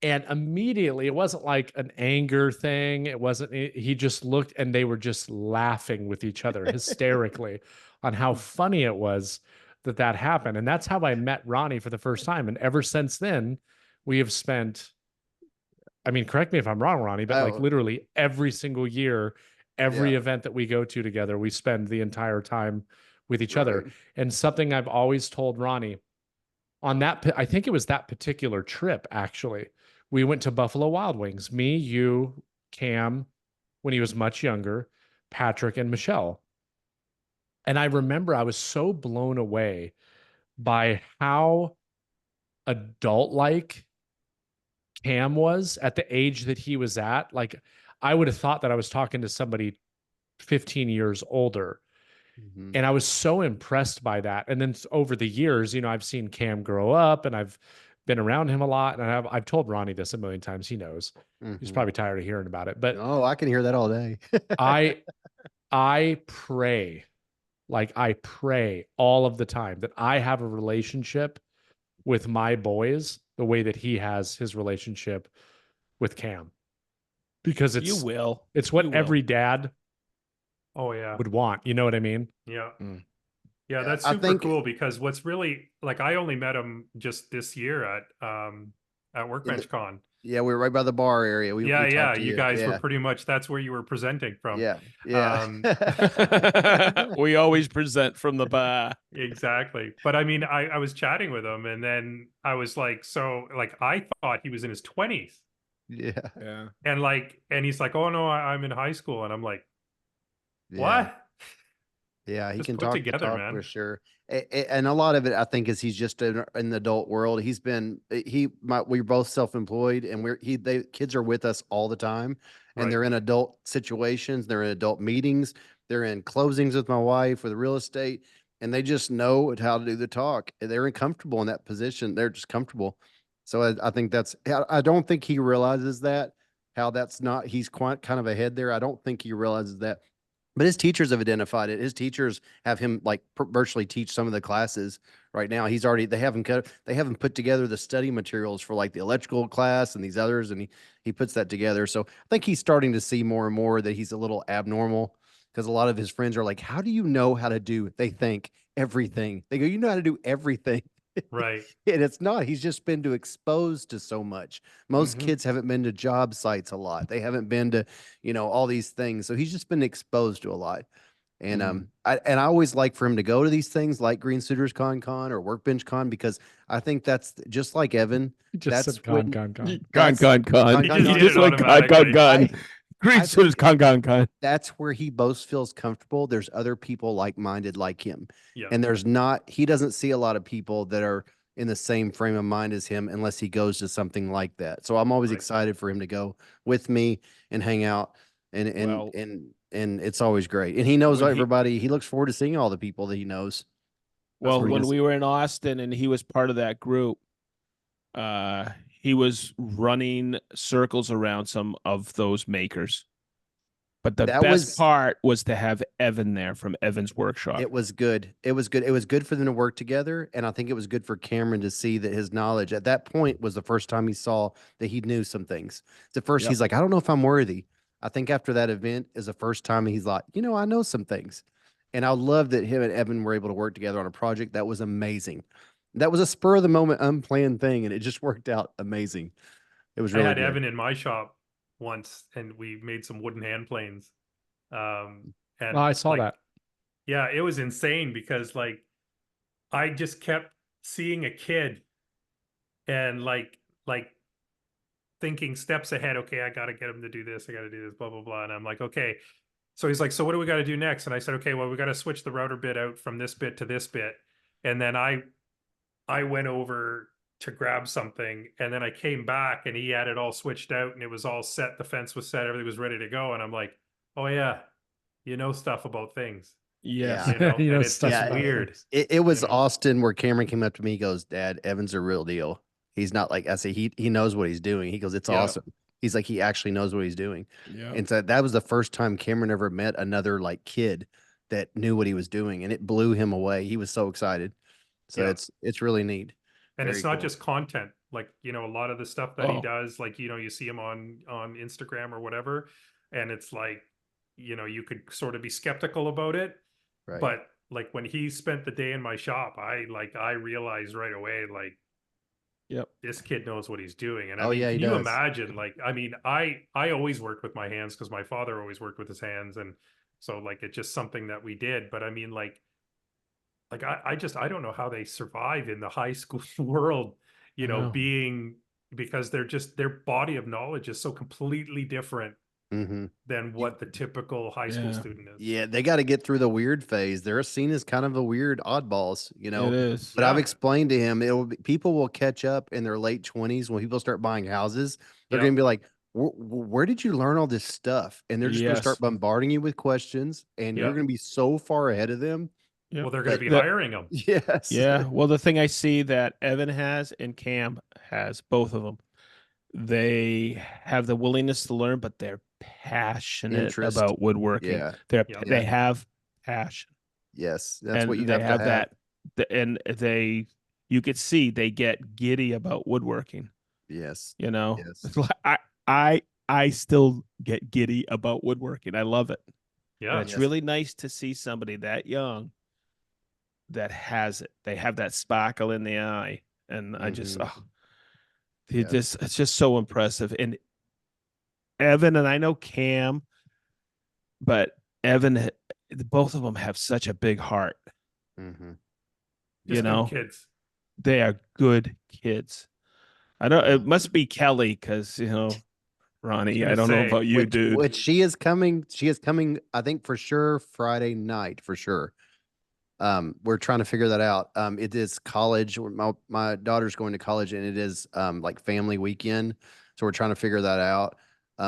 A: And immediately, it wasn't like an anger thing. It wasn't, he just looked, and they were just laughing with each other hysterically on how funny it was that happened. And that's how I met Ronnie for the first time. And ever since then, we have spent, I mean, correct me if I'm wrong, Ronnie, but like
C: Oh.
A: literally every single year, every
C: Yeah.
A: event that we go to together, we spend the entire time with each other.
C: Right.
A: And something I've always told Ronnie on that, I think it was that particular trip, actually, we went to Buffalo Wild Wings, me, you, Cam, when he was much younger, Patrick, and Michelle. And I remember I was so blown away by how adult-like Cam was at the age that he was at. Like, I would have thought that I was talking to somebody 15 years older.
C: Mhm.
A: And I was so impressed by that. And then over the years, I've seen Cam grow up and I've been around him a lot. And I've told Ronnie this a million times. He knows. He's
C: Mhm.
A: probably tired of hearing about it. But
C: Oh, I can hear that all day.
A: I pray, like I pray all of the time that I have a relationship with my boys the way that he has his relationship with Cam. Because
E: You will.
A: it's what
E: You will.
A: every dad
B: Oh yeah.
A: would want. You know what I mean?
B: Yeah.
E: Mm.
B: Yeah, that's
C: I
B: super
C: think-
B: cool because what's really like I only met him just this year at Workbench Con.
C: Yeah, we were right by the bar area. We
B: Yeah,
C: talked
B: yeah.
C: to
B: You guys were
C: Yeah.
B: pretty much that's where you were presenting from.
C: Yeah. Yeah.
E: We always present from the bar.
B: Exactly. But I mean, I was chatting with him and then I was like, so like I thought he was in his 20s.
C: Yeah.
E: Yeah.
B: And he's like, oh no, I'm in high school. And I'm like,
C: Yeah.
B: what?
C: Yeah, he
B: Just
C: can
B: put
C: talk
B: together,
C: talk
B: man.
C: for sure. And a lot of it, I think, is he's just in the adult world. He's been we're both self-employed, and kids are with us all the time, and
B: Right.
C: they're in adult situations, they're in adult meetings, they're in closings with my wife with real estate, and they just know how to do the talk. They're comfortable in that position. They're just comfortable. So I think I don't think he realizes that, how that's not, he's quite kind of ahead there. I don't think he realizes that. But his teachers have identified it. His teachers have him like virtually teach some of the classes right now. They haven't put together the study materials for like the electrical class and these others, and he puts that together. So I think he's starting to see more and more that he's a little abnormal, because a lot of his friends are like, "How do you know how to do?" They think everything. They go, "You know how to do everything."
B: Right.
C: And it's not. He's just been exposed to so much. Most
B: Mhm.
C: kids haven't been to job sites a lot. They haven't been to, all these things. So he's just been exposed to a lot. And I always like for him to go to these things like Green Suitors Con or Workbench Con, because I think that's just like Evan.
A: He just
C: That's
A: said con.
E: Con.
C: That's-
E: Con.
C: Con.
B: He
C: Con.
B: just
E: He
B: did
E: just
B: it
E: went con.
B: automatically.
E: Green
C: I
E: suit is
C: think-
E: con.
C: that's where he most feels comfortable. There's other people like-minded like him.
B: Yeah.
C: And he doesn't see a lot of people that are in the same frame of mind as him unless he goes to something like that. So I'm always
B: Right.
C: excited for him to go with me and hang out, and
E: Well-
C: and it's always great. And he knows
E: When he-
C: everybody. He looks forward to seeing all the people that he knows.
E: Well,
C: where he
E: when
C: is.
E: we were in Austin and he was part of that group, he was running circles around some of those makers. But the
C: That
E: best
C: was-
E: part was to have Evan there from Evan's workshop.
C: It was good. It was good. It was good for them to work together. And I think it was good for Cameron to see that his knowledge at that point was the first time he saw that he knew some things. At first,
E: Yep.
C: he's like, I don't know if I'm worthy. I think after that event is the first time he's like, I know some things. And I love that him and Evan were able to work together on a project that was amazing. That was a spur of the moment, unplanned thing. And it just worked out amazing. It was
B: I
C: really
B: had
C: good.
B: Evan in my shop once and we made some wooden hand planes. And
A: Oh, I saw
B: like,
A: that.
B: Yeah, it was insane because like I just kept seeing a kid and like thinking steps ahead. Okay, I got to get him to do this. I got to do this, blah, blah, blah. And I'm like, okay. So he's like, so what do we got to do next? And I said, okay, well, we got to switch the router bit out from this bit to this bit. And then I went over to grab something and then I came back and he had it all switched out and it was all set. The fence was set. Everything was ready to go. And I'm like, oh yeah, you know stuff about things.
E: Yes.
C: Yeah.
B: You know,
A: You know
B: and it's
A: stuff
B: just
C: about
B: weird.
C: It was
B: you know?
C: Austin where Cameron came up to me. He goes, Dad, Evan's a real deal. He's not like, I say, he knows what he's doing. He goes, it's
B: Yeah.
C: awesome. He's like, he actually knows what he's doing.
E: Yeah.
C: And so that was the first time Cameron ever met another like kid that knew what he was doing, and it blew him away. He was so excited. So
B: Yeah.
C: it's really neat.
B: And
C: Very
B: it's not
C: cool.
B: just content. Like, a lot of the stuff that he
E: Oh.
B: does, like, you see him on Instagram or whatever. And it's like, you could sort of be skeptical about it.
C: Right.
B: But like when he spent the day in my shop, I realized right away, like, this kid knows what he's doing. And I
C: Oh,
B: mean,
C: yeah, he
B: can you
C: does.
B: imagine? Like, I mean, I always worked with my hands because my father always worked with his hands, and so like it's just something that we did. But I mean, like I don't know how they survive in the high school world,
A: I know.
B: being, because they're just, their body of knowledge is so completely different
C: Mm-hmm.
B: than what the typical high school
E: Yeah.
B: student is.
C: Yeah, they got to get through the weird phase. They're seen as kind of a weird oddballs,
E: It is.
C: But I've
B: Yeah.
C: explained to him people will catch up in their late 20s when people start buying houses. They're
B: Yeah.
C: going to be like, where did you learn all this stuff? And they're just going to
E: Yes.
C: start bombarding you with questions, and
B: Yeah.
C: you're going to be so far ahead of them.
E: Yep.
B: Well, they're going to
C: But
B: be
E: the-
B: hiring them.
C: Yes.
E: Yeah. Well, the thing I see that Evan has and Cam has, both of them, they have the willingness to learn, but they're passionate
C: Interest.
E: about woodworking.
C: Yeah.
B: Yeah.
E: They have passion.
C: Yes. That's
E: and
C: what you
E: they
C: have to have.
E: and you could see they get giddy about woodworking.
C: Yes.
E: Yes.
C: Yes.
E: It's like, I still get giddy about woodworking. I love it.
B: Yeah.
E: And it's
C: Yes.
E: really nice to see somebody that young that has it. They have that sparkle in the eye. And I just,
C: Mhm.
E: it's just so impressive. And Evan, and I know Cam, but Evan, both of them have such a big heart.
C: Mhm.
B: Just good kids.
E: They are good kids. I don't,
C: Yeah.
E: it must be Kelly, because, Ronnie, I don't know about you, dude.
C: Which she is coming. She is coming, I think, for sure, Friday night, for sure. We're trying to figure that out. It is college. My daughter's going to college, and it is like family weekend. So we're trying to figure that out.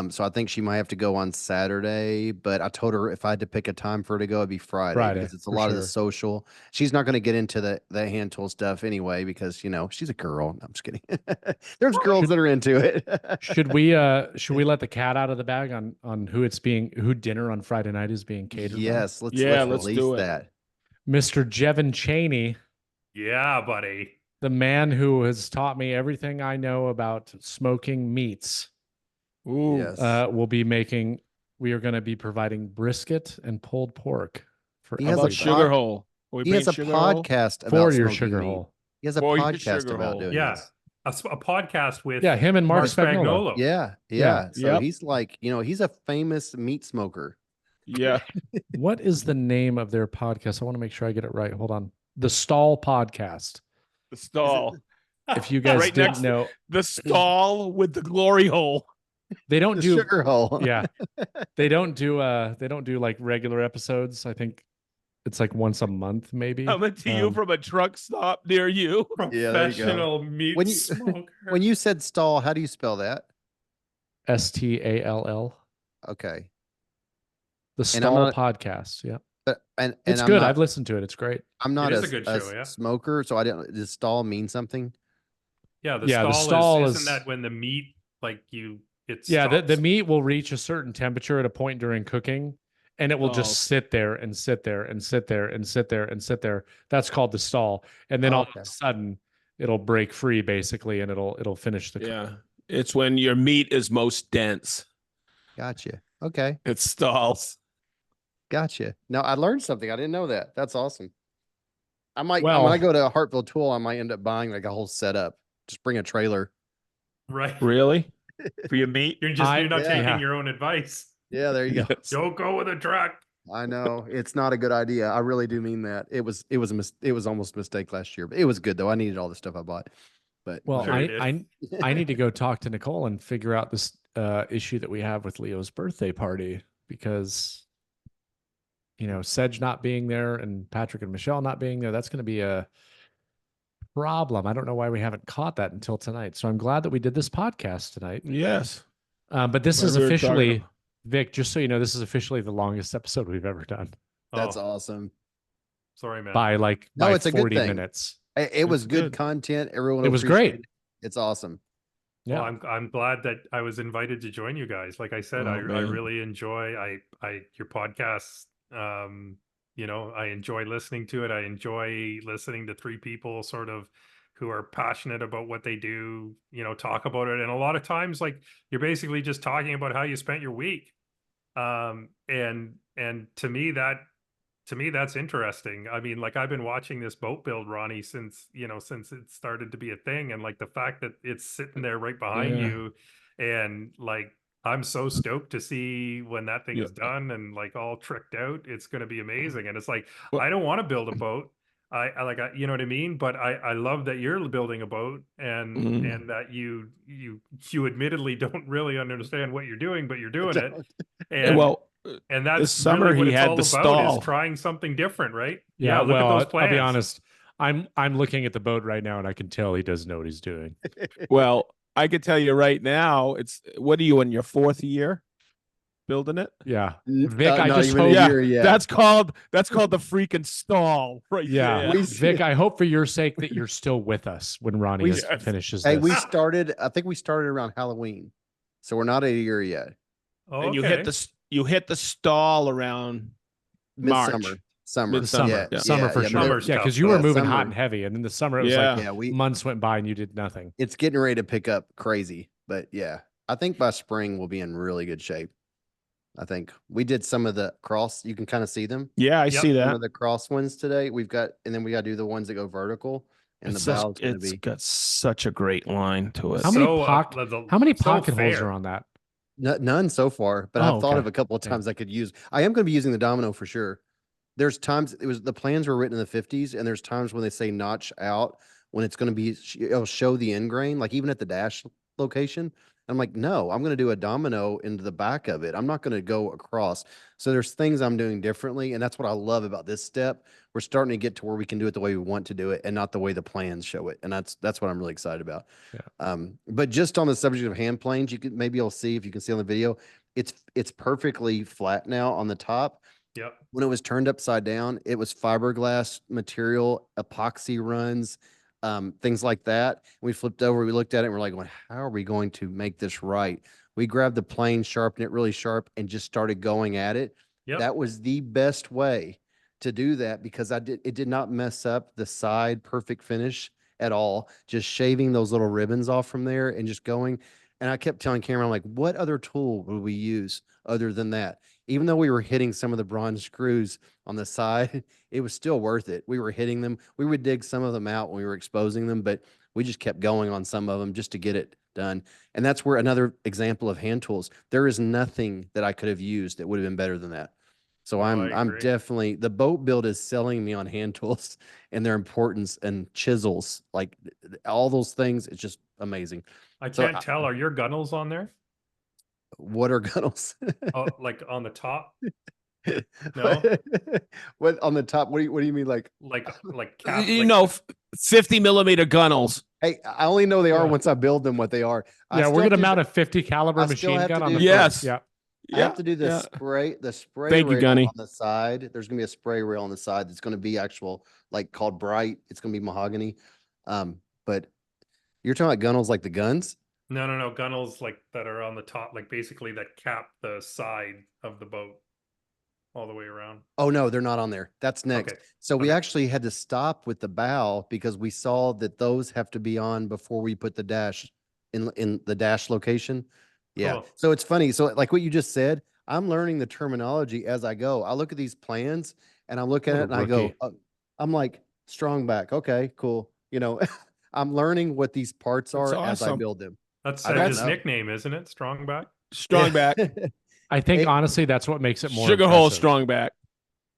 C: So I think she might have to go on Saturday, but I told her if I had to pick a time for her to go, it'd be Friday because it's a
A: for
C: lot of the
A: sure.
C: social. She's not going to get into the hand tool stuff anyway because she's a girl. No, I'm just kidding. There's girls that are into it.
A: Should we let the cat out of the bag on who dinner on Friday night is being catered by?
C: Yes, let's
E: Yeah, let's
C: release
E: do it.
C: that.
A: Mr. Jevin Cheney,
B: Yeah, buddy.
A: the man who has taught me everything I know about smoking meats,
E: Ooh.
C: Yes.
A: we are going to be providing brisket and pulled pork for
C: He
E: How
C: has a
E: about
A: everybody.
E: Sugar
C: pod-
E: Hole? Are we
C: He has a
E: bringing Sugar Hole?
C: podcast
A: For
C: about
A: your
C: smoking
A: sugar
C: meat.
A: hole.
C: He has a
E: For your
C: podcast
E: sugar
C: about
E: hole.
C: doing
B: Yeah.
C: this.
B: A podcast with
A: Yeah, him and Mark
B: Spagnuolo.
C: Yeah,
A: Yeah.
C: So
E: Yep.
C: he's like, he's a famous meat smoker.
E: Yeah.
A: What is the name of their podcast? I want to make sure I get it right. Hold on. The Stall Podcast.
E: The stall.
A: If you guys
E: Right
A: didn't
E: next-
A: know,
E: The stall with the glory hole.
A: they don't
C: The
A: do
C: sugar hole.
A: yeah. They don't do like regular episodes. I think it's like once a month, maybe.
E: Coming to you from a truck stop near you.
C: Yeah, there you go.
B: Professional meat
C: When you-
B: smoker.
C: When you said stall, how do you spell that?
A: STALL.
C: Okay.
A: The
C: And I'm
A: Stall
C: not-
A: Podcast. Yeah.
C: But and
A: It's
C: I'm
A: good.
C: not,
A: I've listened to it. It's great.
C: I'm not
B: It is
C: a
B: a good show, yeah.
C: smoker, so I didn't. Does stall mean something?
B: Yeah, the
A: Yeah, the
B: stall,
A: stall
B: isn't
A: is-
B: that when the meat, like it
A: Yeah, the
B: stops?
A: meat will reach a certain temperature at a point during cooking, and it will
E: Oh.
A: just sit there and sit there and sit there and sit there and sit there. That's called the stall. And then all of
C: Okay.
A: a sudden it'll break free basically, and it'll finish the
E: Yeah.
A: cooking.
E: It's when your meat is most dense.
C: Gotcha. Okay.
E: It stalls.
C: Gotcha. No, I learned something. I didn't know that. That's awesome. I might when
A: Well-
C: I go to Hartville Tool, I might end up buying like a whole setup. Just bring a trailer.
B: Right.
E: Really? For your meat?
B: You're not
C: yeah.
B: taking your own advice.
C: Yeah, there you go.
E: Yes.
B: Don't go with a truck.
C: I know it's not a good idea. I really do mean that. It was almost a mistake last year, but it was good though. I needed all the stuff I bought. But
A: Well,
B: Sure you
A: I need to go talk to Nicole and figure out this issue that we have with Leo's birthday party, because Sedge not being there and Patrick and Michelle not being there, that's going to be a problem. I don't know why we haven't caught that until tonight. So I'm glad that we did this podcast tonight.
E: Yes.
A: But this
E: What
A: is
E: we were talking
A: officially,
E: about.
A: Vic, just so you know, this is officially the longest episode we've ever done
C: that's
B: Oh,
C: awesome.
B: sorry, man.
A: by
C: No,
A: by
C: it's a good
A: 40
C: thing.
A: minutes.
C: It was
E: It's
C: good
E: good.
C: content. Everyone
A: It was
C: appreciated
A: great.
C: it. It's awesome.
A: Yeah.
B: Well, I'm glad that I was invited to join you guys. Like I said,
E: Oh,
B: I
E: man.
B: really enjoy your podcasts. I enjoy listening to it. I enjoy listening to three people sort of who are passionate about what they do, talk about it. And a lot of times, like, you're basically just talking about how you spent your week. And to me, to me, that's interesting. I mean, like I've been watching this boat build, Ronnie, since since it started to be a thing, and like the fact that it's sitting there right behind
E: Yeah.
B: you, and like I'm so stoked to see when that thing
E: Yeah.
B: is done and like all tricked out. It's going to be amazing. And it's like
E: Well-
B: I don't want to build a boat. You know what I mean? But I love that you're building a boat, and that you admittedly don't really understand what you're doing, but you're doing it. And
E: well,
B: and
E: this
B: that's
E: summer
B: really what
E: he
B: it's
E: had
B: all
E: the
B: about,
E: stall.
B: is trying something different, right?
A: Yeah,
B: look at
A: well,
B: those plans.
A: I'll be honest. I'm looking at the boat right now, and I can tell he doesn't know what he's doing.
D: Well, I can tell you right now, what are you in your 4th year building it?
A: Yeah, Vic, I
C: not
A: just
C: even
A: hope.
C: a
D: Yeah,
C: year yet.
D: that's called the freaking stall right
A: Yeah,
D: there.
A: Vic, I hope for your sake that you're still with us when Ronnie
C: We-
A: finishes
C: Hey,
A: this.
C: we started. I think we started around Halloween, so we're not a year yet.
B: Oh,
E: And you
B: okay.
E: hit the stall around
C: Midsummer,
E: March.
C: summer,
E: Midsummer,
C: yeah,
E: yeah.
A: Summer for sure.
B: Summer's
A: Yeah,
B: tough,
A: because you
B: though.
A: were
C: Yeah,
A: moving
C: summer.
A: hot and heavy, and in the summer it was
E: Yeah.
A: like
C: Yeah, we.
A: months went by and you did nothing.
C: It's getting ready to pick up crazy, but yeah, I think by spring we'll be in really good shape. I think we did some of the cross. You can kind of see them.
E: Yeah, I
B: Yep.
E: see
C: Some
E: that.
C: of the cross ones today. We've got, and then we got to do the ones that go vertical, and
E: It's
C: the bow's going to
E: it's
C: be.
E: got such a great line to it.
A: How many
B: So,
A: how many
B: so
A: pocket holes
B: fair.
A: are on that?
C: None so far, but
A: Oh,
C: I've thought
A: okay.
C: of a couple of
A: Yeah.
C: times I could use. I am going to be using the domino for sure. There's times the plans were written in the 50s, and there's times when they say notch out when it's going to be it'll show the end grain, like even at the dash location. I'm like, no, I'm going to do a domino into the back of it. I'm not going to go across. So there's things I'm doing differently, and that's what I love about this step. We're starting to get to where we can do it the way we want to do it, and not the way the plans show it. And that's what I'm really excited about.
A: Yeah.
C: But just on the subject of hand planes, you could maybe you'll see if you can see on the video, it's perfectly flat now on the top.
B: Yep.
C: When it was turned upside down, it was fiberglass material, epoxy runs, things like that. We flipped over, we looked at it, and we're like, well, how are we going to make this right? We grabbed the plane, sharpened it really sharp, and just started going at it.
B: Yep.
C: That was the best way to do that, because it did not mess up the side perfect finish at all. Just shaving those little ribbons off from there and just going. And I kept telling Cameron, I'm like, what other tool would we use other than that? Even though we were hitting some of the bronze screws on the side, it was still worth it. We were hitting them. We would dig some of them out when we were exposing them, but we just kept going on some of them just to get it done. And that's where another example of hand tools. There is nothing that I could have used that would have been better than that. So
B: Oh, I
C: I'm
B: agree.
C: definitely, the boat build is selling me on hand tools and their importance, and chisels, like all those things. It's just amazing.
B: I
C: So
B: can't tell. Are your gunnels on there?
C: What are gunnels?
B: Oh, like on the top? No?
C: What on the top? What do you mean? Like,
B: Cap,
E: You
B: like-
E: know, 50mm gunnels.
C: hey, I only know they are
A: Yeah.
C: once I build them. What they are.
A: Yeah, we're gonna mount a 50 caliber
C: I still
A: machine
C: have to
A: gun on
C: do-
A: the
E: Yes.
A: front. Yeah.
C: I have to do the
E: yeah.
C: spray. The spray
E: Thank you,
C: rail
E: Gunny.
C: on the side. There's gonna be a spray rail on the side that's gonna be actual, like called bright. It's gonna be mahogany. But you're talking about gunnels like the guns.
B: No. Gunnels like that are on the top, like basically that cap the side of the boat all the way around.
C: Oh no, they're not on there. That's next.
B: Okay.
C: So we
B: Okay.
C: actually had to stop with the bow because we saw that those have to be on before we put the dash in the dash location. Yeah.
B: Cool.
C: So it's funny. So like what you just said, I'm learning the terminology as I go. I look at these plans and I look at
E: What a
C: it and I go,
E: rookie.
C: I'm like, strong back. Okay, cool. You know, I'm learning what these parts
E: That's
C: are as I
E: awesome.
C: build them.
B: That's
C: I don't
B: Sedge's
C: know.
B: nickname, isn't it? Strongback.
E: Strong back.
A: I think
C: It-
A: honestly that's what makes it more
E: Sugar hole
A: impressive.
E: strong back.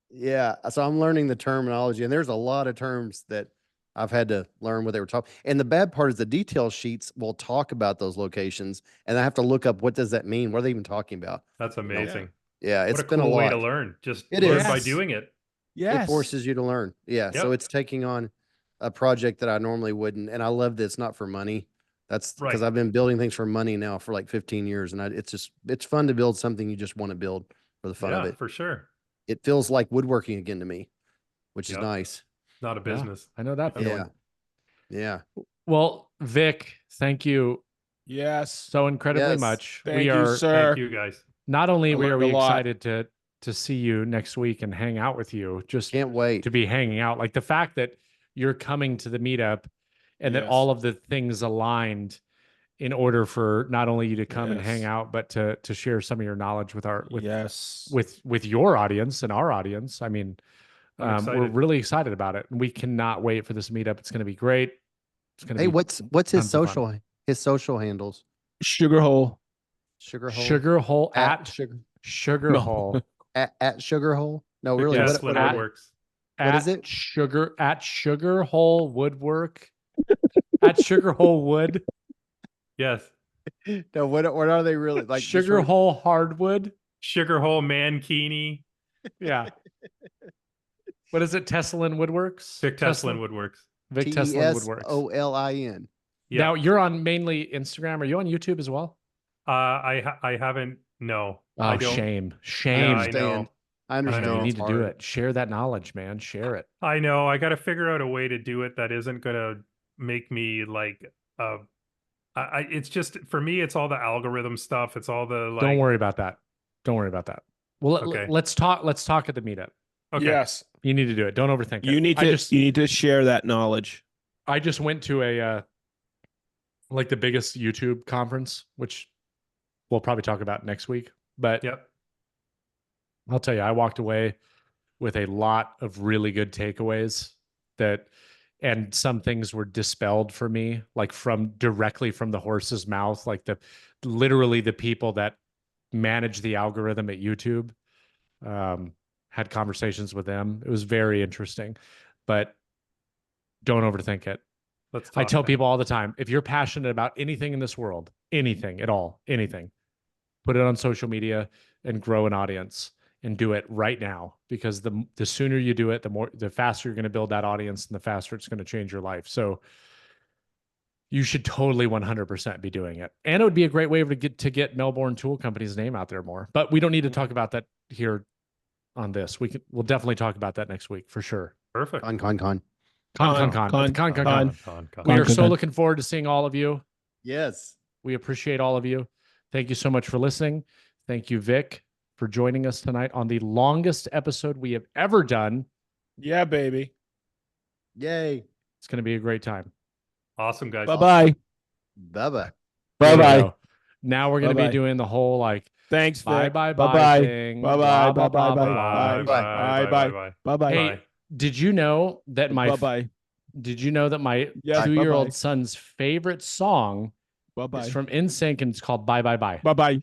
C: Yeah, so I'm learning the terminology, and there's a lot of terms that I've had to learn what they were talking. And the bad part is the detail sheets will talk about those locations, and I have to look up what does that mean? What are they even talking about?
B: That's amazing.
C: Yeah, it's
B: What a
C: been
B: cool
C: a
B: way
C: lot.
B: to learn. Just
C: It
B: learn
C: is.
B: by
E: Yes.
B: doing it.
E: Yes.
C: It forces you to learn. Yeah, so
B: Yep.
C: it's taking on a project that I normally wouldn't, and I love this not for money. That's because
B: Right.
C: I've been building things for money now for like 15 years, and it's fun to build something you just want to build for the fun of
B: Yeah,
C: it.
B: for sure.
C: It feels like woodworking again to me, which is
B: Yep.
C: nice.
B: Not a
A: Yeah,
B: business.
A: I know that feeling.
C: Yeah.
A: Well, Vic, thank you
E: Yes.
A: so incredibly
C: Yes.
A: much.
E: Thank
A: we
E: you,
A: are
E: sir.
B: Thank you guys.
A: not only
E: I
A: are
E: learned
A: we
E: a lot.
A: excited to see you next week and hang out with you, just
C: Can't wait.
A: to be hanging out. Like the fact that you're coming to the meetup and that
E: Yes.
A: all of the things aligned in order for not only you to come and hang
E: Yes.
A: out, but to share some of your knowledge with our
E: Yes.
A: with your audience and our audience. I mean,
B: I'm
A: we're
B: excited.
A: really excited about it, and we cannot wait for this meetup. It's going to be great. It's going to
C: Hey,
A: be
C: what's his
A: tons of fun.
C: social handles?
E: Sugar hole.
C: Sugar hole.
A: Sugar hole
C: at
A: at
C: sugar
A: sugar
E: No.
A: hole
C: at sugar hole. No, really.
B: Yeah,
C: What
B: Slim
C: are
A: at-
C: they?
B: Woodworks.
C: What is
A: at
C: it?
A: sugar hole woodwork at sugar hole wood
B: Yes.
C: No, what are they really like? just
A: sugar
C: for-
A: hole hardwood.
B: Sugar Hole Mankini.
A: Yeah. What is it? Teslin Woodworks.
B: Vic Teslin Woodworks.
A: Vic Teslin Woodworks.
C: TESOLIN.
B: Yeah.
A: Now you're on mainly Instagram. Are you on YouTube as well?
B: I haven't. No.
A: Oh,
B: I don't.
A: shame.
C: I
A: Shame.
C: understand. I understand.
B: know.
A: You
C: it's
A: need to do
C: hard.
A: it. Share that knowledge, man. Share it.
B: I know. I got to figure out a way to do it that isn't gonna make me like. It's just for me. It's all the algorithm stuff. It's all the like.
A: Don't worry about that. Don't worry about that. Well,
B: Okay.
A: let's talk. Let's talk at the meetup.
B: Okay.
E: Yes.
A: You need to do it. Don't overthink it.
E: You need
A: I
E: to
A: just
E: you need to share that knowledge.
A: I just went to a like the biggest YouTube conference, which we'll probably talk about next week. But
B: Yep.
A: I'll tell you, I walked away with a lot of really good takeaways and some things were dispelled for me, like directly from the horse's mouth, like literally the people that manage the algorithm at YouTube. Had conversations with them. It was very interesting, but don't overthink it.
B: Let's.
A: I
B: talk
A: tell
B: then.
A: people all the time, if you're passionate about anything in this world, anything at all, anything, put it on social media and grow an audience and do it right now, because the sooner you do it, the faster you're going to build that audience and the faster it's going to change your life. So you should totally 100% be doing it. And it would be a great way to get Melbourne Tool Company's name out there more, but we don't need to talk about that here on this. We'll definitely talk about that next week for sure.
B: Perfect.
C: Con.
A: Con. We are so looking forward to seeing all of you.
C: Yes.
A: We appreciate all of you. Thank you so much for listening. Thank you, Vic, for joining us tonight on the longest episode we have ever done.
E: Yeah, baby.
C: Yay.
A: It's going to be a great time.
B: Awesome, guys.
E: Bye-bye.
C: Bye-bye.
A: There we
E: Bye-bye.
A: go. Now we're going to be
E: Bye-bye.
A: doing the whole like
E: Thanks, Vic.
A: bye
E: Bye-bye.
A: thing.
E: Bye-bye.
A: blah, blah,
E: Bye-bye.
A: blah,
E: Bye-bye.
A: blah.
E: Bye-bye. Bye-bye.
A: Hey, did you know that my
E: Bye-bye.
A: Yeah, 2-year-old son's favorite song
E: Bye-bye.
A: is from NSYNC and it's called Bye Bye Bye?
E: Bye-bye.